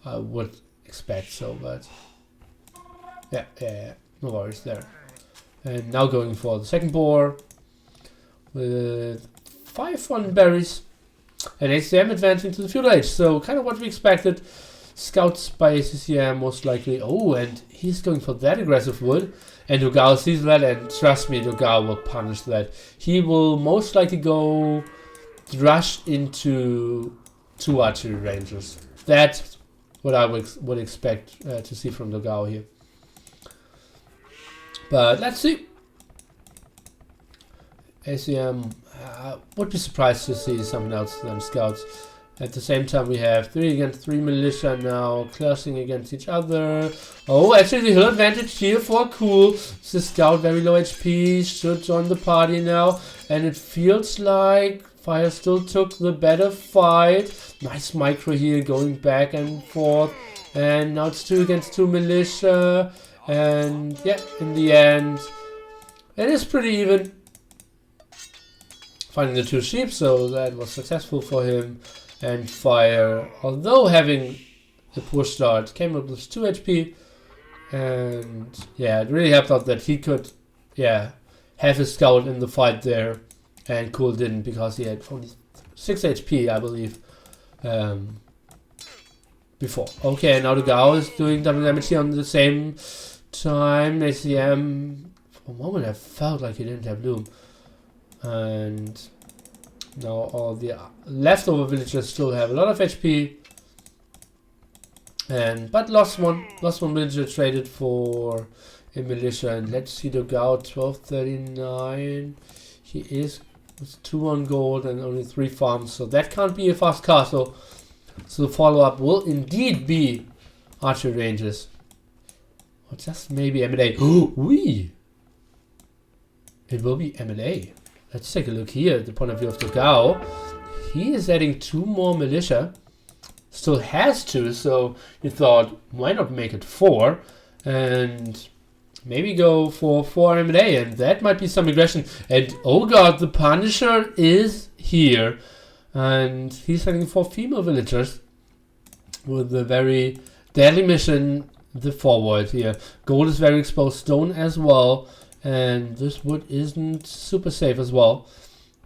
I would expect so, but yeah, no worries there. And now going for the second boar with 5 on berries and ACCM advancing to the feudal age. So kind of what we expected. Scouts by ACCM most likely. Oh, and he's going for that aggressive wood. And Dogao sees that, and trust me, Dogao will punish that. He will most likely go rush into 2 archery rangers. That's what I would expect to see from Dogao here. But let's see. ACCM would be surprised to see someone else than scouts. At the same time, we have 3 against 3 militia now, clashing against each other. Oh, actually the hill advantage here for Cool. The scout, very low HP, should join the party now. And it feels like Fire still took the better fight. Nice micro here, going back and forth. And now it's 2 against 2 militia. And yeah, in the end, it is pretty even. Finding the 2 sheep, so that was successful for him. And Fire, although having a poor start, came up with 2 HP. And yeah, it really helped out that he could, have his scout in the fight there. And Cool didn't, because he had only 6 HP, I believe, before. Okay, now Dogao is doing double damage here on the same time. ACCM, for a moment I felt like he didn't have Loom. And now all the leftover villagers still have a lot of HP. But lost one villager traded for a militia. And let's see Dogao 1239. He is with 2 on gold and only 3 farms, so that can't be a fast castle. So the follow-up will indeed be archery ranges. Or just maybe MoA. Wee! It will be MoA. Let's take a look here at the point of view of Dogao. He is adding 2 more militia. Still has 2, so he thought, why not make it 4? And maybe go for 4 MoA, and that might be some aggression. And oh god, the Punisher is here. And he's heading for female villagers with a very deadly mission, the forward here. Gold is very exposed, stone as well. And this wood isn't super safe as well.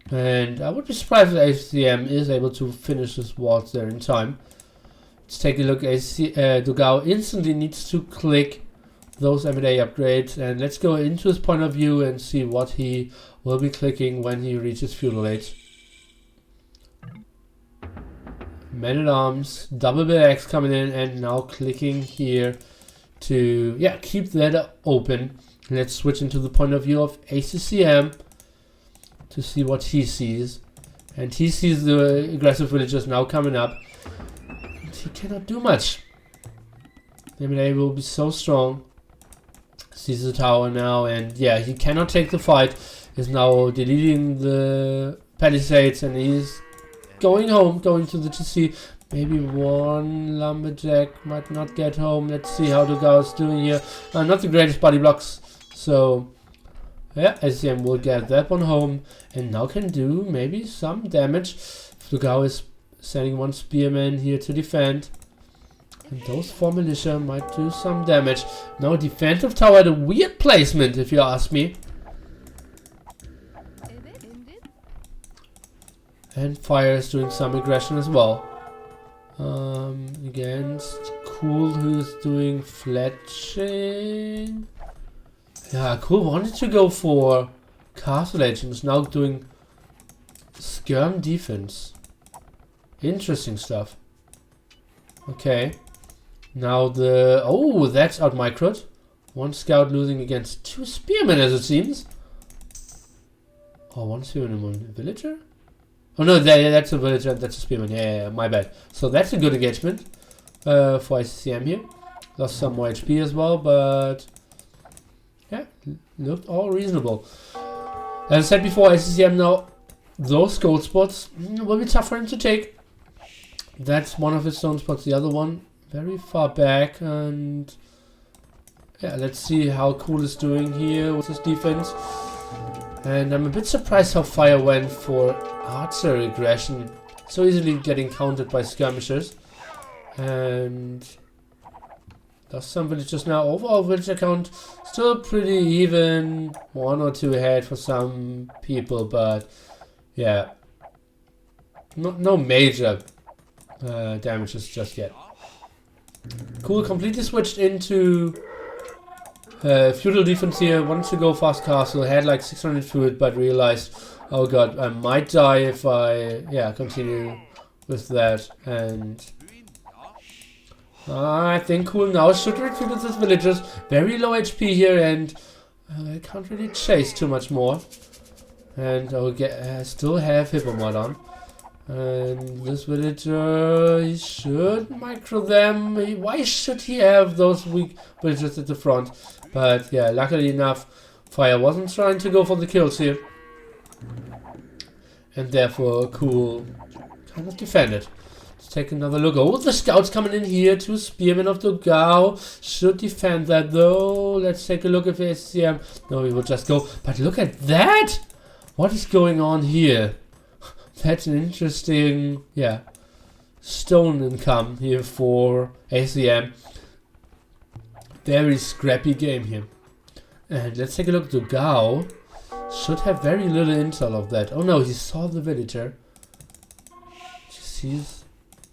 And I would be surprised if ACCM is able to finish this waltz there in time. Let's take a look. Dogao instantly needs to click those MoA upgrades, and let's go into his point of view and see what he will be clicking when he reaches feudal age. Man-at-Arms, double bill X coming in, and now clicking here to keep that open. Let's switch into the point of view of ACCM to see what he sees, and he sees the aggressive villagers now coming up. And he cannot do much. MoA will be so strong. Sees the tower now, and he cannot take the fight. Is now deleting the palisades, and he's going home, going to the GC. Maybe one lumberjack might not get home. Let's see how Dogao is doing here. Not the greatest body blocks, so ACCM will get that one home, and now can do maybe some damage. Dogao is sending one spearman here to defend. And those 4 militia might do some damage. Now defensive tower at a weird placement, if you ask me. And fire is doing some aggression as well. Against Cool, who's doing fletching. Yeah, Cool wanted to go for castle agents, now doing skirm defense. Interesting stuff. Okay. Now that's out microed. One scout losing against 2 spearmen, as it seems. Oh, one spearman, one villager? Oh no, that's a villager, that's a spearman. Yeah, my bad. So that's a good engagement for ACCM here. Lost some more HP as well, but looked all reasonable. As I said before, ACCM now, those gold spots will be tough for him to take. That's one of his stone spots, the other one very far back, and let's see how Cool is doing here with his defense. And I'm a bit surprised how fire went for archer aggression, so easily getting countered by skirmishers. And lost some villagers now. Overall villager count still pretty even, 1 or 2 ahead for some people, but no major damages just yet. Cool completely switched into feudal defense here. Wanted to go fast castle, had like 600 food, but realized, oh god, I might die if I continue with that. And I think Cool now should retreat with his villagers. Very low HP here, and I can't really chase too much more. And I still have Hippomod on. And this villager, he should micro them. Why should he have those weak villagers at the front? But luckily enough, fire wasn't trying to go for the kills here. And therefore, Cool kind of defended. Let's take another look. Oh, the scouts coming in here. 2 spearmen of Dogao. Should defend that though. Let's take a look at the ACCM. No, we will just go. But look at that! What is going on here? That's an interesting, stone income here for ACCM. Very scrappy game here. And let's take a look. Dogao should have very little intel of that. Oh no, he saw the villager.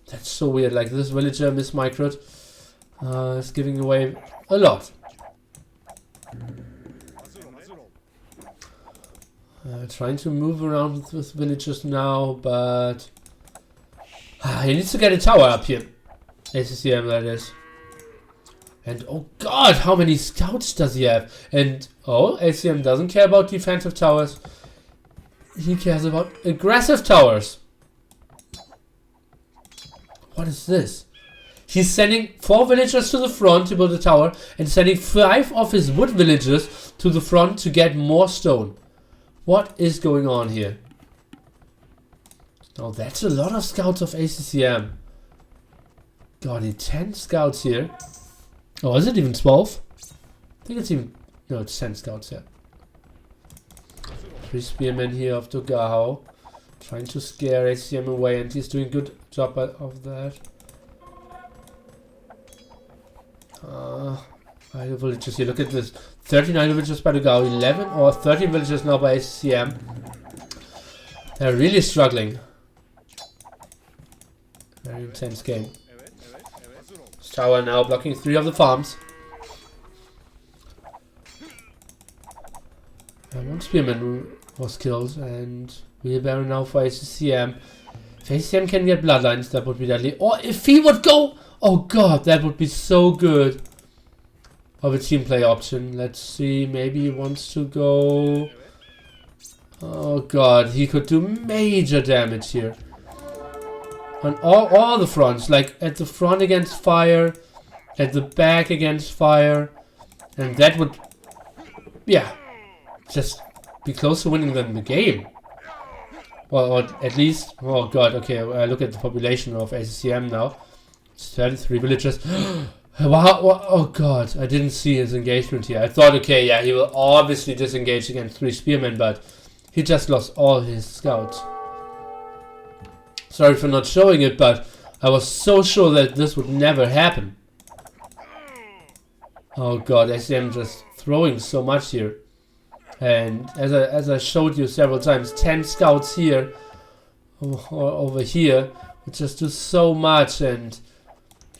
That's so weird. Like, this villager mismicroed is giving away a lot. Trying to move around with villagers now, but he needs to get a tower up here. ACCM, that is. And oh god, how many scouts does he have? And ACCM doesn't care about defensive towers. He cares about aggressive towers. What is this? He's sending 4 villagers to the front to build a tower, and sending 5 of his wood villagers to the front to get more stone. What is going on here? Oh, that's a lot of scouts of ACCM. God, 10 scouts here. Oh, is it even 12? I think it's even... No, it's 10 scouts, 3 spearmen here of Dogao. Trying to scare ACCM away, and he's doing a good job of that. Idle villagers here, look at this. 39 villagers by Dogao, 11 or 13 villagers now by ACCM. They're really struggling. Very intense game. tower now blocking 3 of the farms. And 1 spearman was killed, and wheelbarrow now for ACCM. If ACCM can get bloodlines, that would be deadly. Or if he would go, oh god, that would be so good. Of a team play option. Let's see, maybe he wants to go. Oh god, he could do major damage here. On all the fronts, like at the front against fire, at the back against fire, and that would, yeah, just be close to winning them the game. Well, or at least, oh god, okay, I look at the population of ACCM now. It's 33 villagers. Wow, oh god, I didn't see his engagement here. I thought, okay, yeah, he will obviously disengage against 3 spearmen, but he just lost all his scouts. Sorry for not showing it, but I was so sure that this would never happen. Oh god, ACCM just throwing so much here. And as I showed you several times, 10 scouts here or over here would just do so much, and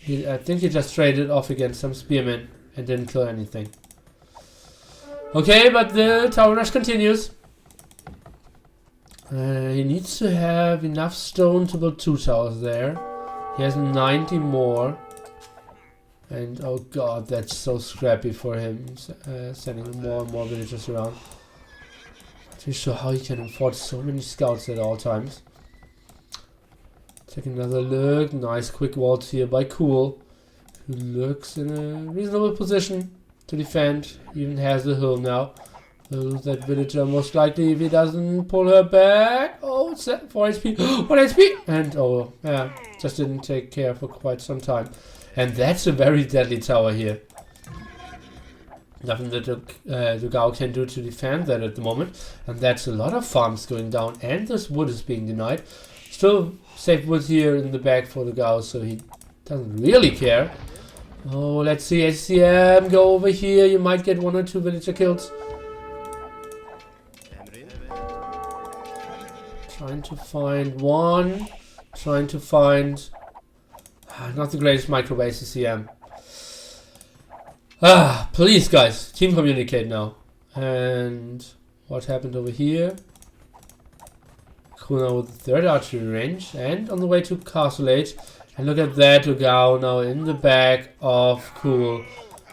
I think he just traded off against some spearmen and didn't kill anything. Okay, but the tower rush continues. He needs to have enough stone to build 2 towers there. He has 90 more. And oh god, that's so scrappy for him, sending more and more villagers around. Not really sure how he can afford so many scouts at all times. Take another look. Nice quick waltz here by Cool, who looks in a reasonable position to defend. Even has the hill now. He'll lose that villager most likely if he doesn't pull her back. Oh, it's 4 HP. 1 HP! And oh, yeah, just didn't take care for quite some time. And that's a very deadly tower here. Nothing that Dogao can do to defend that at the moment. And that's a lot of farms going down, and this wood is being denied. Still safe wood here in the back for Dogao, so he doesn't really care. Oh, let's see, ACCM, go over here. You might get 1 or 2 villager kills. Trying to find 1. Trying to find... not the greatest micro ACCM. Please guys, team communicate now. And what happened over here? Cool now with the 3rd archery range and on the way to Castle Age. And look at that, Dogao now in the back of Cool,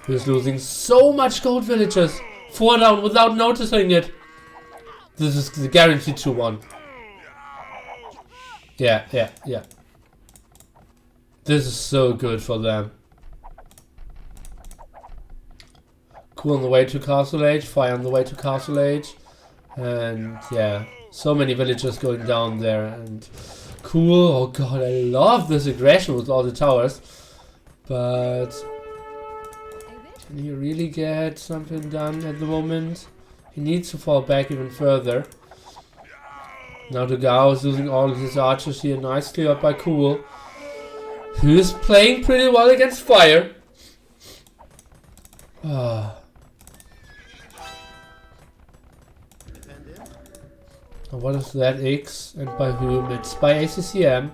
who's losing so much gold villagers. 4 down without noticing it. This is the guaranteed 2-1. Yeah. This is so good for them. Cool on the way to Castle Age, Fire on the way to Castle Age. And yeah, so many villagers going down there. And Cool, oh god, I love this aggression with all the towers. But can he really get something done at the moment? He needs to fall back even further. Now Dogao is losing all of his archers here, nicely up by Cool, who is playing pretty well against fire. What is that X, and by whom? It's by ACCM.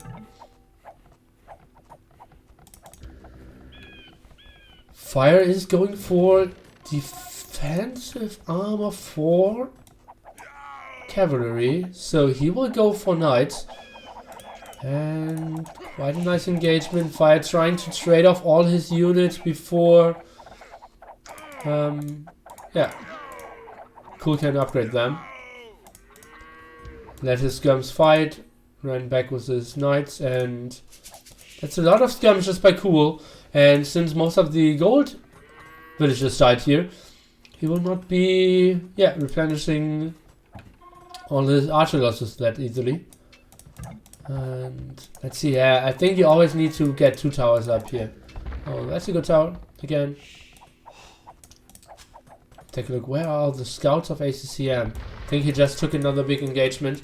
Fire is going for defensive armor 4 cavalry, so he will go for knights. And quite a nice engagement. Fire trying to trade off all his units before yeah, Cool can upgrade them. Let his skirms fight, ran back with his knights, and that's a lot of skirmishes by Cool. And since most of the gold villagers died here, he will not be replenishing all his archer losses that easily. And let's see, I think you always need to get 2 towers up here. Oh, that's a good tower again. Take a look, where are all the scouts of ACCM? I think he just took another big engagement.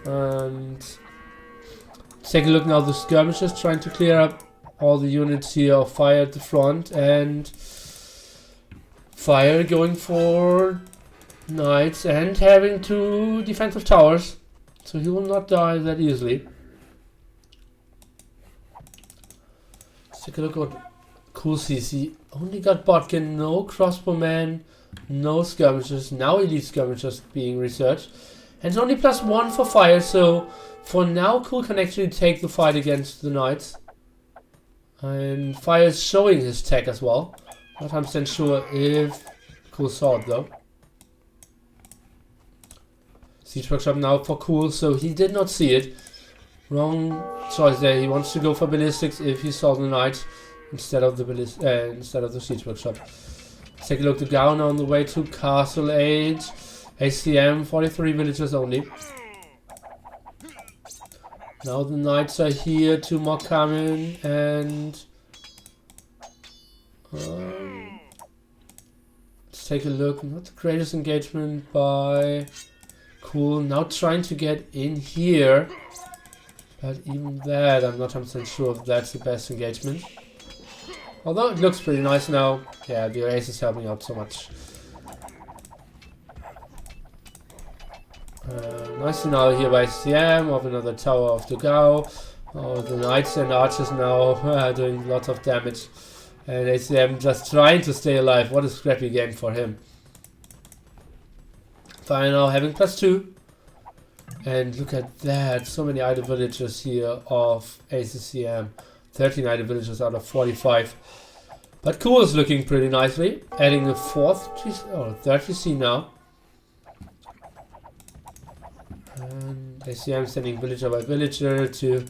And take a look now, the skirmishers trying to clear up all the units here of Fire at the front, and Fire going for knights and having 2 defensive towers, so he will not die that easily. Let's take a look at Cool sees he only got Botkin, no crossbowman, no skirmishers. Now elite skirmishers being researched. And it's only +1 for fire, so for now Cool can actually take the fight against the knights. And fire is showing his tech as well. Not 100% sure if Cool saw it though. Siege workshop now for Cool, so he did not see it. Wrong choice there. He wants to go for ballistics if he saw the knight instead of the siege workshop. Let's take a look. Dogao now on the way to Castle Age. ACCM, 43 villagers only. Now the knights are here, 2 more coming, and let's take a look. Not the greatest engagement by Cool. Now trying to get in here, but even that, I'm not 100% sure if that's the best engagement. Although it looks pretty nice now. Yeah, the ace is helping out so much. Nice now here by ACCM of another tower of Dogao. Oh, the knights and archers now doing lots of damage. And ACCM just trying to stay alive. What a scrappy game for him. Fire now having +2. And look at that. So many idle villagers here of ACCM. 13 idle villagers out of 45. But Cool is looking pretty nicely. Adding a third TC now. And ACCM sending villager by villager to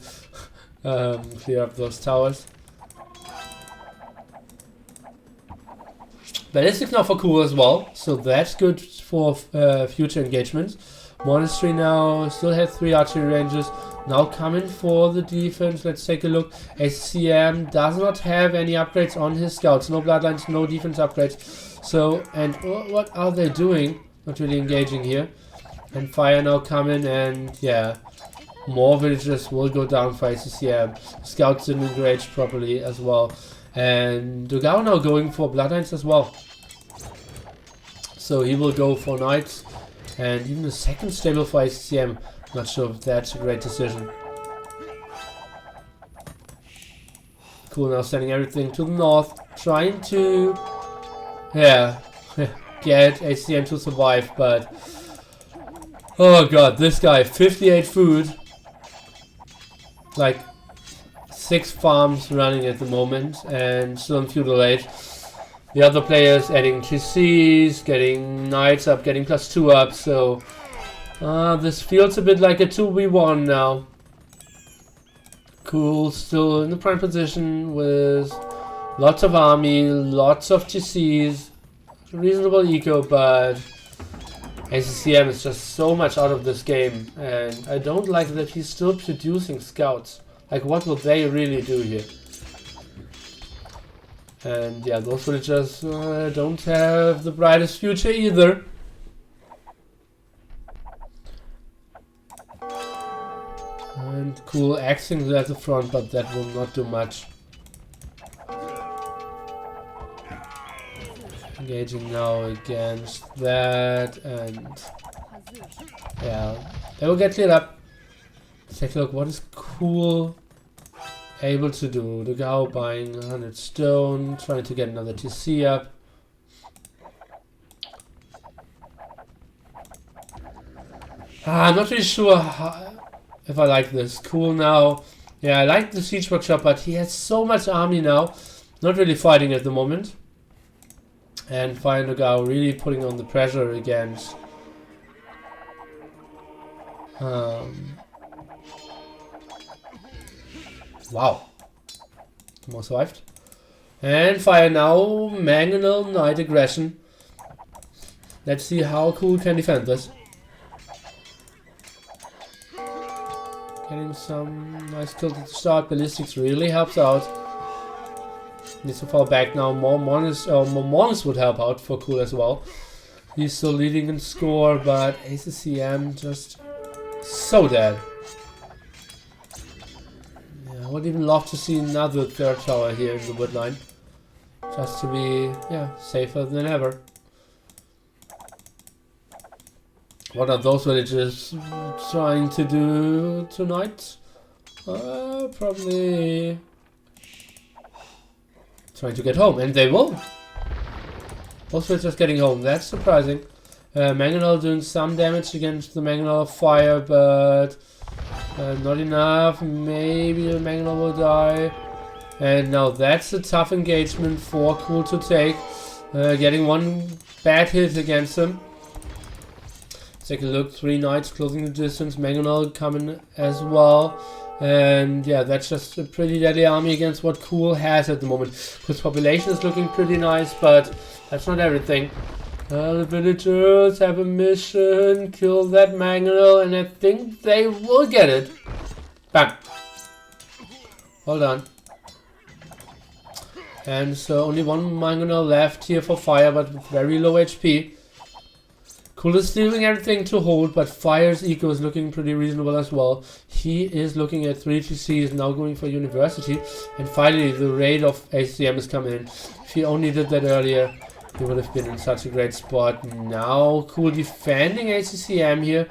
clear up those towers. Ballistics now for Cool as well, so that's good for future engagements. Monastery now still has 3 archery ranges. Now coming for the defense. Let's take a look. ACCM does not have any upgrades on his scouts. No bloodlines, no defense upgrades. So, and what are they doing? Not really engaging here. And fire now coming, and yeah, more villagers will go down for ACCM. Scouts didn't engage properly as well. And Dogao now going for bloodlines as well. So he will go for knights. And even a second stable for ACCM. Not sure if that's a great decision. Cool now sending everything to the north. Trying to, yeah, get ACCM to survive, but oh god, this guy, 58 food. Like 6 farms running at the moment and still in feudal age. The other players adding TCs, getting knights up, getting +2 up, so this feels a bit like a 2v1 now. Cool, still in the prime position with lots of army, lots of TCs, reasonable eco, but ACCM is just so much out of this game, and I don't like that he's still producing scouts. Like, what will they really do here? And yeah, those villagers don't have the brightest future either. And Cool axing at the front, but that will not do much. Engaging now against that, and yeah, they will get cleared up. Let's take a look. What is Cool able to do? Dogao buying 100 stone, trying to get another TC up. I'm not really sure if I like this. Cool now. Yeah, I like the siege workshop, but he has so much army now. Not really fighting at the moment. And Fire Dogao really putting on the pressure against wow. More survived. And Fire now Mangonel Knight aggression. Let's see how Cool can defend this. Getting some nice kills at the start. Ballistics really helps out. Needs to fall back now. More Monus would help out for Cool as well. He's still leading in score, but ACCM just so dead. Yeah, I would even love to see another third tower here in the wood line. Just to be, yeah, safer than ever. What are those villagers trying to do tonight? Probably trying to get home, and they will. Both villagers getting home. That's surprising. Mangonel doing some damage against the Mangonel fire, but not enough. Maybe the Mangonel will die. And now that's a tough engagement for Cool to take. Getting one bad hit against him. Let's take a look. 3 knights closing the distance. Mangonel coming as well. And yeah, that's just a pretty deadly army against what Cool has at the moment. Cool's population is looking pretty nice, but that's not everything. The villagers have a mission. Kill that Mangonel, and I think they will get it. Bam. Well done. And so only one Mangonel left here for fire, but with very low HP. Cool is doing everything to hold, but Fire's eco is looking pretty reasonable as well. He is looking at 3 TCs, now going for University. And finally the raid of ACCM is coming in. If he only did that earlier, he would have been in such a great spot. Now Cool defending ACCM here.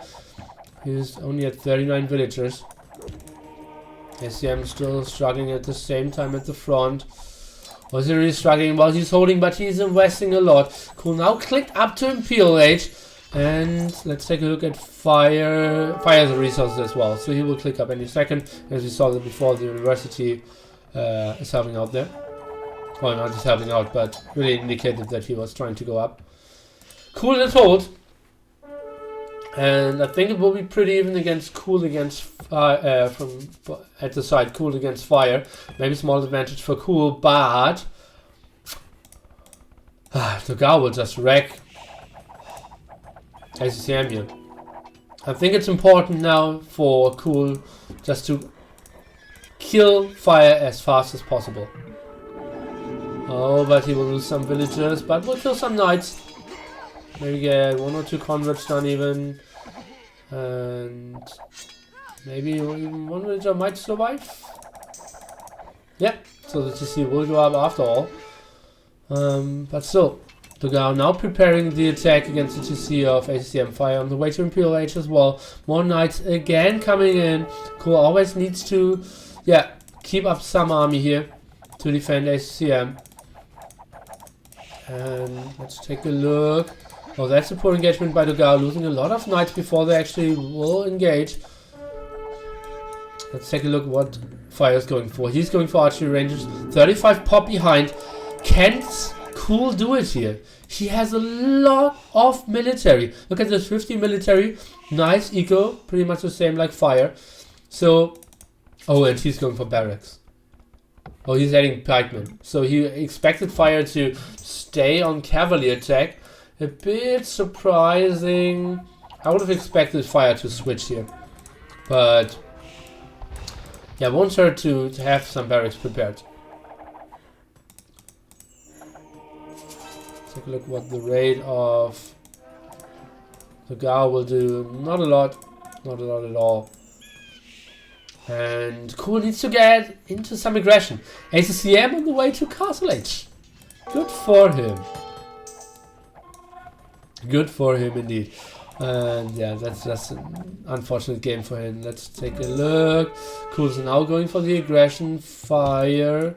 He's only at 39 villagers. ACCM still struggling at the same time at the front. Was he really struggling? Well, he's holding, but he's investing a lot. Cool now clicked up to Imperial Age. And let's take a look at Fire. Fire has a resource as well, so he will click up any second. As we saw before, the University is helping out there. Well, not just helping out, but really indicated that he was trying to go up. Cool is hold. And I think it will be pretty even against Cool against from at the side. Cool against Fire. Maybe small advantage for Cool, but Dogao will just wreck ACCM here. I think it's important now for Cool just to kill Fire as fast as possible. Oh, but he will lose some villagers, but we'll kill some knights. Maybe get 1 or 2 converts done even. And maybe even 1 villager might survive. Yeah, so the TC will go up after all. But still, Dogao now preparing the attack against the TC of ACCM. Fire on the way to Imperial Age as well. More knights again coming in. Cool always needs to, yeah, keep up some army here to defend ACCM. And let's take a look. Oh, that's a poor engagement by Dogao, losing a lot of knights before they actually will engage. Let's take a look what Fire is going for. He's going for archery ranges. 35 pop behind. Can Cool do it here? He has a lot of military. Look at this, 50 military. Nice eco, pretty much the same like Fire. So, oh, and he's going for barracks. Oh, he's adding pikemen. So he expected Fire to stay on cavalry attack. A bit surprising. I would have expected Fire to switch here. But yeah, won't hurt to have some barracks prepared. Take a look what the raid of Dogao will do. Not a lot. Not a lot at all. And Cool needs to get into some aggression. ACCM on the way to Castle Age. Good for him. Good for him indeed. And yeah, that's an unfortunate game for him. Let's take a look. Cool's now going for the aggression. Fire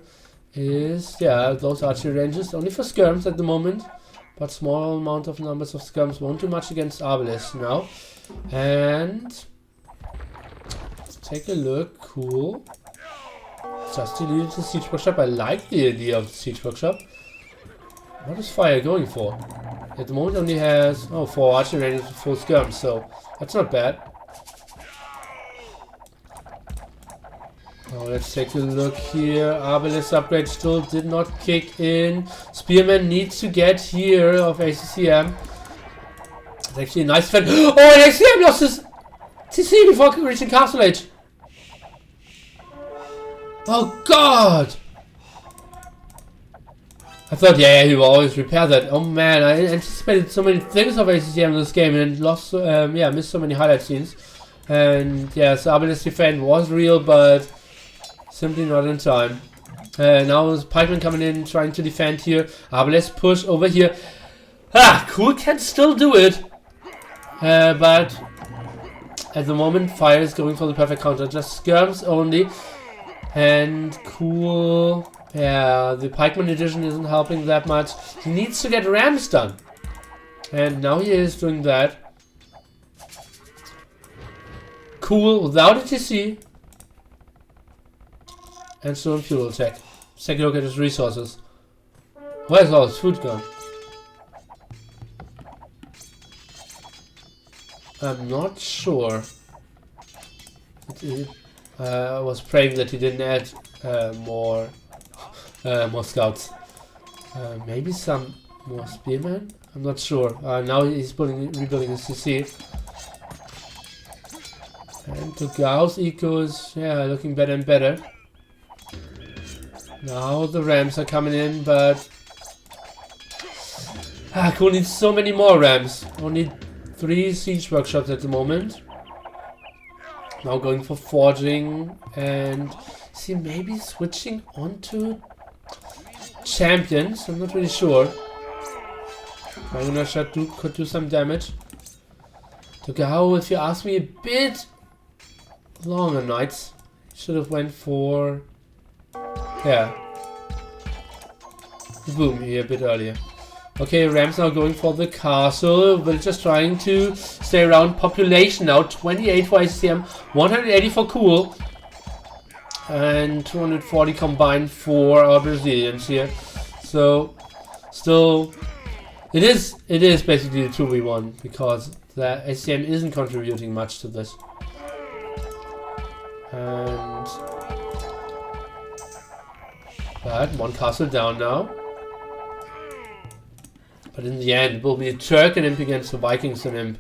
is, yeah, those archery ranges only for skirms at the moment. But small amount of numbers of skirms won't do much against Arbalest now. And let's take a look. Cool. Just deleted the siege workshop. I like the idea of the siege workshop. What is Fire going for? At the moment only has 4 archery ranges with 4 skirms, so that's not bad. Oh, let's take a look here. Arbalest upgrade still did not kick in. Spearman needs to get here of ACCM. It's actually a nice defense. Oh, and ACCM lost his TC before reaching Castle Age. Oh god! I thought, yeah, he will always repair that. Oh man, I anticipated so many things of ACCM in this game and lost, missed so many highlight scenes. And yeah, so Arbalest defense was real, but simply not in time. Now is Pikeman coming in, trying to defend here. Arbalest push over here. Cool can still do it. But at the moment, Fire is going for the perfect counter. Just skirms only. And Cool Yeah, the pikeman edition isn't helping that much. He needs to get rams done. And now he is doing that. Cool, without a TC. And still fuel attack. Take a look at his resources. Where's all his food gone? I'm not sure. I was praying that he didn't add more scouts. Maybe some more spearmen? I'm not sure. Now he's rebuilding his CC. And Dogao's eco is looking better and better. Now the rams are coming in, but Cool needs so many more rams. Only 3 siege workshops at the moment. Now going for forging, and see, maybe switching onto champions. I'm not really sure. Magna shot could do some damage. Dogao, if you ask me, a bit longer knights. Should have went for boom here a bit earlier. Okay, Rams now going for the castle. Villagers trying to stay around. Population now 28 for ACCM, 180 for Cool, and 240 combined for our Brazilians here. So still, it is basically the 2v1 because the ACCM isn't contributing much to this. But one castle down now. But in the end, it will be a Turk and Imp against the Vikings and Imp.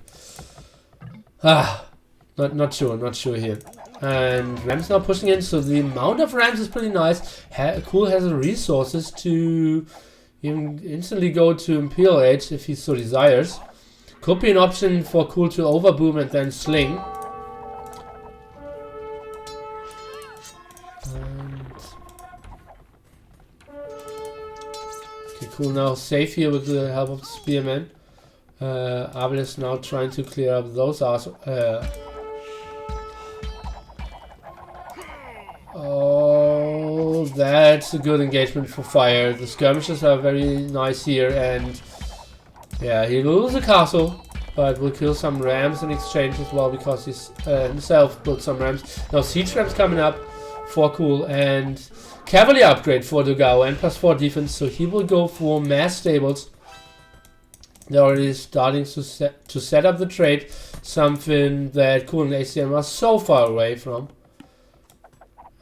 Not sure here. And Rams now pushing in, so the amount of Rams is pretty nice. Cool has the resources to even instantly go to Imperial Age if he so desires. Could be an option for Cool to overboom and then sling. Cool now safe here with the help of the spearmen. Abel is now trying to clear up those oh, that's a good engagement for fire. The skirmishes are very nice here, and yeah, he will lose the castle, but will kill some rams in exchange as well because he's himself built some rams. Now siege rams coming up for Cool, and Cavalier upgrade for Dogao and +4 defense, so he will go for mass stables. They're already starting to set up the trade, something that Cool and ACCM are so far away from.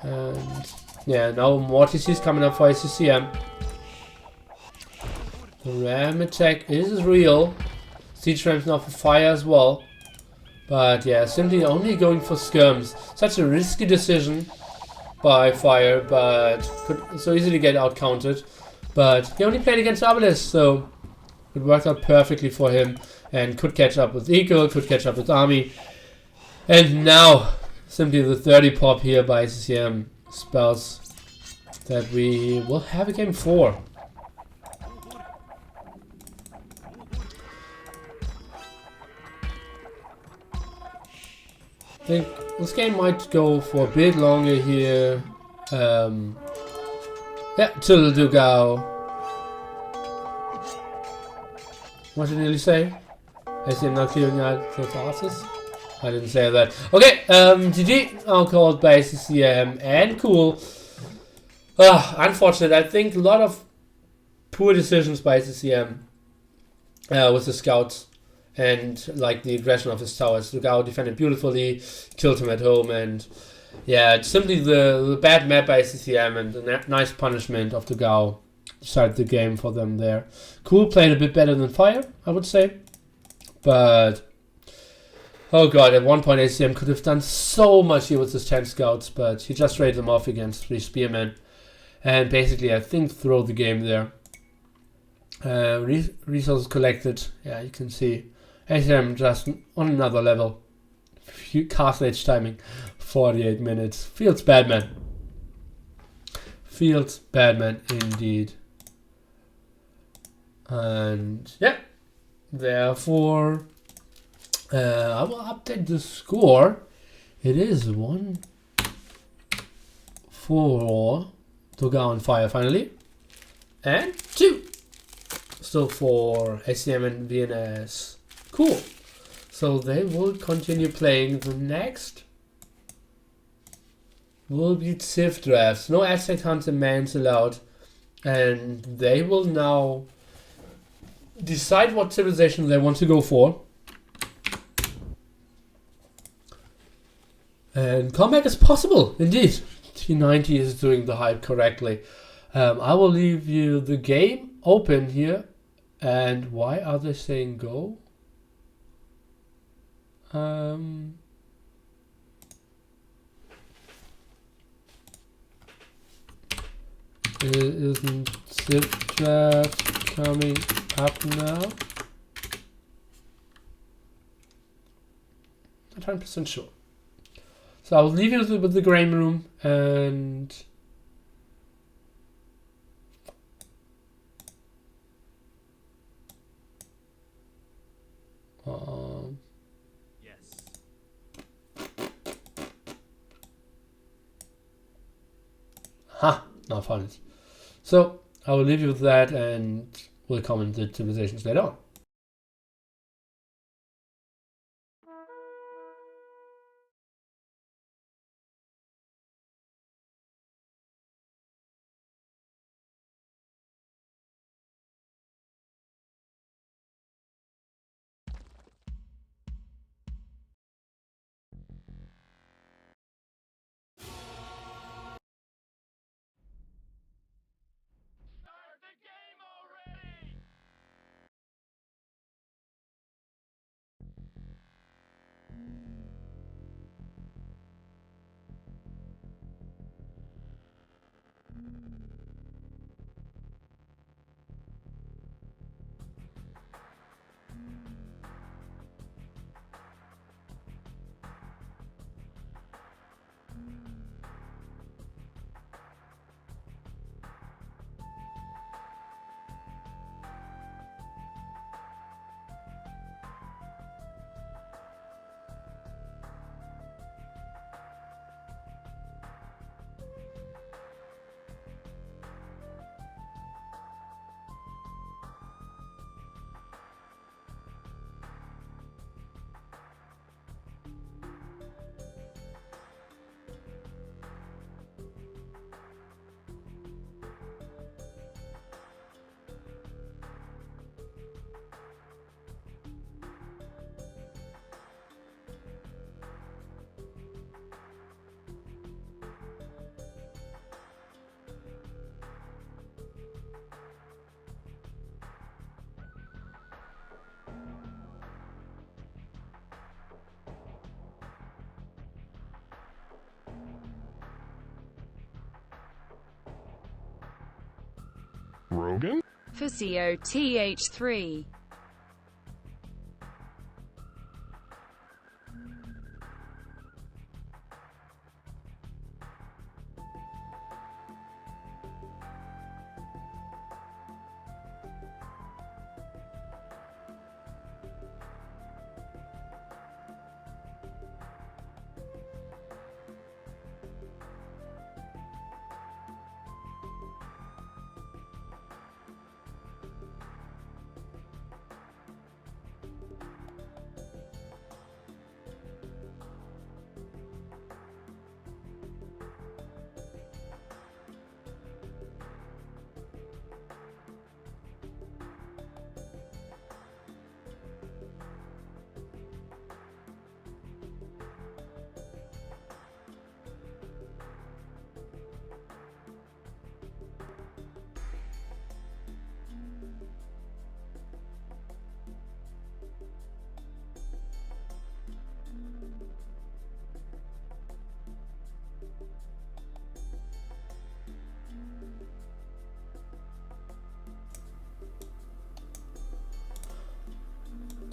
And yeah, now more TCs coming up for ACCM. The ram attack is real. Siege rams now for fire as well. But yeah, simply only going for skirms. Such a risky decision by fire, but could so easily get out counted. But he only played against Obelisk, so it worked out perfectly for him and could catch up with Eagle, could catch up with Army. And now simply the 30 pop here by ACCM spells that we will have a game 4. I think this game might go for a bit longer here. Yeah, till Dogao. What did I nearly say? ACCM not clearing out the classes? I didn't say that. Okay, GG now called by ACCM and Cool. Unfortunate, I think a lot of poor decisions by ACCM with the scouts. And like the aggression of his towers. Dogao defended beautifully, killed him at home, and yeah, it's simply the bad map by ACCM and the nice punishment of Dogao decided the game for them there. Cool played a bit better than Fire, I would say. But oh god, at one point ACCM could have done so much here with his 10 scouts, but he just raided them off against 3 spearmen. And basically I think throw the game there. Resources collected, yeah, you can see. ACCM just on another level. Castle Age timing, 48 minutes. Feels bad, man. Feels bad, man, indeed. And yeah, therefore, I will update the score. It is 1-4 Dogao+F1re finally. And 2. So for ACCM and VNS, cool. So they will continue playing. The next will be Civ drafts. No Aztec hunts and mans allowed. And they will now decide what civilization they want to go for. And comeback is possible, indeed. T90 is doing the hype correctly. I will leave you the game open here. And why are they saying go? Isn't Civ draft coming up now? Not 100% sure. So I'll leave you with the game room and yes. now found it. So I will leave you with that and we'll comment the civilizations later on. Rogan? Physio TH3.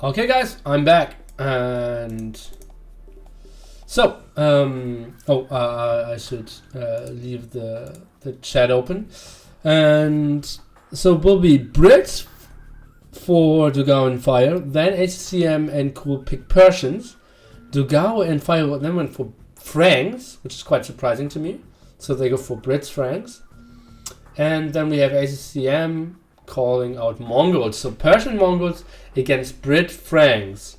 Okay guys, I'm back, and so I should leave the chat open, and so will be Brits for Dogao+F1re, then ACCM and Cool pick Persians, Dogao+F1re then went for Franks, which is quite surprising to me, so they go for Brits Franks, And then we have ACCM calling out Mongols. So Persian Mongols against Brit Franks.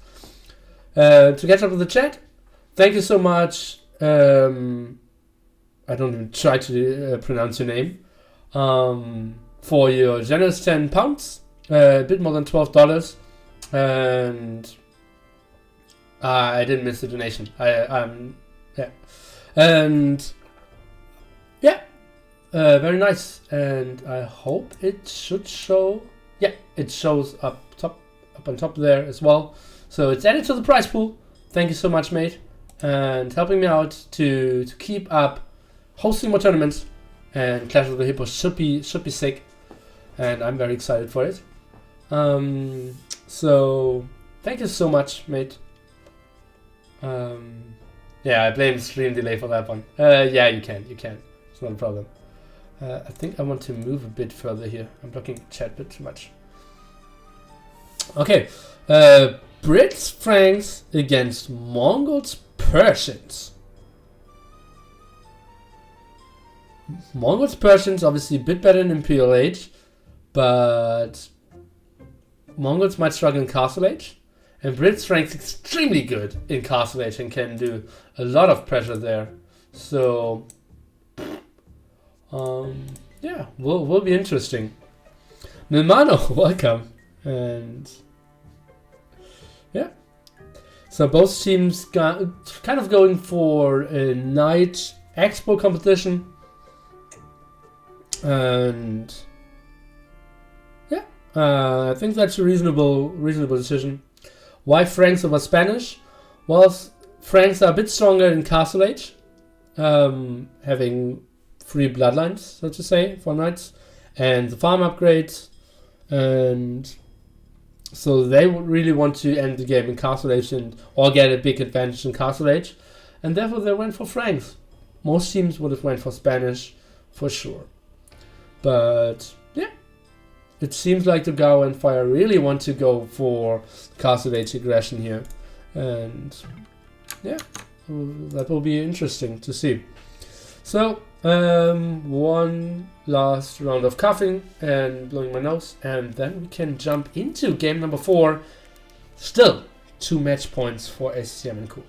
To catch up with the chat, thank you so much. I don't even try to pronounce your name. For your generous £10, a bit more than $12. And I didn't miss the donation. Yeah. And yeah, very nice. And I hope it should show. Yeah, it shows up on top there as well. So it's added to the prize pool. Thank you so much, mate, and helping me out to keep up hosting more tournaments. And Clash of the Hippos should be sick, and I'm very excited for it. So thank you so much, mate. Yeah, I blame stream delay for that one. Yeah, you can. It's not a problem. I think I want to move a bit further here. I'm blocking chat a bit too much. Okay. Brits Franks against Mongols Persians. Mongols Persians obviously a bit better in Imperial Age, but Mongols might struggle in Castle Age. And Brits Franks extremely good in Castle Age and can do a lot of pressure there. So yeah, will be interesting. Milmano, welcome. And yeah, so both teams kind of going for a night expo competition. And yeah, I think that's a reasonable decision. Why Franks over Spanish? Well, Franks are a bit stronger in Castle Age, having 3 bloodlines, so to say, for knights, and the farm upgrades, and so they would really want to end the game in Castle Age or get a big advantage in Castle Age, and therefore they went for Franks. Most teams would have went for Spanish for sure, but yeah. It seems like Dogao+F1re really want to go for Castle Age aggression here. And yeah, that will be interesting to see. So, one last round of coughing and blowing my nose, and then we can jump into game number 4. Still 2 match points for ACCM+Cool.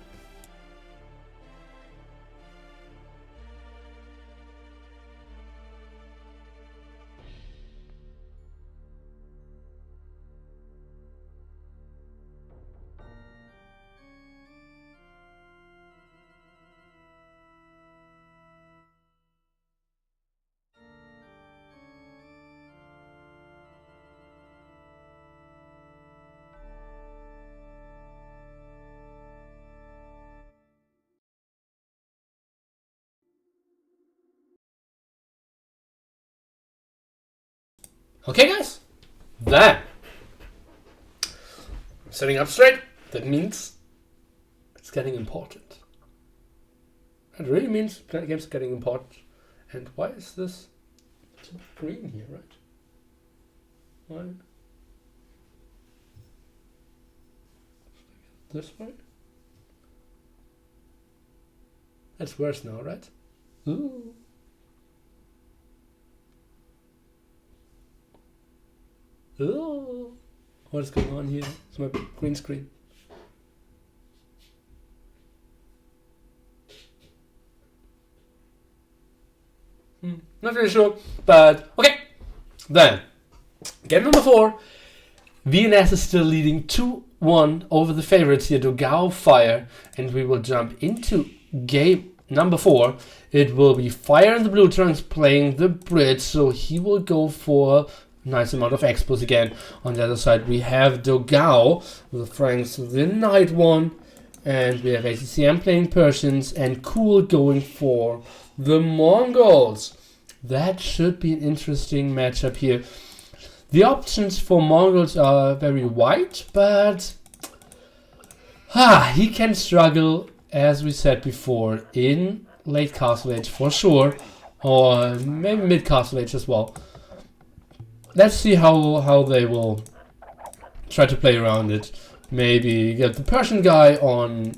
Okay, guys, then sitting up straight. That means it's getting important. It really means games are getting important. And why is this green here, right? Why? This way? That's worse now, right? Ooh. Oh, what is going on here? It's my green screen. Not really sure, but okay. Then, game number 4. VNS is still leading 2-1 over the favorites here, Dogao+F1re, and we will jump into game number 4. It will be Fire in the Blue Trunks playing the Brits, so he will go for nice amount of expos again. On the other side, we have Dogao with Franks the Knight one, and we have ACCM playing Persians, and Cool going for the Mongols. That should be an interesting matchup here. The options for Mongols are very wide, but he can struggle, as we said before, in late Castle Age for sure, or maybe mid Castle Age as well. Let's see how they will try to play around it. Maybe get the Persian guy on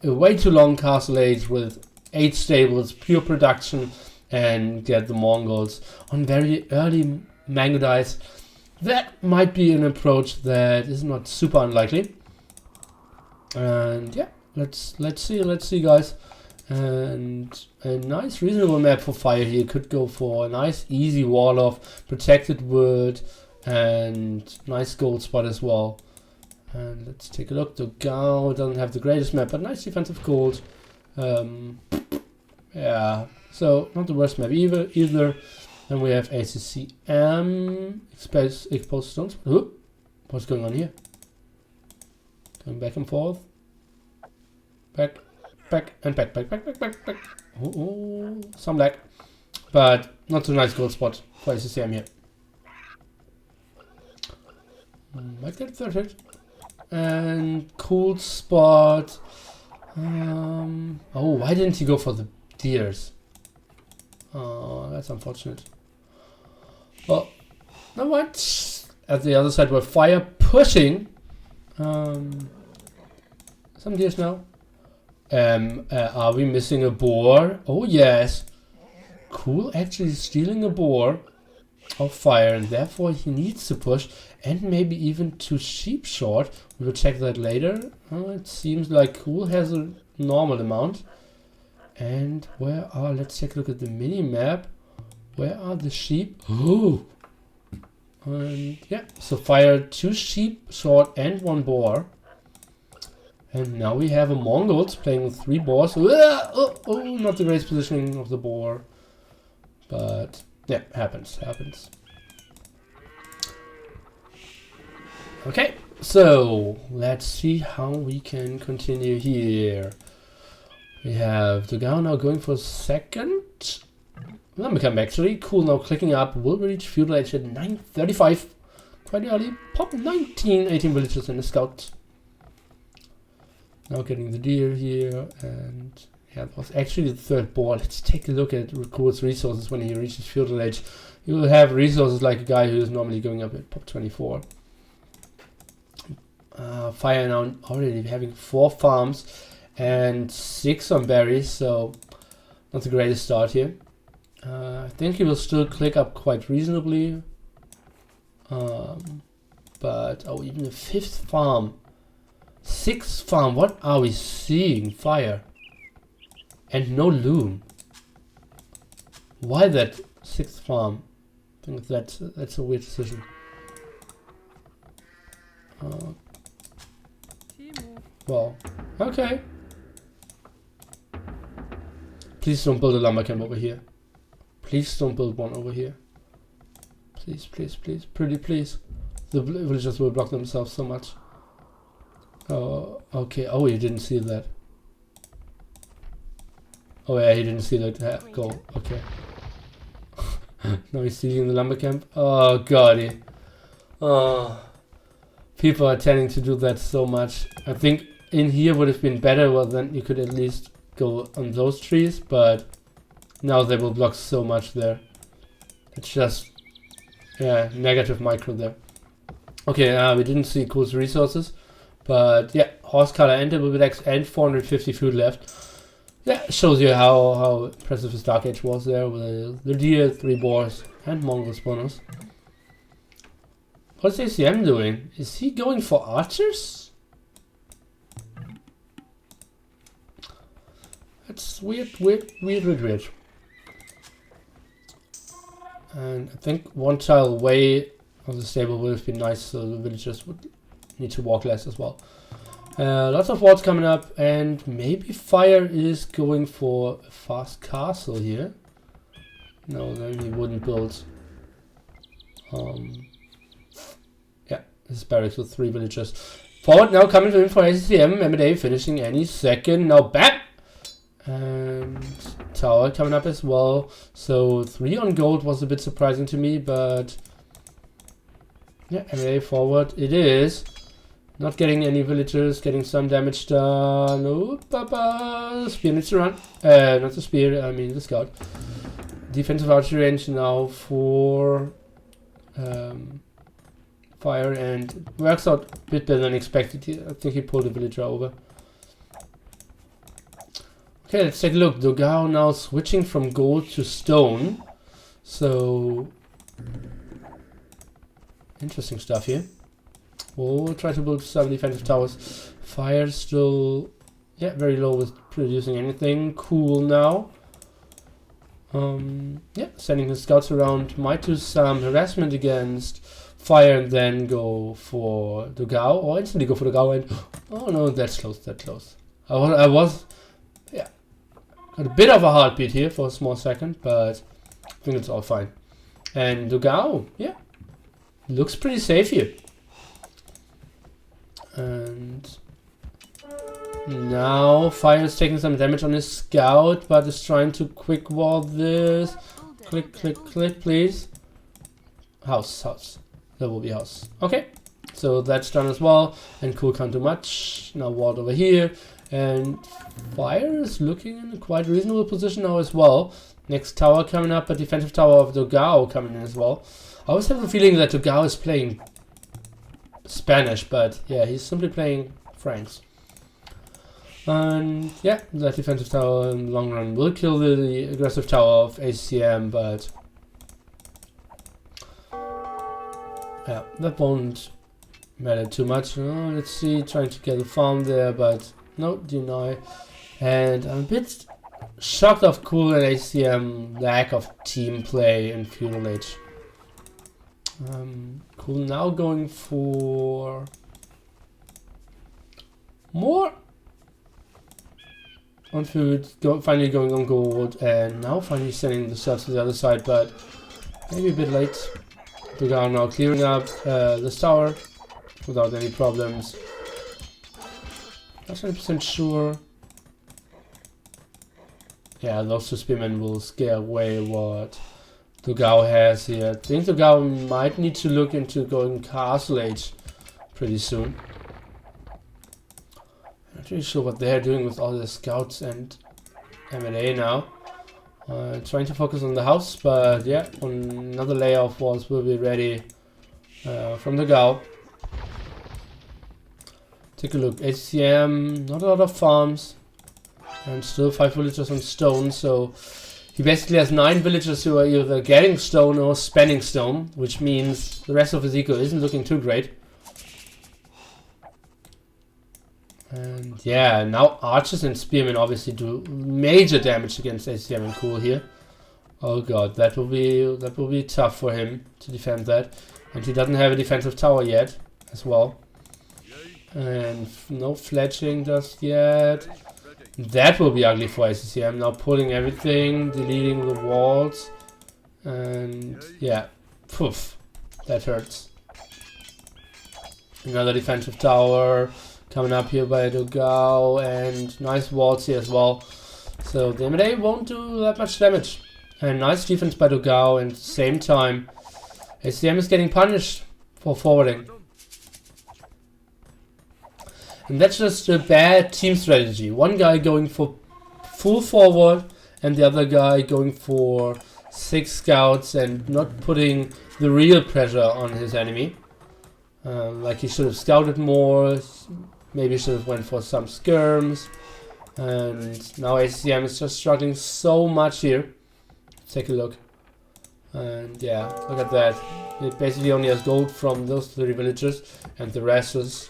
a way too long Castle Age with 8 stables, pure production, and get the Mongols on very early mango dice. That might be an approach that is not super unlikely. And yeah, let's see guys. And a nice reasonable map for fire here. Could go for a nice easy wall of protected wood and nice gold spot as well. And let's take a look. Dogao doesn't have the greatest map, but nice defensive gold. Yeah, so not the worst map either. Then we have ACCM, exposed stones. Oop, what's going on here? Going back and forth. Back, and back. Oh, some lag. But not so nice gold spot for ACCM here. Might get third hit. And cool spot. Oh, why didn't he go for the deers? Oh, that's unfortunate. Well, no what? At the other side, we're fire pushing. Some deers now. Are we missing a boar? Oh yes. Cool, actually stealing a boar of fire, and therefore he needs to push, and maybe even 2 sheep short. We will check that later. Oh, it seems like Cool has a normal amount. And where are, let's take a look at the mini map. Where are the sheep? Oh! And yeah, so fire 2 sheep short and 1 boar. And now we have a Mongols playing with 3 boars. Oh, not the greatest positioning of the boar. But yeah, happens. Okay, so let's see how we can continue here. We have Dogao now going for second. Lumbercamp actually. Cool, now clicking up. Will reach feudal age at 9:35. Quite early. Pop 18 villages in the scout. Now getting the deer here, and yeah, that was actually the 3rd boar. Let's take a look at Cool's resources when he reaches feudal age. He will have resources like a guy who is normally going up at pop 24. Fire now already having 4 farms and 6 on berries, so not the greatest start here. I think he will still click up quite reasonably. But oh, even a 5th farm. 6th farm, what are we seeing? Fire. And no loom. Why that 6th farm? I think that's a weird decision. Well, okay. Please don't build a lumber camp over here. Please don't build one over here. Please, pretty please. The villagers will block themselves so much. Oh, okay. Oh, you didn't see that. Oh yeah, he didn't see that goal. Okay. Now he's stealing the lumber camp. Oh god. People are tending to do that so much. I think in here would have been better. Well, then you could at least go on those trees, but now they will block so much there. It's just, yeah, negative micro there. Okay, we didn't see Cool's resources, but yeah, horse color and Dex and 450 food left. Yeah, shows you how impressive his Dark Age was there with the deer, 3 boars, and Mongol spawners. What's ACM doing? Is he going for archers? That's weird. And I think 1 tile away of the stable would have been nice, so the villagers would need to walk less as well. Lots of walls coming up, and maybe Fire is going for a fast castle here. No, then he wouldn't build. Yeah, this is barracks with 3 villagers. Forward now coming in for ACCM. MoA finishing any second. Now back! And tower coming up as well. So 3 on gold was a bit surprising to me, but yeah, MoA forward it is. Not getting any villagers, getting some damage done. Oh, papa! Spear needs to run. Not the spear, I mean the scout. Defensive archery range now for Fire, and works out a bit better than expected. I think he pulled a villager over. Okay, let's take a look. Dogao now switching from gold to stone. So, interesting stuff here. We'll try to build some defensive towers. Fire still, yeah, very low with producing anything. Cool now. Yeah, sending his scouts around. Might do some harassment against Fire and then go for Dogao, or instantly go for Dogao and oh no, that's close, that's close. I was, yeah, got a bit of a heartbeat here for a small second, but I think it's all fine. And Dogao, yeah, looks pretty safe here. And now Fire is taking some damage on his scout, but is trying to quick wall this. Click, click, click, please. House, house. There will be house. Okay, so that's done as well. And Cool can't do much. Now ward over here. And Fire is looking in a quite reasonable position now as well. Next tower coming up, a defensive tower of Dogao coming in as well. I always have the feeling that Dogao is playing Spanish, but yeah, he's simply playing Franks. And yeah, that defensive tower in the long run will kill the aggressive tower of ACCM, but yeah, that won't matter too much. Let's see, trying to get a farm there, but no, deny. And I'm a bit shocked of Cool and ACCM lack of team play in Feudal Age. Cool now going for more on food, finally going on gold, and now finally sending the stuff to the other side, but maybe a bit late. Dogao now clearing up this tower without any problems. Not 100% sure. Yeah, those two spearmen will scare away what Dogao has here. I think Dogao might need to look into going Castle Age pretty soon. Not really sure what they're doing with all the scouts and MoA now. Trying to focus on the house, but yeah, another layer of walls will be ready from Dogao. Take a look. ACCM, not a lot of farms, and still 5 villagers on stone, so he basically has 9 villagers who are either getting stone or spending stone, which means the rest of his eco isn't looking too great. And yeah, now archers and spearmen obviously do major damage against ACCM and Cool here. Oh god, that will be tough for him to defend that. And he doesn't have a defensive tower yet as well. And no fletching just yet. That will be ugly for ACCM. Now pulling everything, deleting the walls. And yeah, poof, that hurts. Another defensive tower coming up here by Dogao, and nice walls here as well. So the MoA won't do that much damage. And nice defense by Dogao, and at the same time ACCM is getting punished for forwarding. And that's just a bad team strategy. One guy going for full forward and the other guy going for 6 scouts and not putting the real pressure on his enemy. Like he should have scouted more, maybe should have went for some skirms. And now ACCM is just struggling so much here. Take a look. And yeah, look at that. It basically only has gold from those 3 villagers, and the rest is,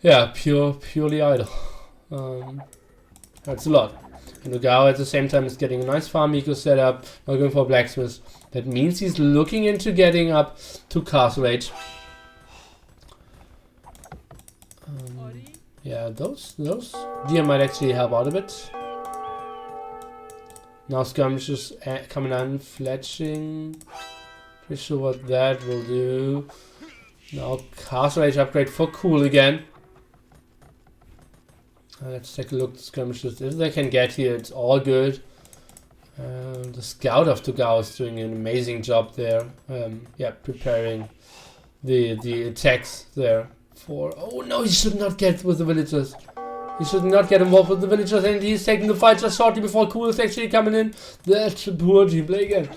yeah, purely idle. That's a lot. And Dogao at the same time is getting a nice farm eco set up, not going for blacksmiths. That means he's looking into getting up to Castle Age. Yeah, those deer might actually help out a bit. Now skirmishes coming on, fletching. Pretty sure what that will do. Now Castle Age upgrade for Cool again. Let's take a look at the skirmishes. If they can get here, it's all good. The scout of Dogao is doing an amazing job there. Yeah, preparing the attacks there for. Oh no, he should not get with the villagers. He should not get involved with the villagers, and he's taking the fight just shortly before Cool is actually coming in. That's a poor team play again.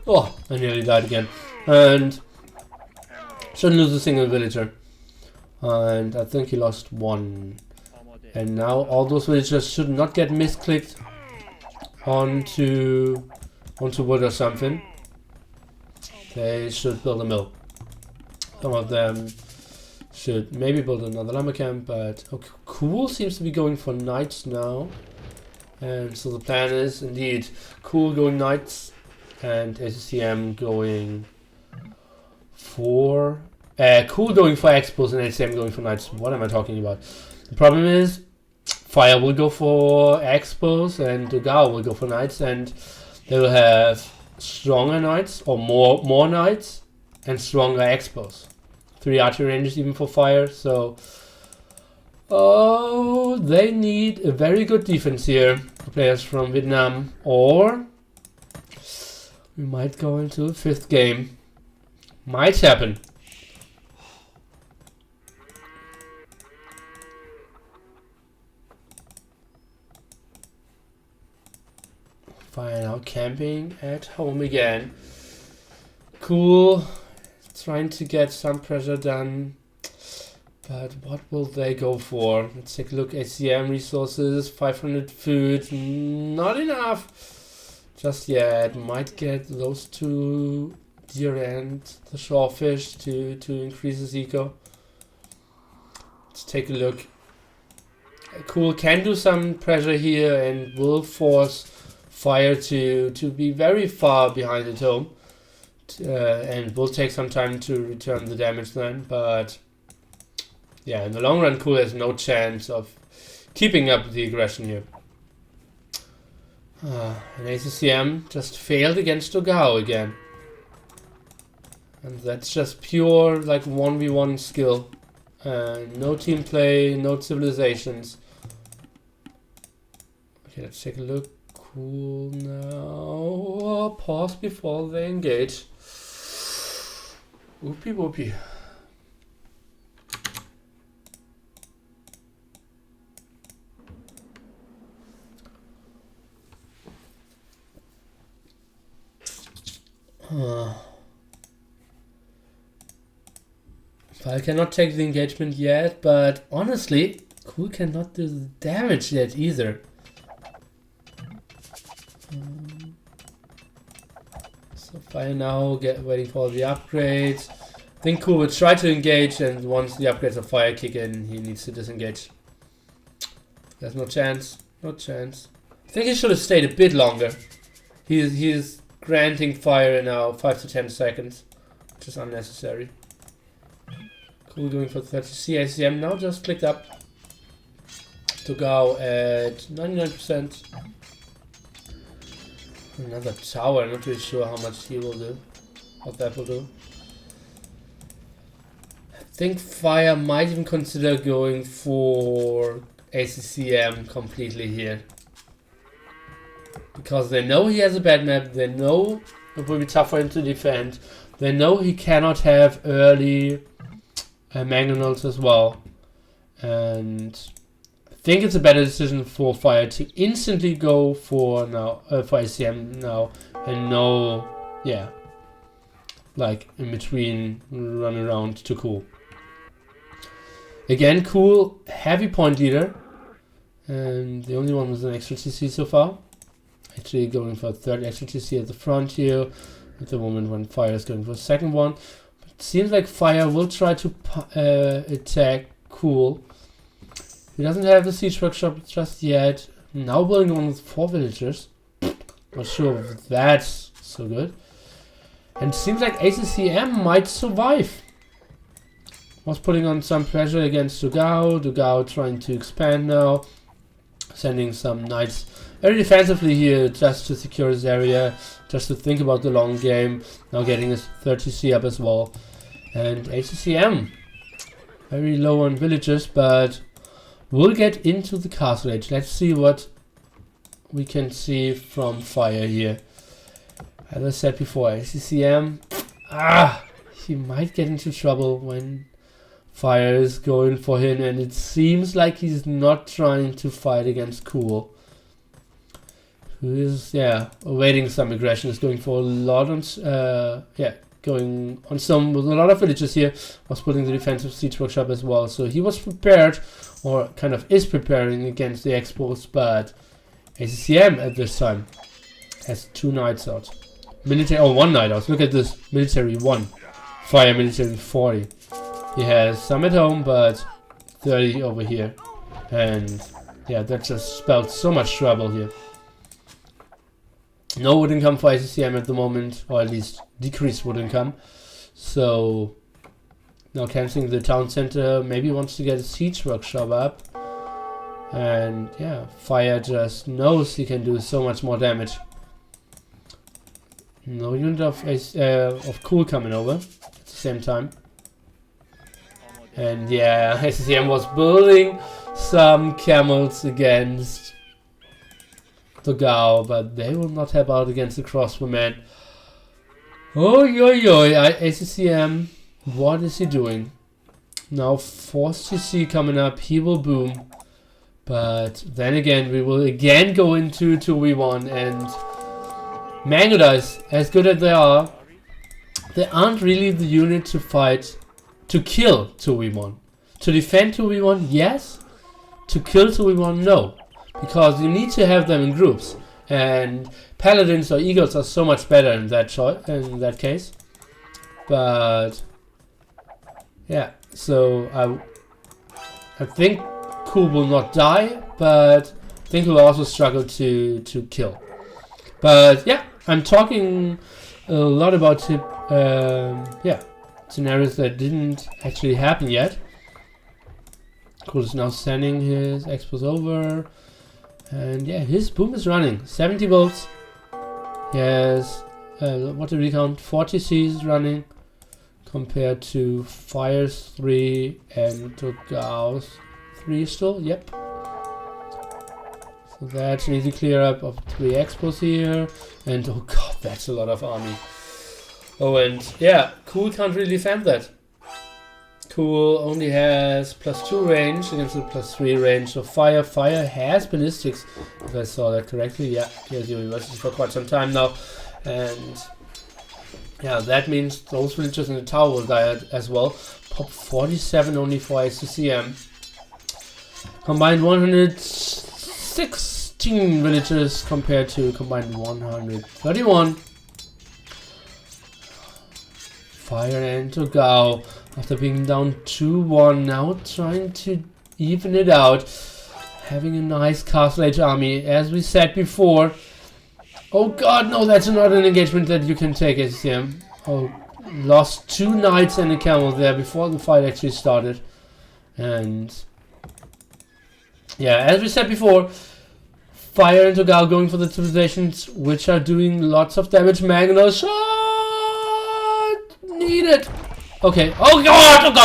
Oh, I nearly died again. And shouldn't lose a single villager. And I think he lost 1. And now all those villagers should not get misclicked onto wood or something. They should build a mill. Some of them should maybe build another lumber camp, but okay, Cool seems to be going for knights now. And so the plan is indeed Cool going knights and ACCM going for Cool going for expos and ACCM going for knights. What am I talking about? The problem is Fire will go for expos and Dogao will go for knights, and they will have stronger knights or more knights and stronger expos. 3 archery ranges even for Fire, so they need a very good defense here, the players from Vietnam, or we might go into a 5th game. Might happen. Fire now camping at home again. Cool. Trying to get some pressure done. But what will they go for? Let's take a look. ACCM resources, 500 food. Not enough just yet. Might get those 2 deer and the shawfish to increase his eco. Let's take a look. Cool can do some pressure here and will force Fire to be very far behind at home, and will take some time to return the damage then, but yeah, in the long run Cool has no chance of keeping up the aggression here. And ACCM just failed against Dogao again, and that's just pure like 1v1 skill, no team play, no civilizations. Okay, let's take a look. Cool now. Pause before they engage. Whoopie whoopie. I cannot take the engagement yet, but honestly, Cool cannot do the damage yet either. So Fire now waiting for the upgrades. I think Cool will try to engage, and once the upgrades of Fire kick in, he needs to disengage. There's no chance. No chance. I think he should have stayed a bit longer. He is granting Fire now 5 to 10 seconds, which is unnecessary. Cool going for 30. ACCM now just clicked up. Dogao at 99%. Another tower, not really sure how much he will do, what that will do. I think Fire might even consider going for ACCM completely here. Because they know he has a bad map, they know it will be tough for him to defend, they know he cannot have early mangonels as well. And I think it's a better decision for Fire to instantly go for for ACCM now, and no, yeah, like in between run around to Cool. Again, Cool heavy point leader, and the only one with an extra TC so far. Actually going for a 3rd extra TC at the front here, at the moment when Fire is going for a 2nd one. But it seems like Fire will try to attack Cool. He doesn't have the siege workshop just yet. Now building one with 4 villagers. Not sure if that's so good. And it seems like ACCM might survive. Was putting on some pressure against Dogao. Dogao trying to expand now. Sending some knights very defensively here just to secure his area. Just to think about the long game. Now getting his 30C up as well. And ACCM very low on villagers, but we'll get into the castle age. Let's see what we can see from Fire here. As I said before, ACCM, he might get into trouble when Fire is going for him, and it seems like he's not trying to fight against Cool, who is awaiting some aggression. Is going for a lot on going on some with a lot of villages here, was building the defensive siege workshop as well. So he was prepared, or kind of is preparing against the Expos, but ACCM at this time has 2 knights out. Military, oh, 1 knight out. Look at this, military 1, fire military 40. He has some at home, but 30 over here. And yeah, that just spelled so much trouble here. No wood income for ACCM at the moment, or at least decreased wood income. So now cancelling the town center, maybe wants to get a siege workshop up. And yeah, fire just knows he can do so much more damage. No unit of Cool coming over at the same time. And yeah, ACCM was building some camels against Dogao, but they will not help out against the crossbowman. Oh, ACCM, what is he doing? Now Force TC coming up, he will boom. But then again, we will again go into 2v1, and Mangodas, as good as they are, they aren't really the unit to fight, to kill 2v1. To defend 2v1, yes. To kill 2v1, no. Because you need to have them in groups. And Paladins or Eagles are so much better in that case. But yeah, so I think Cool will not die, but I think he'll also struggle to kill. But yeah, I'm talking a lot about scenarios that didn't actually happen yet. Cool is now sending his expos over, and yeah, his boom is running 70 volts. He has what do we count? 40 Cs running compared to Fire's 3 and Dogao's 3 still. Yep. So that's an easy clear up of 3 expos here, and oh god, that's a lot of army. Oh, and yeah, Cool can't really defend that. Cool only has +2 range against the +3 range. So Fire has ballistics, if I saw that correctly. Yeah, he has university for quite some time now. And yeah, that means those villagers in the tower will die as well. Pop 47 only for ACCM. Combined 116 villagers compared to combined 131. Fire and Dogao, after being down 2-1, now trying to even it out. Having a nice castle age army, as we said before. Oh god, no, that's not an engagement that you can take, ACCM. Oh, lost 2 knights and a camel there before the fight actually started. And yeah, as we said before, Fire and Dogao going for the civilizations, which are doing lots of damage. Magno shot needed. Okay. Oh god!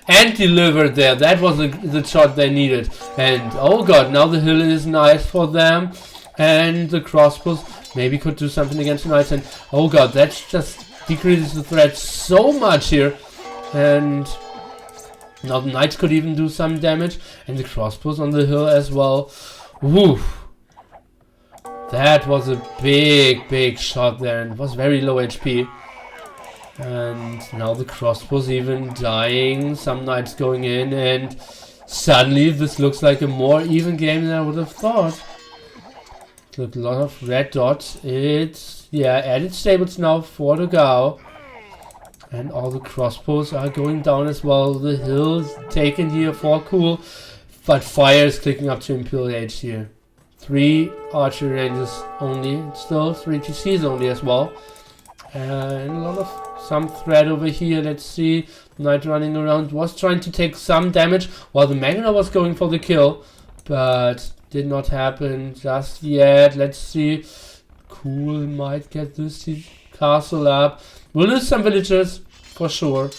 And delivered there. That was the shot they needed. And oh god, now the hill is nice for them. And the crossbows maybe could do something against the knights. And oh god, that just decreases the threat so much here. And now the knights could even do some damage. And the crossbows on the hill as well. Woo! That was a big shot there, and was very low HP. And now the crossbows even dying, some knights going in, and suddenly this looks like a more even game than I would have thought. Look, a lot of red dots. It's, yeah, added stables now for Dogao. And all the crossbows are going down as well. The hill's taken here for Cool. But Fire is clicking up to Imperial Age here. 3 archery ranges only, still 3 TCs only as well. And a lot of some threat over here. Let's see, Knight running around was trying to take some damage while the Magna was going for the kill, but did not happen just yet. Let's see, Cool might get this castle up. We'll lose some villagers for sure.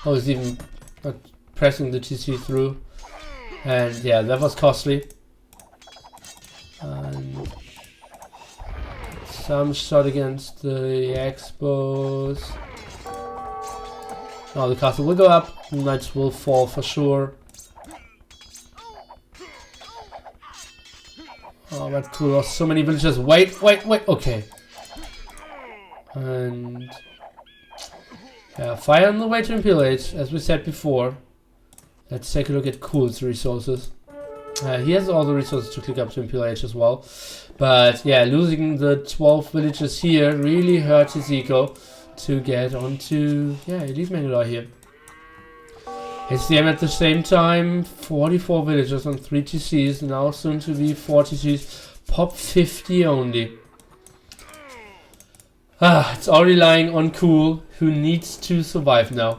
Oh, he's even not pressing the TC through, and yeah, that was costly. And some shot against the Expos. Now the castle will go up, the knights will fall for sure. Oh, but Cool lost so many villagers. Wait, okay. And fire on the way to Imperiate, as we said before. Let's take a look at Cool's resources. He has all the resources to click up to Imperiate as well. But yeah, losing the 12 villages here really hurt his eco to get onto Elite Mangalore here. ACCM at the same time, 44 villagers on 3 TCs, now soon to be 4 TCs, pop 50 only. It's all relying on Cool, who needs to survive now.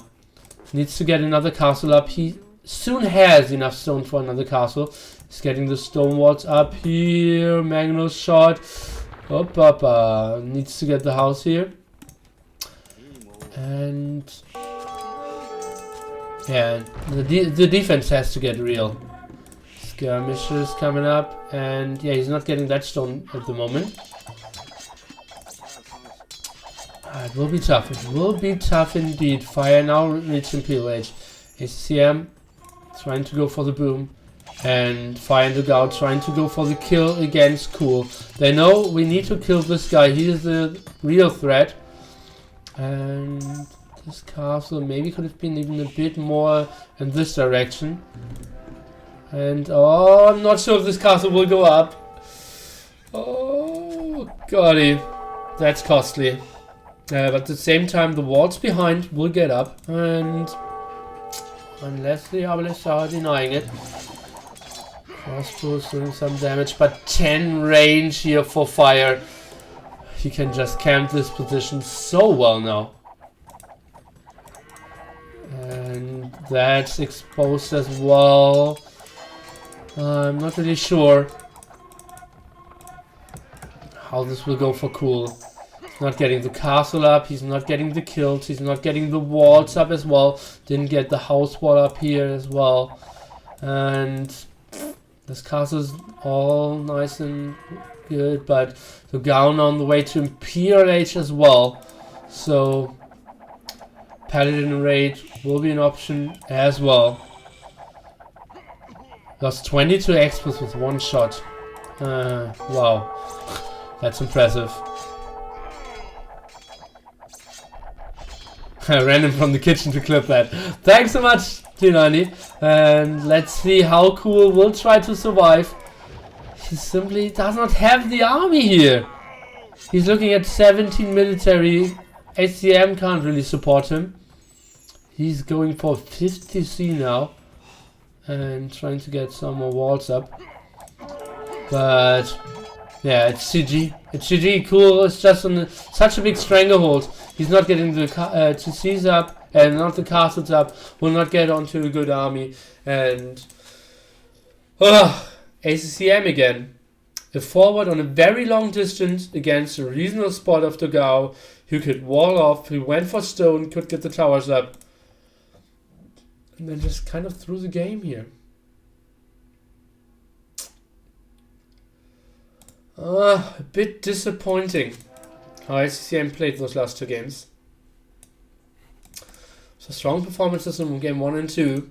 Needs to get another castle up. He soon has enough stone for another castle. He's getting the stone walls up here. Magnus shot. Needs to get the house here. And yeah, the defense has to get real. Skirmishes coming up, and yeah, he's not getting that stone at the moment. It will be tough. It will be tough indeed. Fire now reaching Imperiate. ACCM trying to go for the boom. And Fire and Dogao trying to go for the kill against Cool. They know we need to kill this guy. He is the real threat. And this castle maybe could have been even a bit more in this direction. And I'm not sure if this castle will go up. Oh, golly. That's costly. But at the same time, the walls behind will get up, and unless the obelisks are denying it, Crossbow's doing some damage, but 10 range here for Fire. He can just camp this position so well now. And that's exposed as well. I'm not really sure how this will go for Cool. Not getting the castle up, he's not getting the kills, he's not getting the walls up as well. Didn't get the house wall up here as well. And this castle's all nice and good, but the Dogao on the way to Imperial Age as well. So Paladin raid will be an option as well. Lost 22 XPs with one shot. Wow, that's impressive. I ran him from the kitchen to clip that. Thanks so much, T90. And let's see how Cool will try to survive. He simply does not have the army here. He's looking at 17 military. ACCM can't really support him. He's going for 50C now. And trying to get some more walls up. But yeah, it's CG. It's CG. Cool is just on such a big stranglehold. He's not getting the TCs up and not the castles up. Will not get onto a good army. And ACCM again. A forward on a very long distance against a reasonable spot of Dogao, who could wall off, who went for stone, could get the towers up. And then just kind of threw the game here. A bit disappointing how ACCM played those last 2 games. So strong performances in game 1 and 2.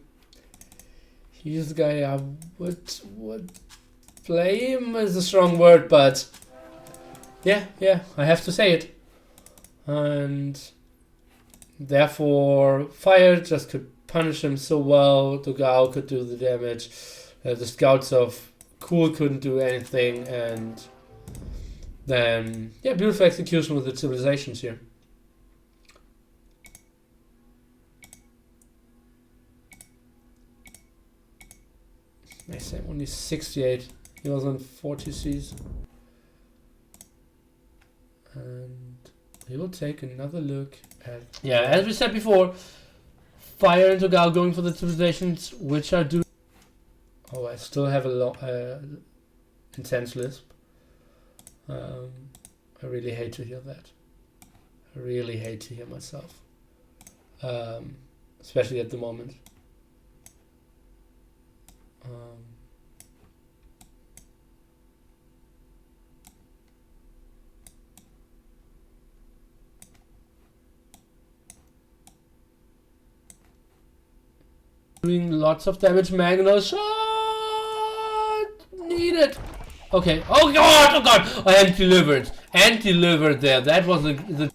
He's the guy I would blame is a strong word, but yeah, I have to say it. And therefore, Fire just could punish him so well. Dogao could do the damage. The scouts of Cool couldn't do anything, and then yeah, beautiful execution with the civilizations here. I say only 68. He was on 40 Cs. And we will take another look at, yeah, as we said before, Fire and Dogao going for the civilizations, which are doing. Oh, I still have a intense lisp. I really hate to hear that. I really hate to hear myself. Especially at the moment. Doing lots of damage. Magnus shot needed. Okay. Oh god! Oh god! I am delivered. And delivered there. That was the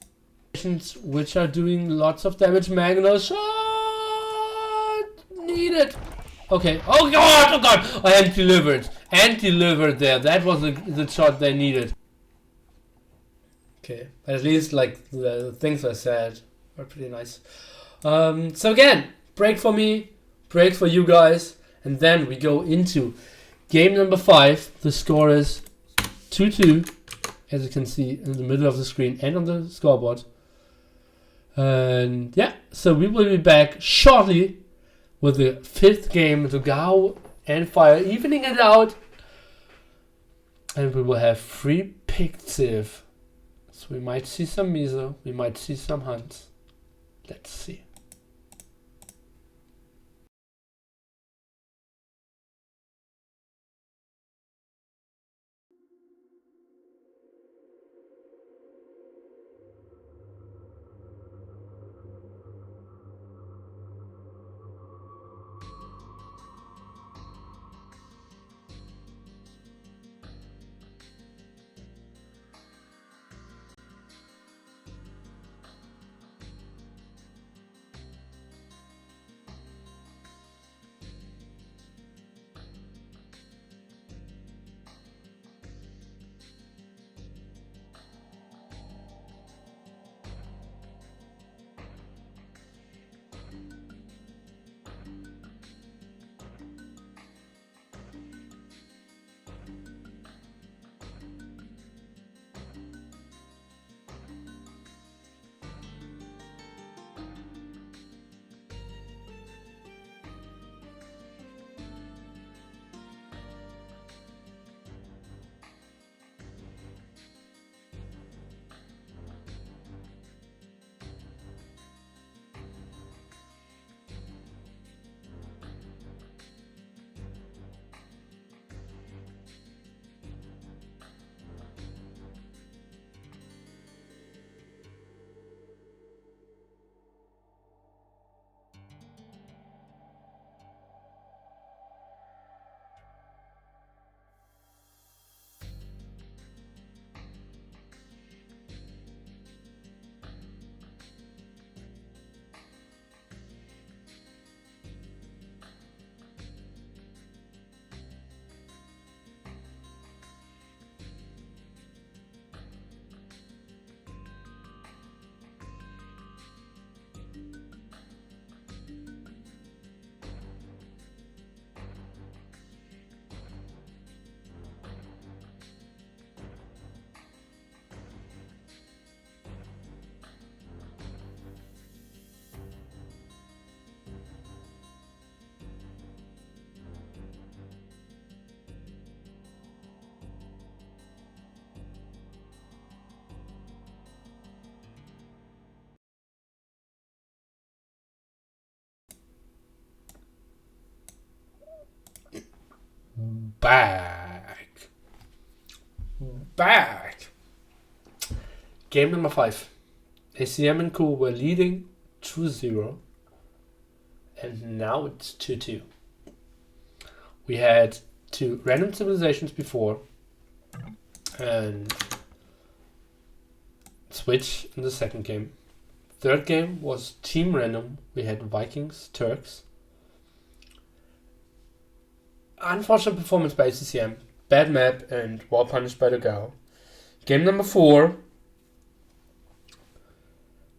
civilizations which are doing lots of damage. Magno shot needed. Okay. Oh god! Oh god! And delivered. And delivered there. That was the shot they needed. Okay. At least like the things I said are pretty nice. So again, break for me, break for you guys, and then we go into game number 5. The score is 2-2, as you can see in the middle of the screen and on the scoreboard. And yeah, so we will be back shortly with the 5th game, Dogao+F1re, evening it out. And we will have 3 picked Civ. So we might see some Miso, we might see some Hunts. Let's see. Back. Game number 5. ACCM+Cool were leading 2-0, and now it's 2-2. We had 2 random civilizations before, and switch in the second game. Third game was team random. We had Vikings, Turks. Unfortunate performance by ACCM, bad map, and well punished by Dogao. Game number 4,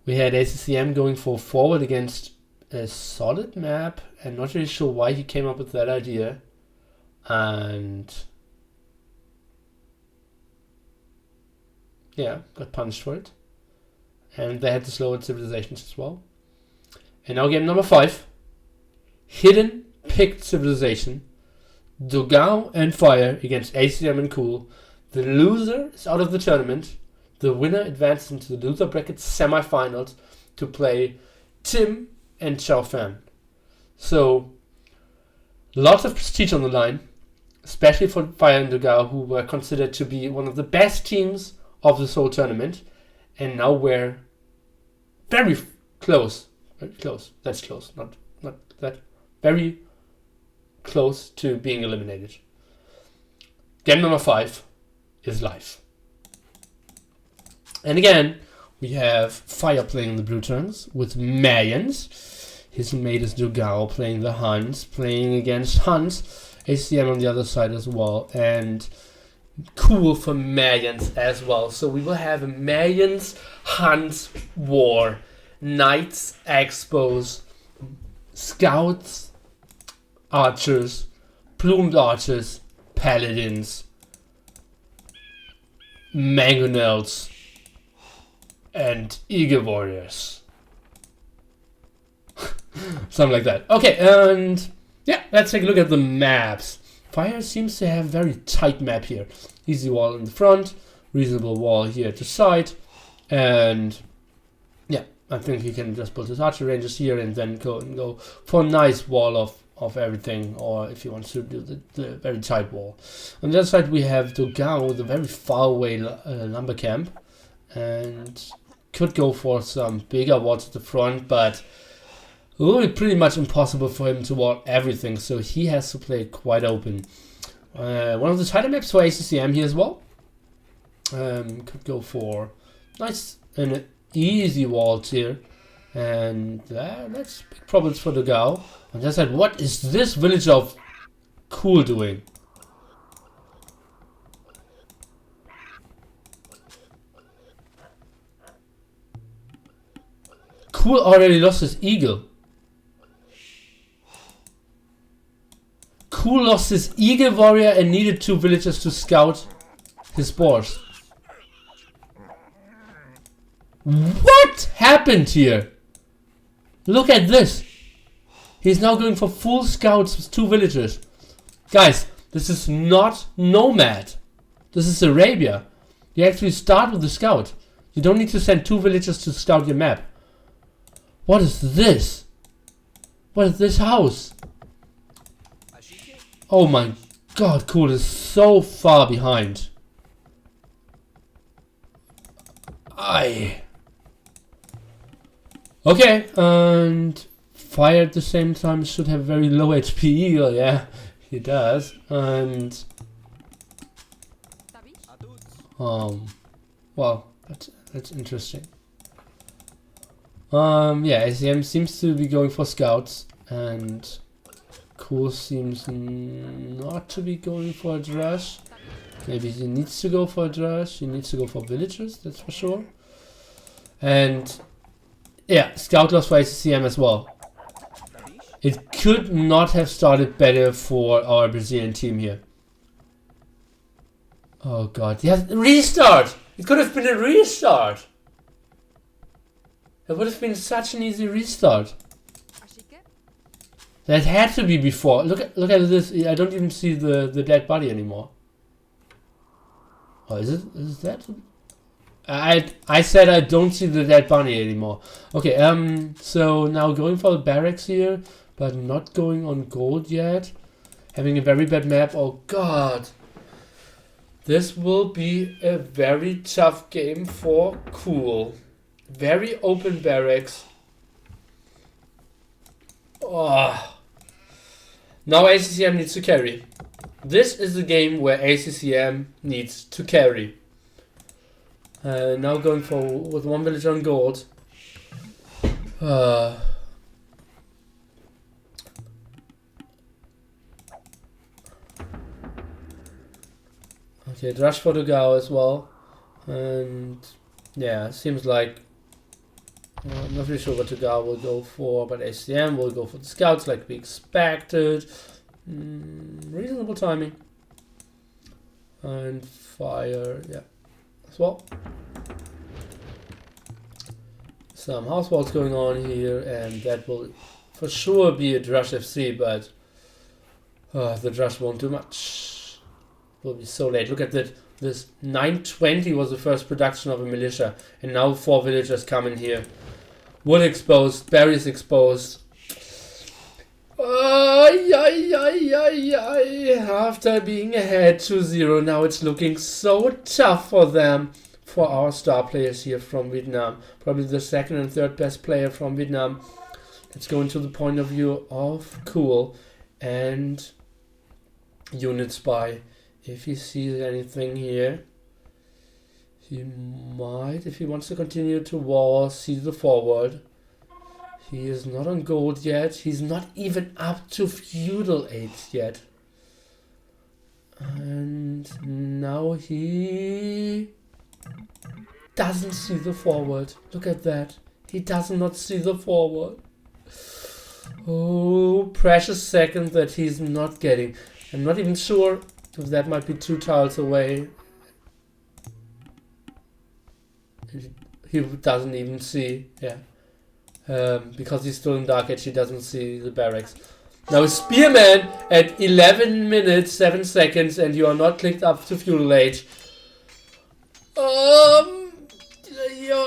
we had ACCM going for forward against a solid map, and not really sure why he came up with that idea. And yeah, got punished for it. And they had the slower civilizations as well. And now game number 5, hidden picked civilization. Dogao+F1re against ACCM+Cool. The loser is out of the tournament. The winner advances into the loser bracket semi-finals to play Tim and Xiao Fan. So, lots of prestige on the line, especially for Fire and Dogao, who were considered to be one of the best teams of this whole tournament, and now we're very close. Very close. That's close. Not that. Very close to being eliminated. Game number 5 is live. And again, We have Fire playing the blue turns with Mayans. His mate is Dogao playing the Huns, playing against Huns. ACCM on the other side as well, and Cool for Mayans as well. So we will have a Mayans Huns war. Knights, Expos, Scouts, Archers, Plumed Archers, Paladins, Mangonels, and Eagle Warriors. Something like that. Okay, and yeah, let's take a look at the maps. Fire seems to have a very tight map here. Easy wall in the front, reasonable wall here at the side, and yeah, I think he can just build his archer ranges here and then go for a nice wall of everything, or if he wants to do the very tight wall. On the other side we have Dogao with a very far away lumber camp, and could go for some bigger walls at the front, but it will be pretty much impossible for him to wall everything, so he has to play quite open. One of the tighter maps for ACCM here as well. Could go for nice and easy walls here, and that's big problems for Dogao. On the other side, what is this village of Cool doing? Cool already lost his eagle. Cool lost his eagle warrior and needed 2 villagers to scout his boars. What happened here? Look at this. He's now going for full scouts with 2 villagers. Guys, this is not Nomad. This is Arabia. You actually start with the scout. You don't need to send 2 villagers to scout your map. What is this? What is this house? Oh my god, Cool is so far behind. Okay, and Fire at the same time should have very low HP eagle, yeah, he does. And well, that's interesting. Yeah, ACM seems to be going for scouts, and Cool seems not to be going for a drush. Maybe he needs to go for a drush. He needs to go for villagers, that's for sure. And yeah, scout loss for ACCM as well. It could not have started better for our Brazilian team here. Oh god, yes, restart! It could have been a restart! It would have been such an easy restart. That had to be before. Look at this. I don't even see the dead body anymore. Oh, is it? Is that? I said I don't see the dead body anymore. Okay. So now going for the barracks here, but not going on gold yet. Having a very bad map. Oh god. This will be a very tough game for Cool. Very open barracks. Oh. Now ACCM needs to carry. This is the game where ACCM needs to carry. Now going for with 1 village on gold. Okay, rush for Dogao as well, and yeah, seems like I'm not really sure what Dogao will go for, but ACCM will go for the scouts like we expected. Reasonable timing. And Fire, yeah, as well. Some house walls going on here, and that will for sure be a Drush FC, but the Drush won't do much. Will be so late. Look at that. This 920 was the first production of a militia, and now 4 villagers come in here. Wood exposed, berries exposed. After being ahead 2-0, now it's looking so tough for them. For our star players here from Vietnam. Probably the second and third best player from Vietnam. Let's go into the point of view of Cool and Unit Spy. If he sees anything here, He might, if he wants to continue to wall, see the forward. He is not on gold yet. He's not even up to feudal 8 yet. And now he doesn't see the forward. Look at that. He does not see the forward. Oh, precious second that he's not getting. I'm not even sure if that might be 2 tiles away. He doesn't even see, yeah. Because he's still in Dark Age, he doesn't see the barracks. Now Spearman at 11 minutes 7 seconds, and you are not clicked up to feudal age.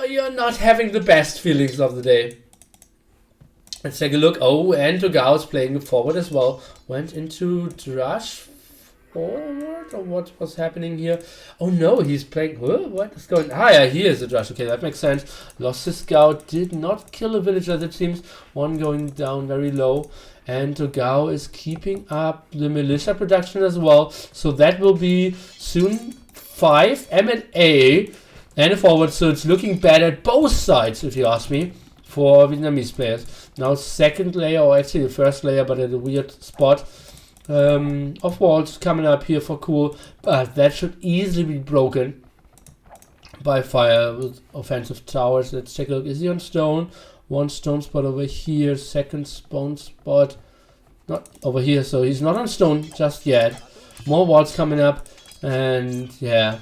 You're not having the best feelings of the day. Let's take a look. Oh, and Dogao is playing forward as well. Went into Drush forward, or what was happening here? Oh no, he's playing. What is going? Ah, yeah, he is a Drush. Okay, that makes sense. Lost his scout. Did not kill a villager. That seems one going down very low. And Dogao is keeping up the militia production as well. So that will be soon 5 M&A and a forward. So it's looking bad at both sides, if you ask me, for Vietnamese players. Now second layer, or actually the first layer, but at a weird spot of walls coming up here for Cool. But that should easily be broken by fire with offensive towers. Let's take a look. Is he on stone? One stone spot over here, second stone spot not over here, so he's not on stone just yet. More walls coming up, and yeah,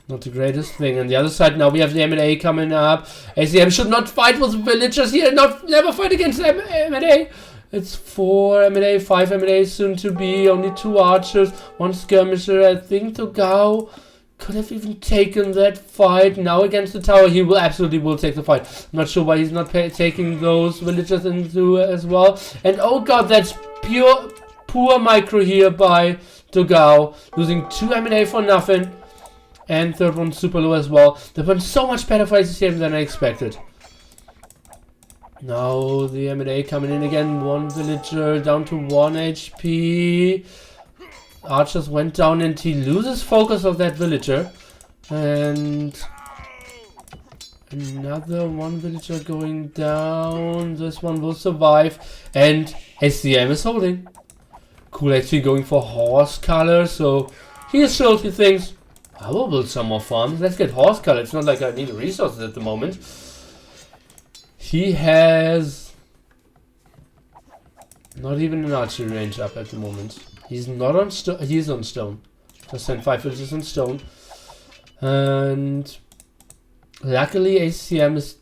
not the greatest thing. On the other side now we have the M&A coming up. ACM should not fight with villagers here, never fight against M&A. It's 4 M&A, 5 M&A soon to be, only 2 archers, 1 skirmisher. I think Dogao could have even taken that fight. Now against the tower, he will absolutely take the fight. I'm not sure why he's not taking those villagers into as well. And oh god, that's poor micro here by Dogao, losing 2 M&A for nothing, and third one super low as well. That went so much better for ACCM than I expected. Now the M&A coming in again, 1 villager down to 1 HP. Archers went down and he loses focus of that villager. And another 1 villager going down. This one will survive. And ACCM is holding. Cool actually going for horse color. So he is sure he thinks, I will build some more farms. Let's get horse color. It's not like I need resources at the moment. He has not even an archery range up at the moment. He's not on stone. He's on stone. Just sent 5 villagers on stone. And luckily ACCM is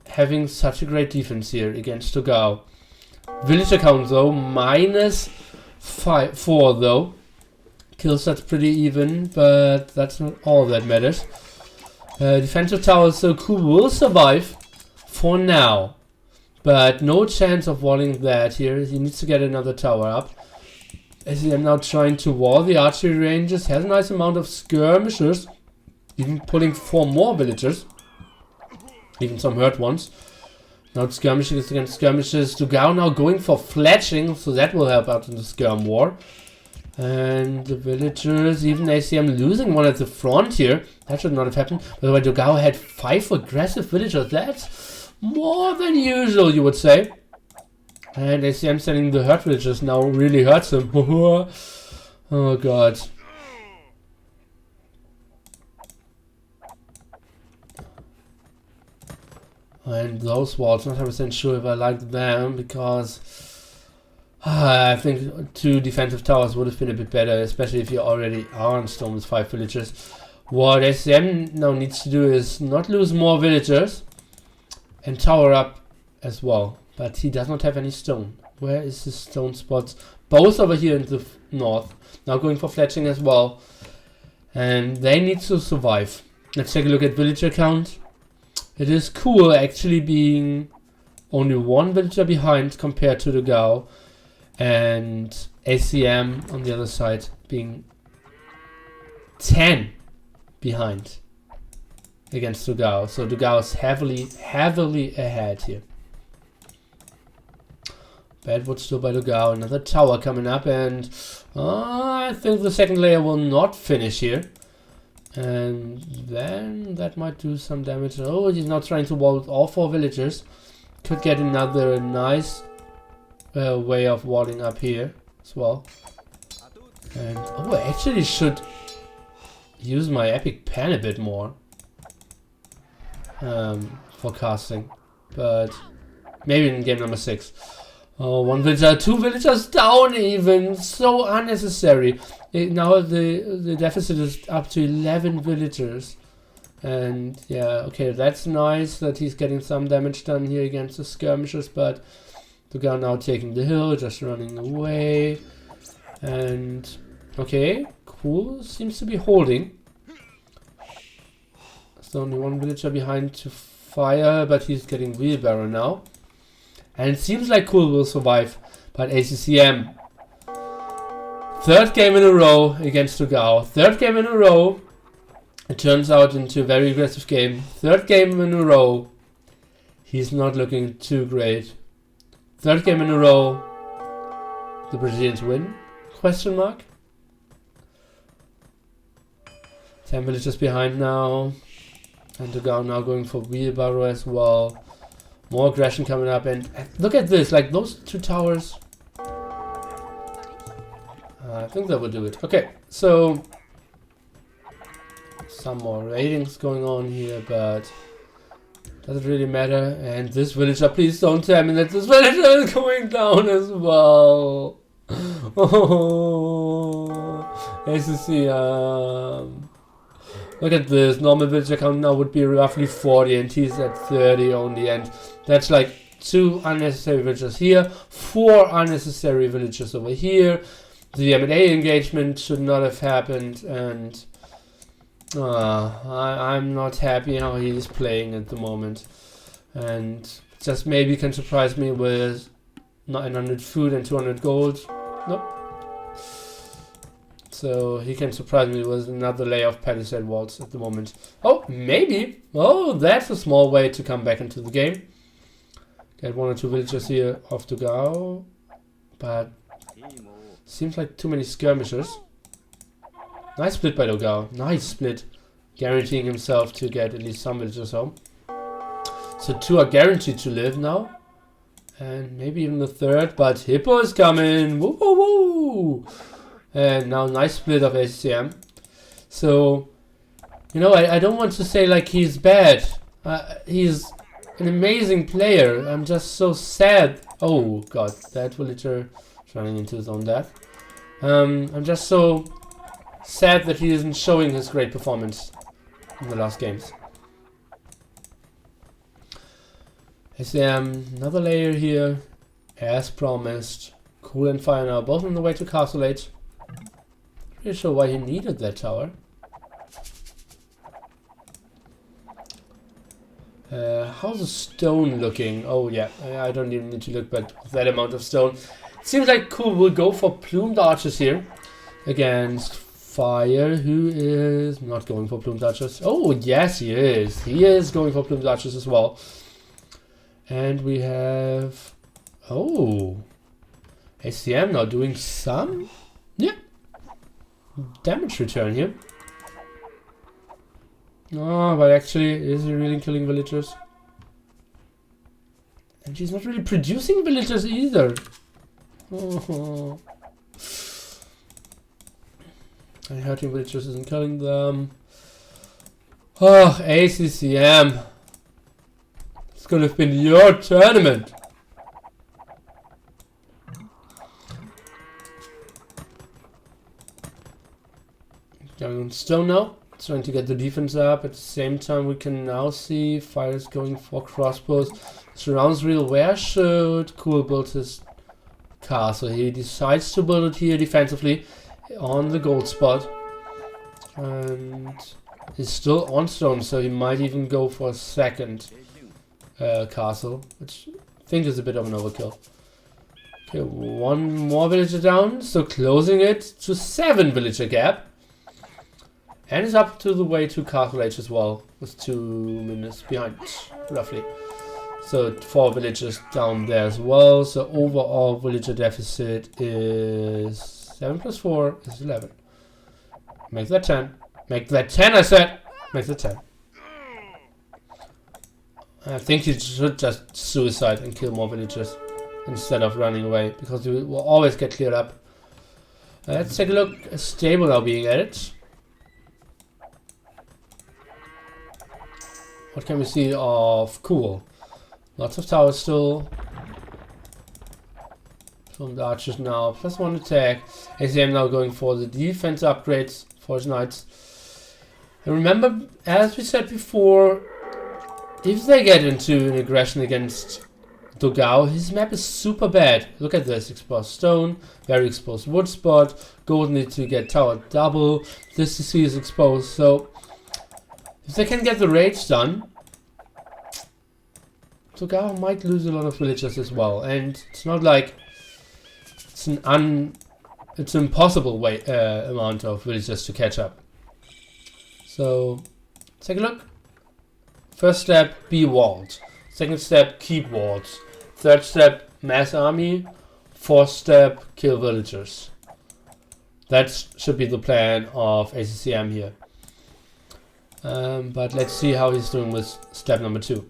having such a great defense here against Dogao. Villager count though, -4 though. Kill stats pretty even, but that's not all that matters. Defensive tower, so Cool will survive for now. But no chance of walling that here. He needs to get another tower up. ACCM now trying to wall the archery ranges. Has a nice amount of skirmishers. Even pulling 4 more villagers. Even some hurt ones. Now it's skirmishes against skirmishes. Dogao now going for fletching. So that will help out in the skirm war. And the villagers, even ACCM losing 1 at the front here. That should not have happened. By the way, Dogao had 5 aggressive villagers. That's more than usual, you would say. And ACCM sending the hurt villagers now really hurts him. Oh god. And those walls, not 100% sure if I like them, because I think 2 defensive towers would have been a bit better, especially if you already are on stone with 5 villagers. What ACCM now needs to do is not lose more villagers and tower up as well. But he does not have any stone. Where is his stone spots? Both over here in the north. Now going for fletching as well. And they need to survive. Let's take a look at villager count. It is Cool actually being only 1 villager behind compared to the Dogao. And ACCM on the other side being 10 behind against Dogao. So Dogao is heavily ahead here. Bad wood still by Dogao. Another tower coming up, and I think the second layer will not finish here. And then that might do some damage. Oh, he's now trying to wall all 4 villagers. Could get another nice way of walling up here as well. And oh, I actually should use my epic pen a bit more for casting, but maybe in game number 6. Oh, 1 villager, 2 villagers down even, so unnecessary. Now the deficit is up to 11 villagers. And yeah, okay, that's nice that he's getting some damage done here against the skirmishers, but Dogao now taking the hill, just running away. And okay, cool, seems to be holding. There's only 1 villager behind to fire, but he's getting wheelbarrow now. And it seems like Cool will survive, but ACCM. 3rd game in a row against Dogao. 3rd game in a row. It turns out into a very aggressive game. 3rd game in a row. He's not looking too great. 3rd game in a row. The Brazilians win? Question mark. 10 villagers behind now. And Dogao now going for wheelbarrow as well. More aggression coming up, and look at this, like those 2 towers. I think that will do it. Okay, so some more ratings going on here, but doesn't really matter. And this villager, please don't tell me that this villager is going down as well. Oh, ACCM. Look at this, normal villager count now would be roughly 40 and he's at 30 only, and that's like 2 unnecessary villagers here, 4 unnecessary villagers over here. The M&A engagement should not have happened, and I'm not happy how he's playing at the moment. And just maybe can surprise me with 900 food and 200 gold. Nope. So he can surprise me with another layer of palisade walls at the moment. Oh, maybe. Oh, that's a small way to come back into the game. Get 1 or 2 villagers here off Dogao, but seems like too many skirmishers. Nice split by Dogao. Nice split, guaranteeing himself to get at least some villagers home. So 2 are guaranteed to live now, and maybe even the 3rd. But Hippo is coming. Woo woo woo! And now nice split of ACCM. So, you know, I don't want to say like he's bad. He's an amazing player. I'm just so sad. Oh god, that villager is running into his own death. I'm just so sad that he isn't showing his great performance in the last games. ACCM, another layer here, as promised. Cool and Fire now both on the way to Castle Age. Pretty sure why he needed that tower. How's the stone looking? Oh yeah, I don't even need to look, but with that amount of stone, it seems like Cool will go for plumed archers here against Fire, who is not going for plumed archers. Oh yes, he is. He is going for plumed archers as well. And we have ACCM now doing some damage return here. Oh, but actually, is he really killing villagers? And she's not really producing villagers either. Oh. And hurting villagers isn't killing them. Oh, ACCM. It's gonna have been your tournament. Going on stone now, trying to get the defense up. At the same time, we can now see Fire's going for crossbows. Surrounds real. Where should Cool build his castle? He decides to build it here defensively on the gold spot. And he's still on stone, so he might even go for a 2nd castle, which I think is a bit of an overkill. Okay, 1 more villager down, so closing it to 7 villager gap. And is up to the way to Castle Age as well, with 2 minutes behind, roughly. So 4 villagers down there as well. So overall villager deficit is 7 plus 4 is 11. Make that 10. Make that 10, I said. Make the 10. I think he should just suicide and kill more villagers instead of running away, because he will always get cleared up. Let's take a look. A stable now being added. What can we see of Cool? Lots of towers still. From the archers now. +1 attack. ACCM now going for the defense upgrades for his knights. And remember, as we said before, if they get into an aggression against Dogao, his map is super bad. Look at this. Exposed stone, very exposed wood spot. Gold need to get tower double. This CC is exposed. So, if they can get the raids done, Dogao might lose a lot of villagers as well. And it's not like it's an impossible amount of villagers to catch up. So, take a look. First step, be walled. Second step, keep walls. Third step, mass army. Fourth step, kill villagers. That should be the plan of ACCM here. But let's see how he's doing with step number 2.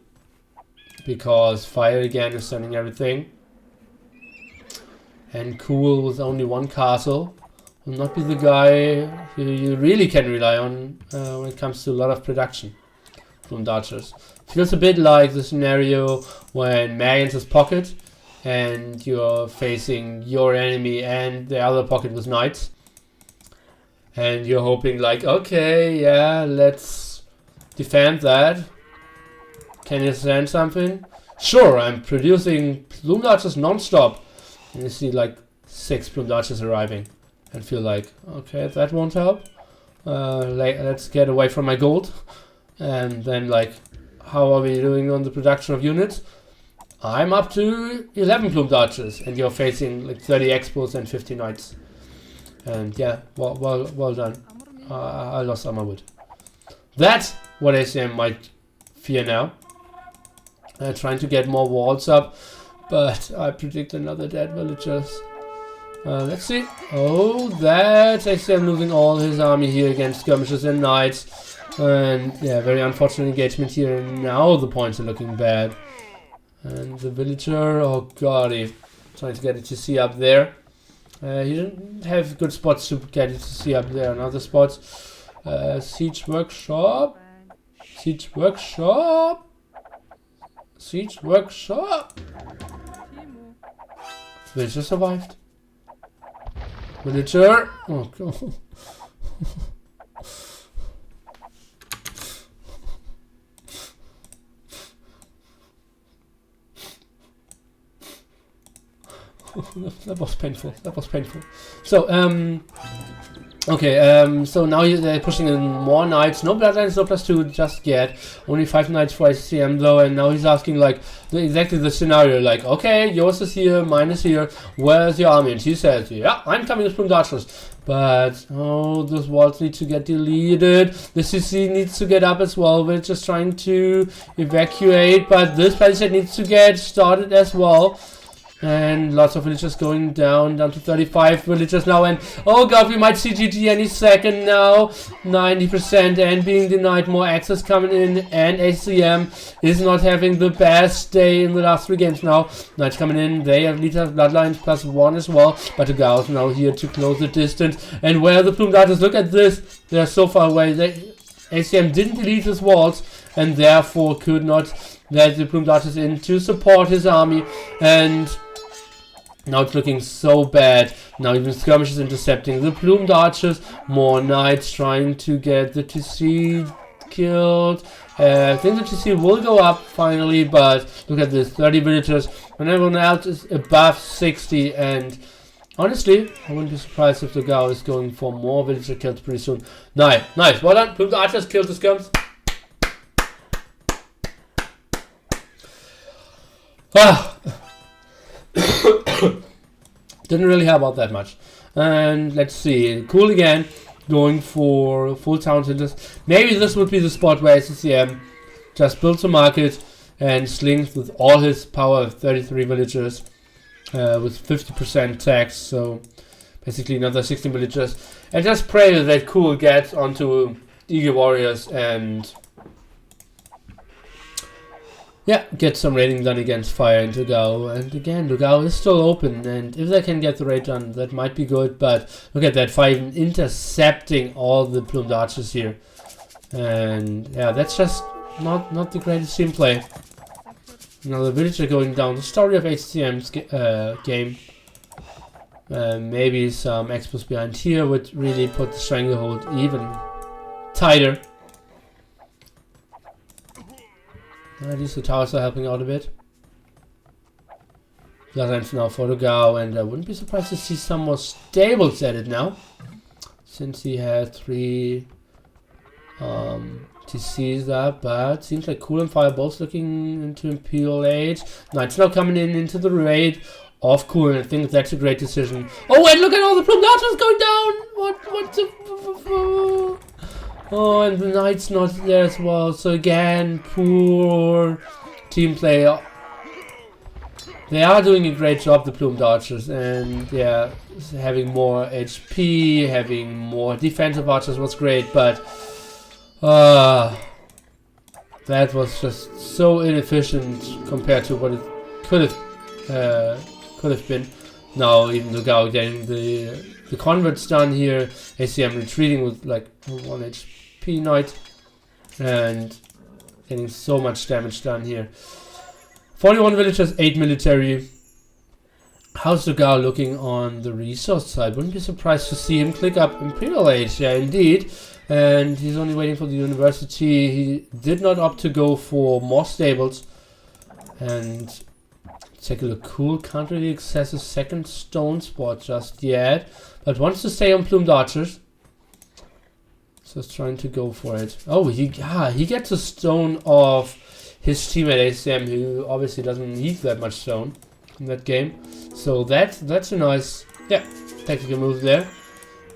Because Fire again is sending everything. And Cool with only 1 castle will not be the guy who you really can rely on when it comes to a lot of production from the archers. Feels a bit like the scenario when Mag enters pocket and you're facing your enemy and the other pocket with knights. And you're hoping like, okay, yeah, let's defend that. Can you send something? Sure, I'm producing plumed archers non-stop. And you see like 6 plumed archers arriving. And feel like, okay, that won't help. Let's get away from my gold. And then like, how are we doing on the production of units? I'm up to 11 plumed archers, and you're facing like 30 expos and 50 knights. And yeah, well done. I lost Armorwood. That's what ACCM might fear now. Trying to get more walls up, but I predict another dead villagers. Let's see. Oh, that's ACCM losing all his army here against skirmishers and knights. And yeah, very unfortunate engagement here, and now the points are looking bad. And the villager, oh god, he's trying to get it to see up there. He didn't have good spots to get it to see up there. And other spots, siege workshop, siege workshop, siege workshop. Villager survived. Villager, oh god. That was painful. That was painful. So, okay, so now they're pushing in more knights. No bloodlines, no +2 just yet. Only 5 knights for ACCM though, and now he's asking like exactly the scenario, like, okay, yours is here, mine is here, where's your army? And he says, yeah, I'm coming with plumed archers. But, oh, those walls need to get deleted. The CC needs to get up as well. We're just trying to evacuate, but this palisade needs to get started as well. And lots of villagers going down to 35 villagers now, and oh god, we might see GG any second now. 90% and being denied, more access coming in, and ACCM is not having the best day in the last 3 games now. Knights coming in, they have lead bloodlines +1 as well, but the Dogao is now here to close the distance. And where the plumed archers, look at this, they're so far away. ACCM didn't delete his walls and therefore could not let the plumed archers in to support his army, and now it's looking so bad. Now even skirmishers intercepting the plumed archers. More knights trying to get the TC killed. I think the TC will go up finally, but look at this, 30 villagers. When everyone else is above 60, and honestly, I wouldn't be surprised if the Dogao is going for more villager kills pretty soon. Nice, nice, well done. Plumed archers killed the skirms. Ah. Didn't really help out that much. And let's see, Cool again, going for full town centers. Maybe this would be the spot where ACCM just builds a market and slings with all his power of 33 villagers with 50% tax. So basically another 16 villagers, and just pray that Cool gets onto Eagle Warriors and yeah, get some raiding done against Fire and Dogao. And again, Dogao is still open, and if they can get the raid done, that might be good. But look at that, Fire intercepting all the plumed archers here. And yeah, that's just not the greatest team play. Another villager going down. The story of ACCM's game. Maybe some expos behind here would really put the stranglehold even tighter. At least the towers are helping out a bit. Bloodlines now for Dogao, and I wouldn't be surprised to see some more stables at it now, since he had 3 TCs up. But seems like Cool and Fire both looking into Imperial Age. Knights now coming into the raid of Cool, and I think that's a great decision. Oh wait, look at all the plumed archers going down! What the... Oh, and the Knight's not there as well, so again, poor team play. They are doing a great job, the plumed archers, and yeah, having more HP, having more defensive archers was great, but that was just so inefficient compared to what it could have been. Now even Dogao getting the converts done here, ACM retreating with like 1 HP knight and getting so much damage done here. 41 villagers, 8 military. How's Dogao looking on the resource side? Wouldn't be surprised to see him click up Imperial Age, yeah indeed. And he's only waiting for the university. He did not opt to go for more stables. And take a look, Cool can't really access a second stone spot just yet, but wants to stay on plumed archers. So he's trying to go for it. Oh, he gets a stone of his teammate ACM, who obviously doesn't need that much stone in that game. So that's a nice, yeah, tactical move there.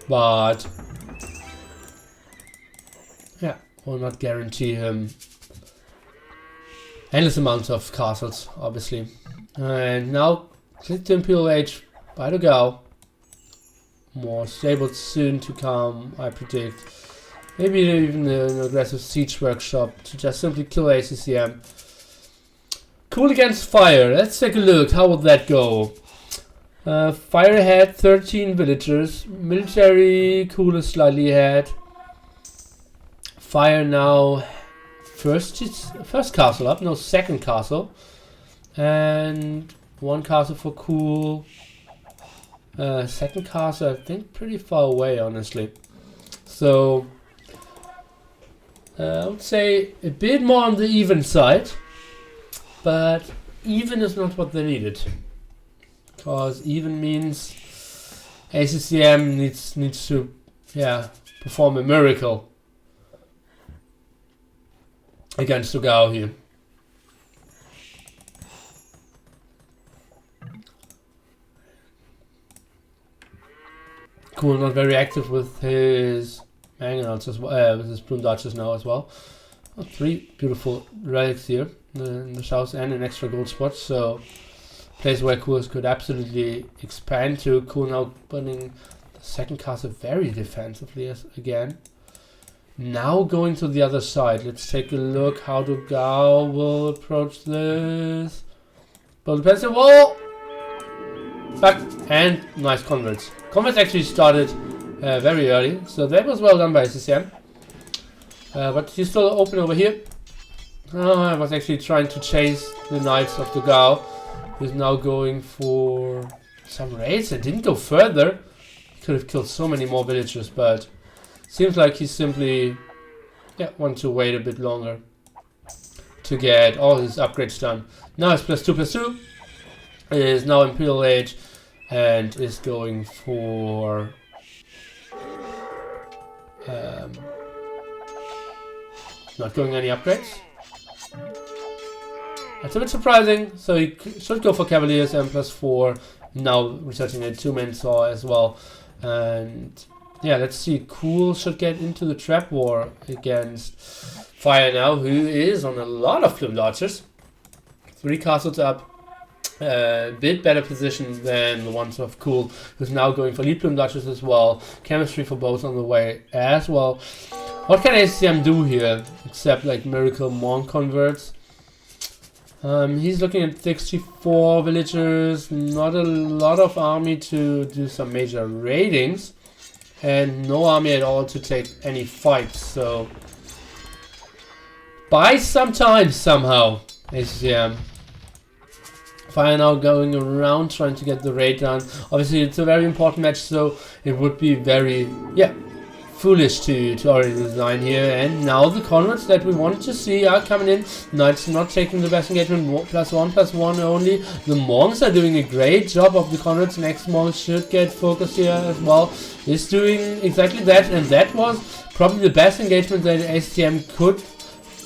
But yeah, will not guarantee him endless amounts of castles, obviously. And now click to Imperial Age by Dogao. More stables soon to come, I predict. Maybe even an aggressive siege workshop to just simply kill ACCM. Cool against Fire. Let's take a look. How would that go? Fire had 13 villagers. Military, Cool is slightly ahead. Fire now first castle up, no, second castle. And 1 castle for Cool. Second castle, I think, pretty far away, honestly. So I would say a bit more on the even side, but even is not what they needed, because even means ACCM needs to perform a miracle against Dogao here. Cool, not very active with his Mangonauts as well, with his plumed archers now as well. 3 beautiful relics here in the south and an extra gold spot, so place where Cool could absolutely expand to. Cool now putting the second castle very defensively again. Now going to the other side. Let's take a look how Dogao will approach this. Build a defensive wall. Back and nice converts. Converts actually started very early, so that was well done by ACCM. But he's still open over here. I was actually trying to chase the knights of Dogao. He's now going for some raids and didn't go further. He could have killed so many more villagers, but seems like he simply wants to wait a bit longer to get all his upgrades done. Now it's +2/+2. It is now Imperial Age and is going for not going any upgrades. That's a bit surprising. So he should go for Cavaliers and +4. Now researching a 2-man saw as well. And yeah, let's see. Cool should get into the trap war against Fire now, who is on a lot of plumed archers. 3 castles up. A bit better position than the ones of Cool, who's now going for lead plumed archers as well. Chemistry for both on the way as well. What can ACCM do here except like miracle monk converts? He's looking at 64 villagers, not a lot of army to do some major raidings, and no army at all to take any fights, so buy some time somehow, ACCM. Fire now going around trying to get the raid done. Obviously it's a very important match, so it would be very, foolish to already design here. And now the converts that we wanted to see are coming in. Knights not taking the best engagement, +1/+1 only. The monks are doing a great job of the converts. Next monk should get focused here as well. Is doing exactly that, and that was probably the best engagement that ACCM could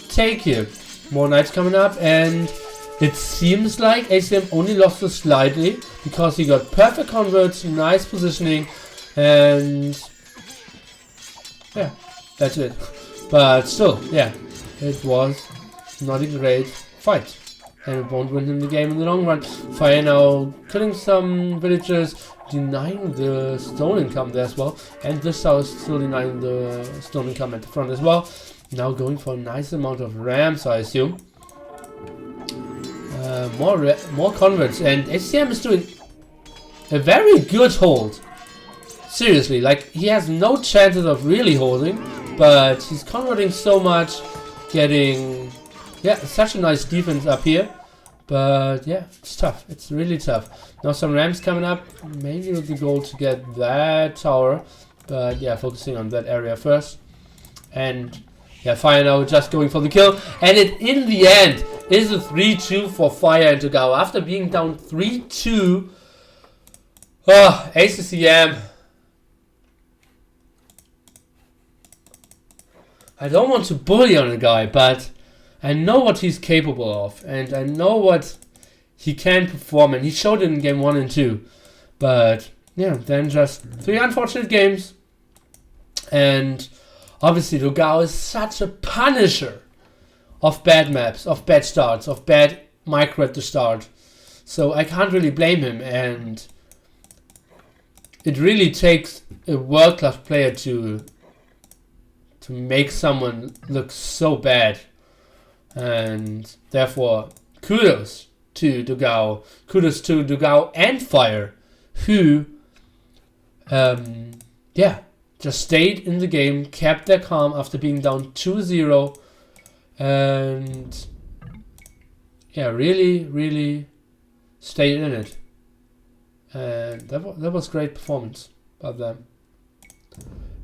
take here. More knights coming up, and it seems like ACCM only lost this slightly because he got perfect converts, nice positioning, and yeah, that's it. But still, yeah, it was not a great fight, and it won't win him the game in the long run. Fire now killing some villagers, denying the stone income there as well, and this south still denying the stone income at the front as well. Now going for a nice amount of rams, I assume. More converts, and ACCM is doing a very good hold. Seriously, like, he has no chances of really holding, but he's converting so much, getting, such a nice defense up here. But yeah, it's tough. It's really tough. Now some rams coming up, maybe with the goal to get that tower, but yeah, focusing on that area first. And yeah, Fire now just going for the kill, and it in the end is a 3-2 for Fire and Dogao after being down 3-2. ACCM. I don't want to bully on a guy, but I know what he's capable of, and I know what he can perform, and he showed it in game 1 and 2. But yeah, then just 3 unfortunate games, and obviously Dogao is such a punisher of bad maps, of bad starts, of bad micro at the start. So I can't really blame him, and it really takes a world-class player to make someone look so bad. And therefore, kudos to Dogao. Kudos to Dogao and Fire, who just stayed in the game, kept their calm after being down 2-0, and really stayed in it. And that was great performance by them.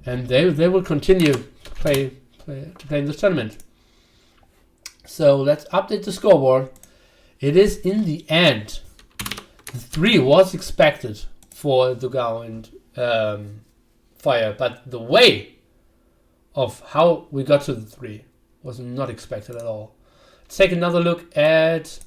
And they will continue to play in this tournament. So let's update the scoreboard. It is in the end, the 3 was expected for Dogao and Fire, but the way of how we got to the 3 was not expected at all. Let's take another look at